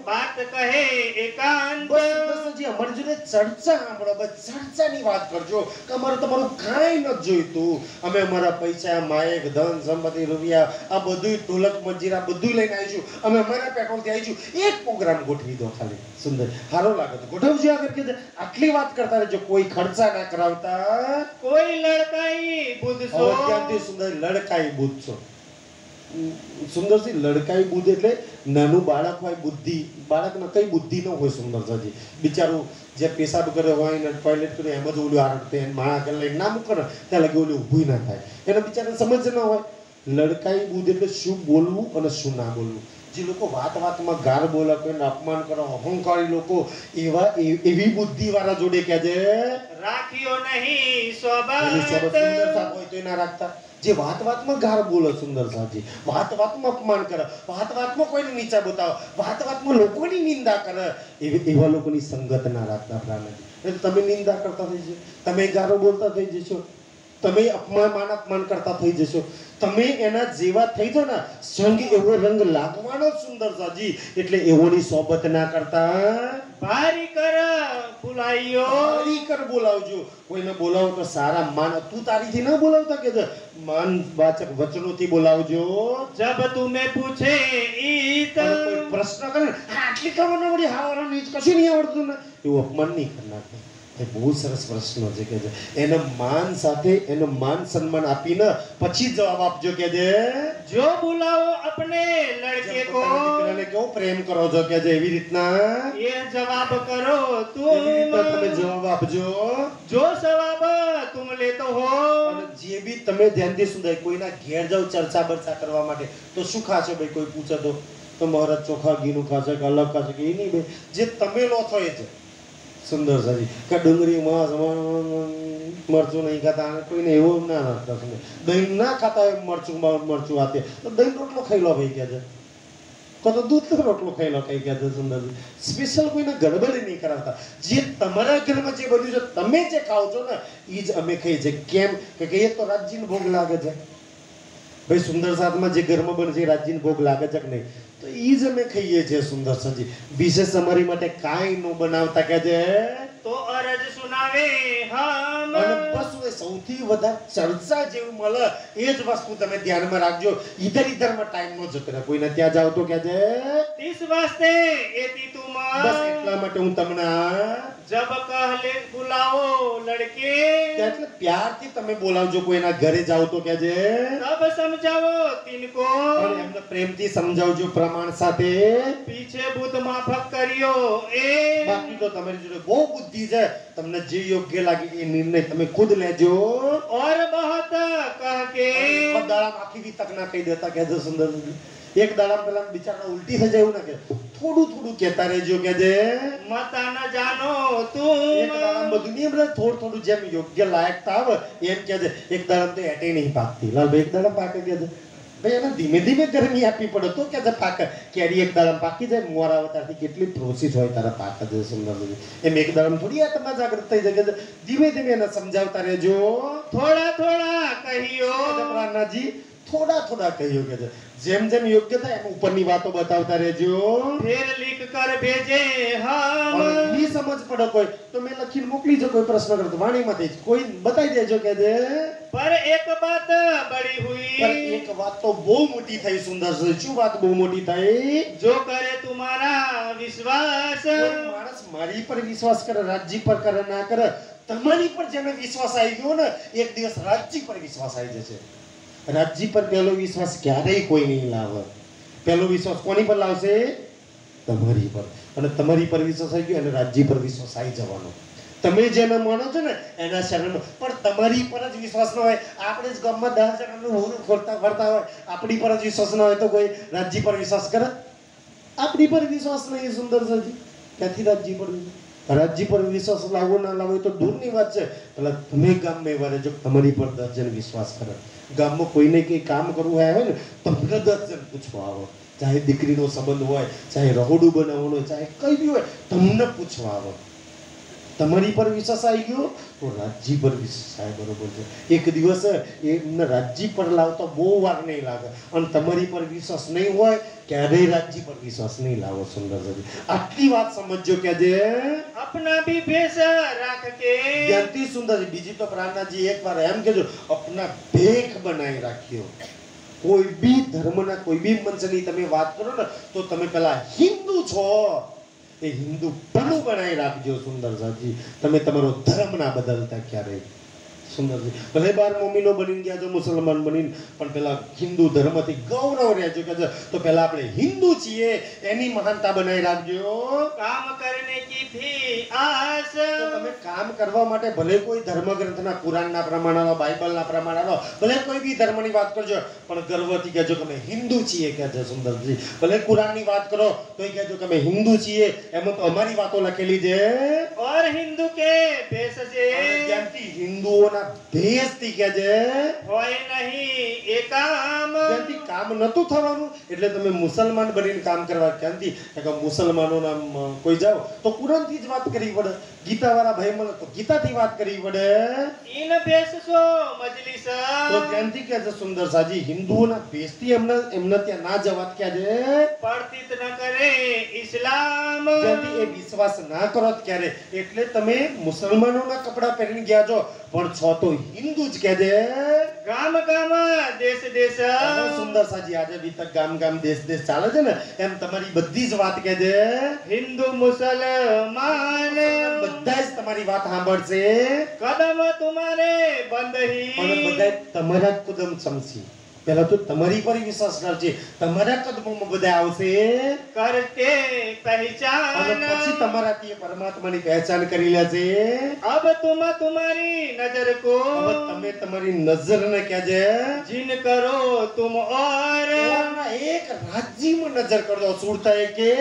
बात कहे एकांत બસજી અમારી જોડે ચર્ચા સાંભળો બસ ચર્ચાની વાત કરજો કે અમારે તમારું કાંઈ નથી જોઈતું અમે અમારા પૈસા માયક ધન સંપત્તિ રૂપિયા આ બધું ઢોલક મંજીરા બધું લઈને આવીશું અમે અમારા પેટ્રોલથી આવીશું એક પ્રોગ્રામ ગોઠવી દો ખાલી સુંદર સારો લાગે તો ગોઠવજો આગળ કે આટલી વાત કરતા રહેજો કોઈ ખર્ચા ના કરાવતા कोई लड़काई बुद्धसो અત્યારથી સુંદર લડકાઈ બુદ્ધ છો સુંદરજી લડકાઈ બુદ્ધ એટલે નાનું બાળક હોય બુદ્ધિ બાળકને કઈ બુદ્ધિ ન હોય સુંદરજી બિચારું જે પેશાબ કરે હોય ને ટોયલેટ કરે એમ જ ઓલું આરડતે માણા કરી લઈને ના મૂકે ને ત્યાં લગી ઓલું ઊભું ના થાય એને બિચારાને સમજ ન હોય લડકાઈ બુદ્ધ એટલે શું બોલવું અને શું ના બોલવું જે લોકો વાતમાં ગાર બોલે કોઈને અપમાન કરો અહંકારી લોકો એવી બુદ્ધિ વાળા જોડે કે છે राखियो नहीं એની સોબત सोबत સુંદરતા હોય તો ના રાખતા જે વાતમાં ગાર બોલે સુંદર સાજી વાતમાં અપમાન કરે વાતમાં કોઈને નીચા બતાવે વાતમાં લોકોની નિંદા કરે એવા લોકોની સંગત ના રાખતા પ્રાણજી એટલે તમે નિંદા કરતા થઈ જશો તમે ગારો બોલતા થઈ જશો તમે અપમાન કરતા થઈ જશો. તમે એના જેવા થઈ જાઓ ને સંગ એવો રંગ લાગવાનો સુંદરસાજી. એટલે એવોની સોબત ના કરતા ભારી કર બુલાઈયો. ભારી કર બોલાવજો. કોઈને બોલાવો તો સારા માન, તું તારીથી ના બોલાવતા કે માનવાચક વચનોથી બોલાવજો. જબ તુમે પૂછે ઈત અને કોઈ પ્રશ્ન કરે ને, આટલી ખબર ન પડી, હાવરા નીચ કશું નહીં આવડતું ને, એવું અપમાન નહીં કરનાર. એ બહુ સરસ પ્રશ્ન છે કે એને માન સાથે એનો માન સન્માન આપીને પછી જવાબ આપજો કે જો બુલાવો અપને લડકે કો દીકરાને કેવો પ્રેમ કરો છો કે એવી રીતના એ જવાબ કરો એવી રીતના તમે તુમ. જવાબ આપજો. જો સવાબ તુમ લેતો હો. અને જે બી તમે ધ્યાનથી સુધાય, કોઈના ઘેર જાવ ચર્ચા બરચા કરવા માટે તો શું ખાશો ભાઈ, કોઈ પૂછે તો મહારાજ ચોખા ઘીનું ખાશે કે અલગ ખાશે કે એ નહીં ભાઈ, જે તમે લો છો એ છે સુંદર સાજી. કે ડુંગળી માંસ મરચું નહીં ખાતા, કોઈને એવું ના રાખતા. દહીં ના ખાતા હોય મરચું આતે તો દહીં રોટલો ખાઈ લો ભાઈ કે છે, તો દૂધ રોટલો ખાઈ લો કઈ કે છે સુંદરજી. સ્પેશિયલ કોઈને ગડબડી નહીં કરાવતા. જે તમારા ઘરમાં જે બન્યું છે તમે જે ખાઓ છો ને એ જ અમે ખાઈએ છીએ. કેમ કે એ તો રાજ્યનો ભોગ લાગે છે ભાઈ. સુંદર સાથમાં જે ઘરમાં બને છે એ રાજ્યનો ભોગ લાગે છે કે નહીં, તો એ જ અમે ખાઈએ છીએ સુંદર સાજી. વિશેષ અમારી માટે કાંઈ ન બનાવતા કે છે. તો અરજ સુનાવે હમ. અને બસ સૌથી વધારે ચર્ચા જેવું મળે એ જ વસ્તુ તમે ધ્યાનમાં રાખજો. ઈધરમાં ટાઈમ નો જતો રહે. કોઈને ત્યાં જાવ તો કે છે તીસ વાસ્તે એતી તુમ. બસ એટલા માટે હું તમને જબ કહલે બુલાવો લડકે એટલે પ્યારથી તમે બોલાવજો. કોઈના ઘરે જાવ તો કે છે તબ સમજાવો તિनको. અને એમને પ્રેમથી સમજાવજો પ્રમાણ સાથે. પીછે બુદ્ધ માફક કર્યો એ. બાકી તો તમારી જોડે બહુ બુદ્ધિ છે, તમને જે યોગ્ય લાગે એ નિર્ણય તમે ખુદ લેજો. और बहुत कह के દાડામાં આખી બી તક ના કહી દેતા કે છે સુંદર. એક દાડા પેલા બિચારા ઉલટી થઈ જાય એવું ના કે થોડું થોડું કહેતા રહેજો કે છે. मत न जानो એક तुम. દાડામાં બધું નહીં, બધા થોડું થોડું જેમ યોગ્ય લાયકતા આવે એમ કે છે. એક દાડામાં તો એટે નહીં પાકતી લાલભાઈ, એક દાડા પાકે કે છે ભાઈ એને ધીમે ધીમે ગરમી આપવી પડે તો કે છે પાકે. કેરી એક દાડામાં પાકી જાય, મોરા અવતારથી કેટલી પ્રોસેસ હોય તારા પાકે છે સુંદર. એમ એક દાડામાં થોડી આત્મા જાગૃત થઈ જાય કે ધીમે ધીમે એને સમજાવતા રહેજો. थोड़ा थोड़ा कहियो. પ્રાણનાજી થોડા થોડા કહ્યું કે છે. જેમ જેમ યોગ્ય થાય એમ ઉપરની વાતો બતાવતા રહેજો. फिर लिख कर भेजे हम. અને ઈ સમજ પડે કોઈ તો મેં લખીને મોકલી જો. કોઈ પ્રશ્ન કરતો વાણીમાંથી કોઈ બતાવી દેજો કે છે. पर एक बात बड़ी हुई. પણ એક વાત તો બહુ મોટી થઈ સુંદર છે. શું વાત બહુ મોટી થઈ? जो करे तुम्हारा विश्वास. કોઈ માણસ મારી પર વિશ્વાસ કરે, રાજ્ય પર કરે ના કરે, તમારી પર જેને વિશ્વાસ આવી ગયો ને એક દિવસ રાજ્ય પર વિશ્વાસ આવી જશે. રાજ્ય પર પહેલો વિશ્વાસ ક્યારેય કોઈ નહીં લાવે. પહેલો વિશ્વાસ કોની પર લાવશે? તમારી પર. અને તમારી પર વિશ્વાસ આવી ગયો અને રાજ્ય પર વિશ્વાસ આવી જવાનો. તમે જેને માનો છો ને એના શરણમાં. પણ તમારી પર જ વિશ્વાસ ન હોય, આપણે જ ગામમાં 10 જણાનું હોરું ફરતા હોય, આપણી પર જ વિશ્વાસ ન હોય તો કોઈ રાજ્ય પર વિશ્વાસ કરે? આપણી પર વિશ્વાસ નહીં સુંદર સાજી, ક્યાંથી રાજ્ય પર? રાજ્ય પર વિશ્વાસ લાવવો ના લાવવો તો દૂરની વાત છે. એટલે તમે ગામમાં એવા રહેજો તમારી પર 10 જણ વિશ્વાસ કરે. ગામમાં કોઈને કંઈ કામ કરવું હોય ને તમને 10 જણ પૂછવા આવે. ચાહે દીકરીનો સંબંધ હોય, ચાહે રહોડું બનાવવાનું હોય, ચાહે કઈ બી હોય, તમને પૂછવા આવે. તમારી પર વિશ્વાસ આવી ગયો તો રાજ્ય પર વિશ્વાસ આવે. બરોબર છે. એક દિવસ એમને રાજ્ય પર લાવતા બહુ વાર નહીં લાગે. અને તમારી પર વિશ્વાસ નહીં હોય ક્યારેય રાજ્ય પર વિશ્વાસ નહીં લાવો. સુંદર છે. આટલી વાત સમજો કે જે अपना भी भेष राख के. જ્ઞાનથી સુંદર છે. બીજી તો પ્રાણનાજી એકવાર એમ કહેજો, અપના ભેખ બનાવી રાખ્યો. કોઈ બી ધર્મના કોઈ બી મંચની તમે વાત કરો ને તો તમે પેલા હિન્દુ છો એ હિન્દુ પણ બનાવી રાખજો. સુંદર સાજી તમે તમારો ધર્મ ના બદલતા ક્યારેય. સુંદરજી ભલે બાર મોમીનો બની ગયા છો, મુસલમાન બનીને, પણ પેલા હિન્દુ ધર્મથી ગૌરવ રહેજો કે તો પેલા આપણે હિન્દુ છીએ એની મહાનતા બનાવી રાખજો. काम करने की थी आस. તો તમે કામ કરવા માટે ભલે કોઈ ધર્મગ્રંથના કુરાનના પ્રમાણનો, બાઇબલના પ્રમાણનો, ભલે કોઈ બી ધર્મની વાત કરજો પણ ગર્વથી કહેજો કે અમે હિન્દુ છીએ કે છે સુંદરજી. ભલે કુરાનની વાત કરો તોય કહેજો કે અમે હિન્દુ છીએ, એમાં તો અમારી વાતો લખેલી છે. और हिंदू के भेष से જ્યાંથી હિન્દુઓના ભેસથી કે છે હોય નહીં એ કામ જ્યાંથી કામ નતું થવાનું એટલે તમે મુસલમાન બનીને કામ કરવા ક્યાંથી કે મુસલમાનોના કોઈ જાઓ તો કુરાનથી જ વાત કરવી પડે ગીતાવાળા ભાઈ મળે તો ગીતાથી વાત કરવી પડે ઈન બેસશો મજલિસ તો ત્યાંથી કે છે સુંદર સાજી હિન્દુઓના ભેસથી એમને ત્યાં ના જવાત કે છે પડતી ન કરે ઇસ્લામ જ્યાંથી એ વિશ્વાસ ના કરો ક્યારે એટલે તમે મુસલમાનોના કપડા પહેરીને ગયા છો પણ છો તો હિન્દુ જ કે છે ગામ ગામ દેશ દેશ સુંદર સાજી આજે બી તક ગામ ગામ દેશ દેશ ચાલે છે ને એમ તમારી બધી જ વાત કે છે હિન્દુ મુસલમાન બધા જ તમારી વાત સાંભળશે કદમ તુમારે બંધહી અને બધા તમારા જ કદમ ચમસી પહેલા તો તમારી પર વિશ્વાસ કરશે તમારા કદમોમાં બધા આવશે કરકે અને પહેચાન પછી તમારાથી પરમાત્માની પહેચાન કરી લેશે अब तुम तुम्हारी नजर को હવે તમે તમારી નજરને કહેજે जिन करो तुम और ઓરના એક રાજ્યમાં નજર કરજો સુરતા કે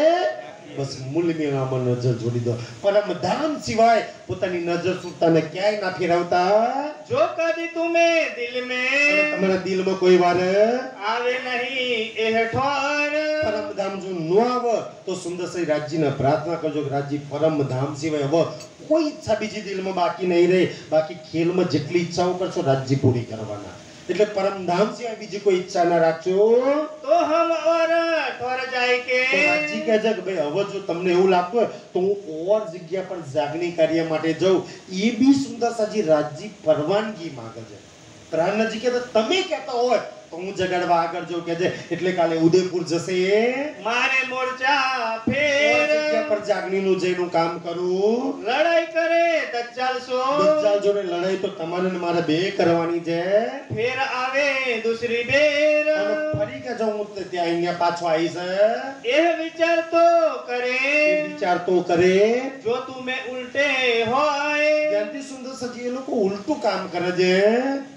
બસ મૂલમીરામાં નજર જોડી દો પરમધામ સિવાય પોતાની નજર સુરતાને ક્યાંય ના ફેરવતા जो कभी तुम्हें दिल અને में તમારા દિલમાં કોઈ વાર आवे नहीं एह ठोर પરમધામ જો ન આવે તો સુંદર સહી રાજ્યને પ્રાર્થના કરજો કે રાજ્ય પરમધામ સિવાય હવે કોઈ ઈચ્છા બીજી દિલમાં બાકી નહીં રહે બાકી ખેલમાં જેટલી ઈચ્છાઓ કરશો રાજ્ય પૂરી કરવાના એટલે પરમધામ સિવાય બીજી કોઈ ઈચ્છા ના રાખજો तो हम और ठोर जाए के તો રાજ્ય કહે છે કે ભાઈ હવે જો તમને એવું લાગતું હોય તો હું ઓર જગ્યા પર જાગણી કાર્ય માટે જાઉં એ બી સુંદર સાજી રાજ્ય પરવાનગી માંગે છે પ્રાણજી કે તમે કહેતા હોય તો હું જગાડવા આગળ જાઉં કે છે એટલે કાલે ઉદયપુર જશે मारे मोर्चा ઓર फेर જગ્યા પર જાગણીનું જઈનું કામ કરું लड़ाई करे दज्जाल सो દજ્જાલ જોડે લડાઈ તો તમારે ને મારે બે કરવાની છે फिर आवे दूसरी बेर અને ફરી કે જો હું ત્યાં અહીંયા પાછો આવીશ यह विचार तो એ करे વિચાર તો કરે जो तुम्हें उल्टे होए જ્યાંથી સુંદર સજી એ લોકો ઉલટું કામ કરે છે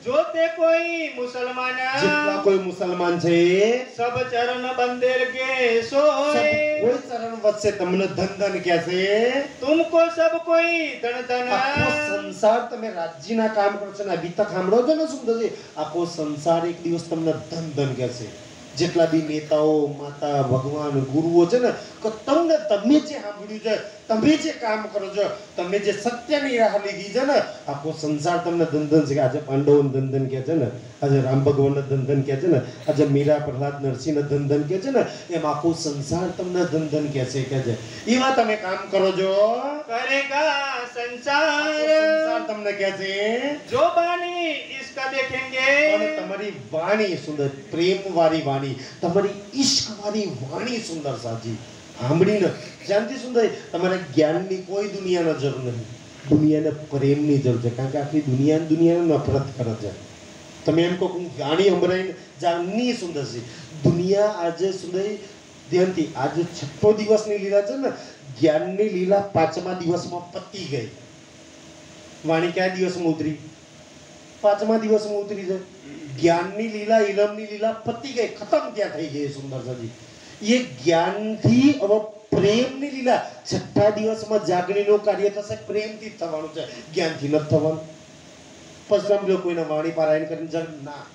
जो ते कोई मुसलमान જેટલા કોઈ મુસલમાન છે सब चरण बंदेर के सब सोए કોઈ ચરણ વચ્ચે તમને ધન ધન કહે છે तुमको सब कोई धन धन આખો સંસાર તમે રાજ્યના કામ કરો છો ને અભી તક સાંભળો છો ને સુંદરજી આખો સંસાર એક દિવસ તમને ધન ધન કહે છે જેટલા બી નેતાઓ માતા ભગવાન ગુરુઓ છે ને કે તમને તમે જે સાંભળ્યું છે તમે જે કામ કરો છો તમે જે સત્યની રાહ લીધી છે ને આખો સંસાર તમને ધનધન છે આજે પાંડવોને ધનધન કહે છે ને આજે રામ ભગવાનને ધનધન કહે છે ને આજે મીરા પ્રહલાદ નરસિંહને ધનધન કહે છે ને એમ આખો સંસાર તમને ધનધન કહે છે એવા તમે કામ કરો છો करेगा આખો संसार સંસાર તમને કહે છે जो बानी इसका અને देखेंगे તમારી વાણી સુંદર પ્રેમ વાળી વાણી તમારી ઈશ્ક વાળી વાણી સુંદર સાજી સાંભળીને જ્યાંથી સુંદર તમારે જ્ઞાનની કોઈ દુનિયાનો જરૂર નથી દુનિયાને પ્રેમની જરૂર છે કારણ કે આખી દુનિયાને નફરત કરે છે તમે એમ કહો કે હું વાણી સંભળાઈને જાણની સુંદર છે દુનિયા આજે સુંદર ધ્યાનથી આજે 6 દિવસની લીલા છે ને જ્ઞાનની લીલા 5મા દિવસમાં પતી ગઈ વાણી કયા દિવસમાં ઉતરી 5મા દિવસમાં ઉતરી છે જ્ઞાનની લીલા ઇલમની લીલા પતી ગઈ ખતમ ત્યાં થઈ ગઈ સુંદર સજી એ જ્ઞાનથી હવે પ્રેમની લીલા 6થા દિવસમાં જાગણીનું કાર્ય થશે પ્રેમથી જ થવાનું છે જ્ઞાનથી નથી થવાનું પછી સમજો કોઈને વાણી પારાયણ કરીને જગ ના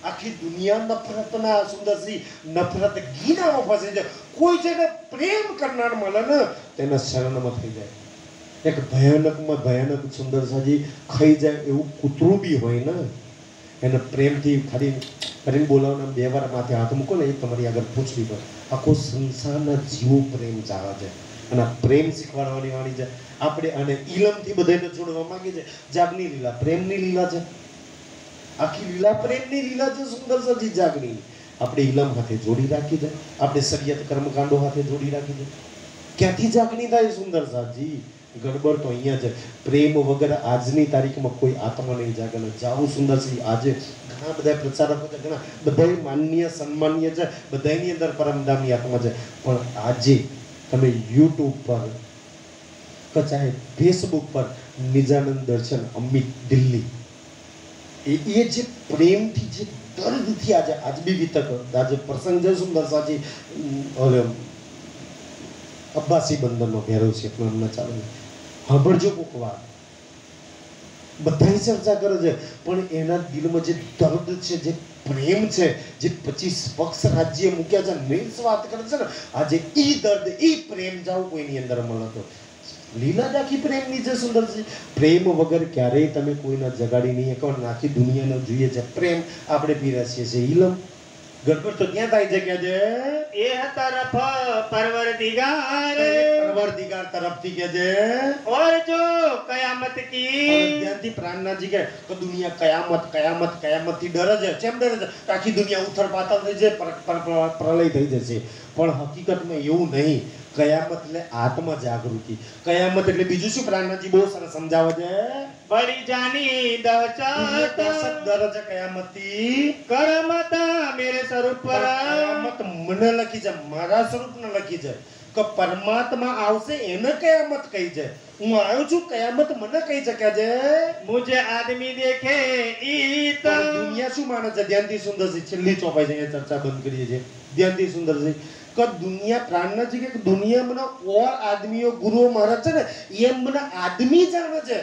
આખી દુનિયા નફરતના સુંદરસી નફરત ગીનામાં ફસે છે કોઈ જેને પ્રેમ કરનાર મળે ને તેના શરણમાં થઈ જાય એક ભયાનકમાં ભયાનક સુંદર સાજી ખાઈ જાય એવું કૂતરું બી હોય ને એને પ્રેમથી ખાલી કરીને બોલાવવાના 2 વાર માથે હાથ મૂકો ને એ તમારી આગળ પૂછવી પડે આખો સંસારના જીવો પ્રેમ ચાહે છે અને આ પ્રેમ શીખવાડવાની વાણી છે આપણે આને ઇલમથી બધાને જોડવા માંગીએ છીએ જાગની લીલા પ્રેમની લીલા છે આખી લીલા પ્રેમની લીલા છે સુંદર સજી જાગની આપણે ઇલમ હાથે જોડી રાખી છે આપણે શરિયત કર્મકાંડો હાથે જોડી રાખી છે ક્યાંથી જાગણી થાય સુંદર સાજી ગડબડ તો અહીંયા છે પ્રેમ વગર આજની તારીખમાં કોઈ આત્મા નહીં જાગે ને જાવું સુંદર છે આજે ઘણા બધા પ્રચારકો છે ઘણા બધા માનનીય સન્માનીય છે બધાની અંદર પરમધામની આત્મા છે પણ આજે તમે યુટ્યુબ પર કે ચાહે ફેસબુક પર નિજાનંદ દર્શન અમિત દિલ્હી એ જે પ્રેમથી જે દર્દથી આજે આજ બી વિતક આજે પ્રસંગ છે સુંદર સાજી અબ્બાસી બંદરનો ભેરવ છે એટલું એમને ચાલે સાંભળજો કોક વાત બધાય ચર્ચા કરે છે, પણ એના દિલમાં જે દર્દ છે, જે પ્રેમ છે, જે 25 પક્ષ રાજ્ય મૂક્યા છે, નિર્સ વાત કરે છે ને, આજે ઈ દર્દ, ઈ પ્રેમ જાવ કોઈની અંદર મળતો. લીલા દાખી પ્રેમની જે સુંદર છે. પ્રેમ વગર ક્યારેય તમે કોઈને જગાડી નહીં શકો. આખી દુનિયાનો જોઈએ છે પ્રેમ આપણે પીરસીએ છીએ. ઇલમ ગડબડ તો ત્યાં થાય છે કે જે એ તરફ પરવરદિગાર તરફથી કે છે और जो कयामत की ધ્યાનથી પ્રાણનાથજી કે દુનિયા કયામત થી ડરે છે. કેમ ડરે છે? આખી દુનિયા ઉથલ પાથલ થઈ જાય, પ્રલય થઈ જશે. પણ હકીકતમાં એવું નહીં. કયામત એટલે આત્મા જાગૃતિ. કયામત એટલે બીજું શું? પ્રાણનાથજી બહુ સરસ સમજાવે છે. बड़ी जानी दहशत ડરે છે કયામત થી. करमता मेरे स्वरूप पर કયામત મને લખી છે, મારા સ્વરૂપને લખી છે કે પરમાત્મા આવશે એને કયામત કહી છે. હું આવ્યો છું, કયામત મને કહી શકે છે. मुझे आदमी देखे ईत દુનિયા શું માને છે? ધ્યાનથી સુંદરજી છેલ્લી ચોપાઈ છે, અહીંયા ચર્ચા બંધ કરીએ છીએ. ધ્યાનથી સુંદરજી કે દુનિયા પ્રાણનાથજી કે દુનિયા મને ઓર આદમીઓ ગુરુઓ મહારાજ છે ને એમ મને આદમી જાણે છે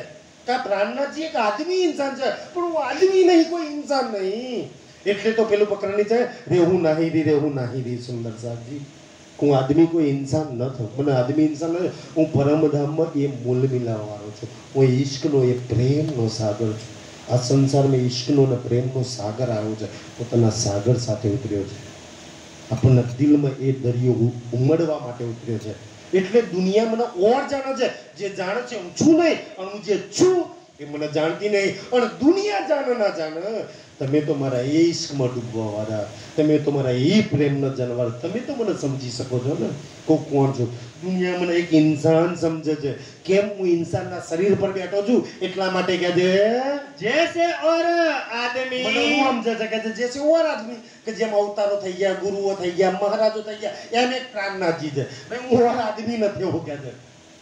કે પ્રાણનાથજી એક આદમી ઇન્સાન છે, પણ હું આદમી નહીં, કોઈ ઇન્સાન નહીં. એટલે તો પેલું પકડની છે રેહું નાહી રી સુંદર સાહેબજી. હું આદમી કોઈ ઇન્સાન ન થયો. મને આદમી ઇન્સાન નથી. હું પરમધામમાં એ મૂલ મિલાવવાનો છું. હું ઈશ્કનો એ પ્રેમનો સાગર છું. આ સંસારમાં ઈશ્કનો અને પ્રેમનો સાગર આવ્યો છે, પોતાના સાગર સાથે ઉતર્યો છે. આપણના દિલમાં એ દરિયો ઉમડવા માટે ઉતર્યો છે. એટલે દુનિયા મને ઓર જાણે છે. જે જાણે છે હું છું નહીં, અને હું જે છું એ મને જાણતી નહીં. અને દુનિયા જાણે ના જાણે, તમે તો મારા એ ઈશ્કમાં ડૂબવા વાળા, તમે તો મારા એ પ્રેમના જાનવર, તમે તો મને સમજી શકો છો ને કોણ છો. દુનિયા મને એક ઇન્સાન સમજે છે. કેમ? હું ઇન્સાનના શરીર પર બેઠો છું એટલા માટે કે છે जैसे और आदमी મને હું સમજે છે કે છે જેસે ઓર આદમી, કે જેમ અવતારો થઈ ગયા, ગુરુઓ થઈ ગયા, મહારાજો થઈ ગયા, એમ એક પ્રાણનાથજી છે. હું ઓર આદમી નથી એવું કે છે.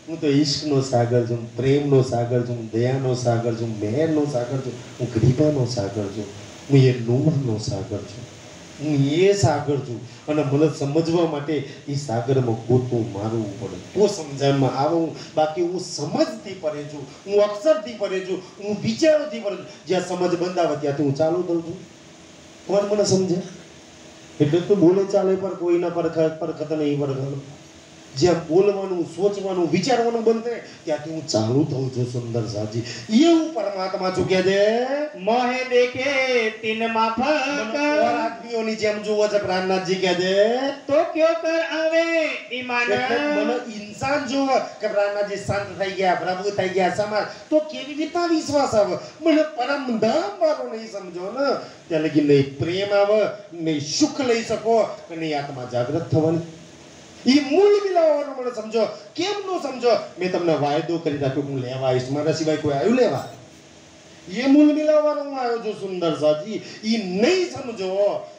હું તો ઈશ્કનો સાગર છું, પ્રેમનો સાગર છું, દયાનો સાગર છું, મહેરનો સાગર છું, હું કૃપાનો સાગર છું, હું એ નૂરનો સાગર છું, હું એ સાગર છું. અને મને સમજવા માટે એ સાગરમાં ગોતું મારવું પડે તો સમજણમાં આવું. બાકી હું સમજથી પરે છું, હું અક્ષરથી પરે છું, હું વિચારોથી પરે છું. જ્યાં સમજ બંધાવે ત્યાંથી હું ચાલુ કરું છું. કોણ મને સમજે? એટલે તો બોલે ચાલે પર કોઈના પરખત નહીં પરખતો. જ્યાં બોલવાનું, સોચવાનું, વિચારવાનું બંધ થાય ત્યાંથી હું ચાલુ થઉં છું. સુંદર સાજી એવું પરમાત્મા છું કે છે मोहे देखे तीन माफक આદમીઓની જેમ જોવો છે. પ્રાણનાથજી કે છે तो क्यों कर आवे ईमान એટલે મને ઇન્સાન જોવો કે પ્રાણનાથજી સંત થઈ ગયા, પ્રભુ થઈ ગયા, સમાજ, તો કેવી રીતના વિશ્વાસ આવે? મને પરમ ધામ મારો નહીં સમજો ને ત્યાં લગી નહીં પ્રેમ આવે, નહીં સુખ લઈ શકો, નહીં આત્મા જાગૃત થવાની. ઈ મૂળ મિલાવવાનું મને સમજો. કેમ નો સમજો? મેં તમને વાયદો કરી રાખ્યો હું લેવા આવીશ, મારા સિવાય કોઈ આવ્યું લેવા? એ મૂળ મિલાવવાનો હું આવ્યો છું. સુંદર સાજી ઈ નહીં સમજો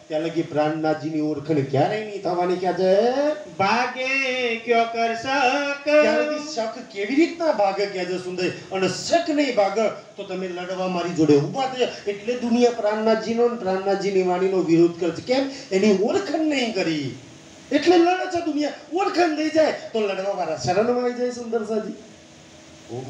ત્યાં લગી પ્રાણનાથજીની ઓળખાણ ક્યારેય નહીં થવાની. ક્યાં છે भागे क्यों कर सक ત્યારથી શક કેવી રીતના ભાગે કે છે સુંદર? અને શક નહીં ભાગે તો તમે લડવા મારી જોડે ઊભા થયા. એટલે દુનિયા પ્રાણનાથજીનો અને પ્રાણનાથજીની વાણીનો વિરોધ કરે છે. કેમ? એની ઓળખાણ નહીં કરી એટલે લડે છે દુનિયા. ઓળખાણ થઈ જાય તો લડવા વાળા શરણમાં આવી જાય. સુંદર સાજી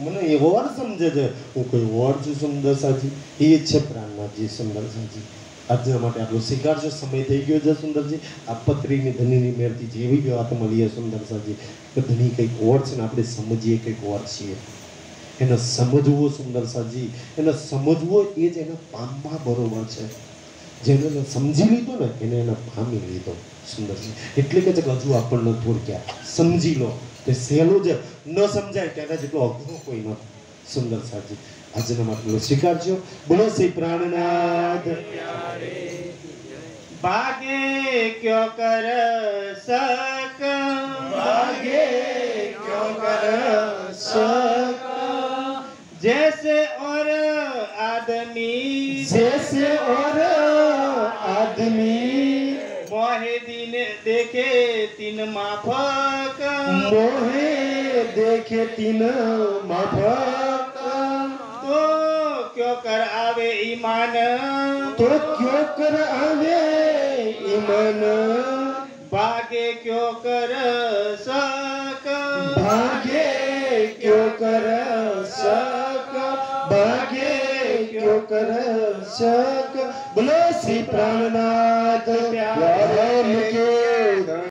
મને એવો વાર સમજે છે હું કોઈ ઓર છું. સુંદર સાજી એ જ છે પ્રાણનાથજી. સુંદર સાજી આજના માટે આટલો સ્વીકારજો. સમય થઈ ગયો છે સુંદરજી. આ પત્રીની ધનીની મેરથી જેવી વાત મળીએ સુંદર સાજી કે ધની કંઈક ઓર છે ને આપણે સમજીએ કંઈક ઓર છીએ. એને સમજવો સુંદર સાજી, એને સમજવો એ જ એને પામવા બરોબર છે. જેને સમજી લીધો ને એને પામી લીધો. સુંદરજી એટલે કે હજુ આપણને થોડક્યા સમજી લો તે સહેલું છે, ન સમજાય તેના જેટલો અઘરો કોઈ નથી. સુંદર સાજી આજના માટે સ્વીકારજો. બોલો શ્રી પ્રાણનાથ. भागे क्यों कर सक भागे क्यों कर सक जैसे और आदमी जैसे और आदमी मोहे दिन देखे तीन माफक मोहे देखे तीन माफक तो क्यों कर आवे ईमान तो क्यों कर आवे ईमान भागे क्यों कर सक भागे क्यों कर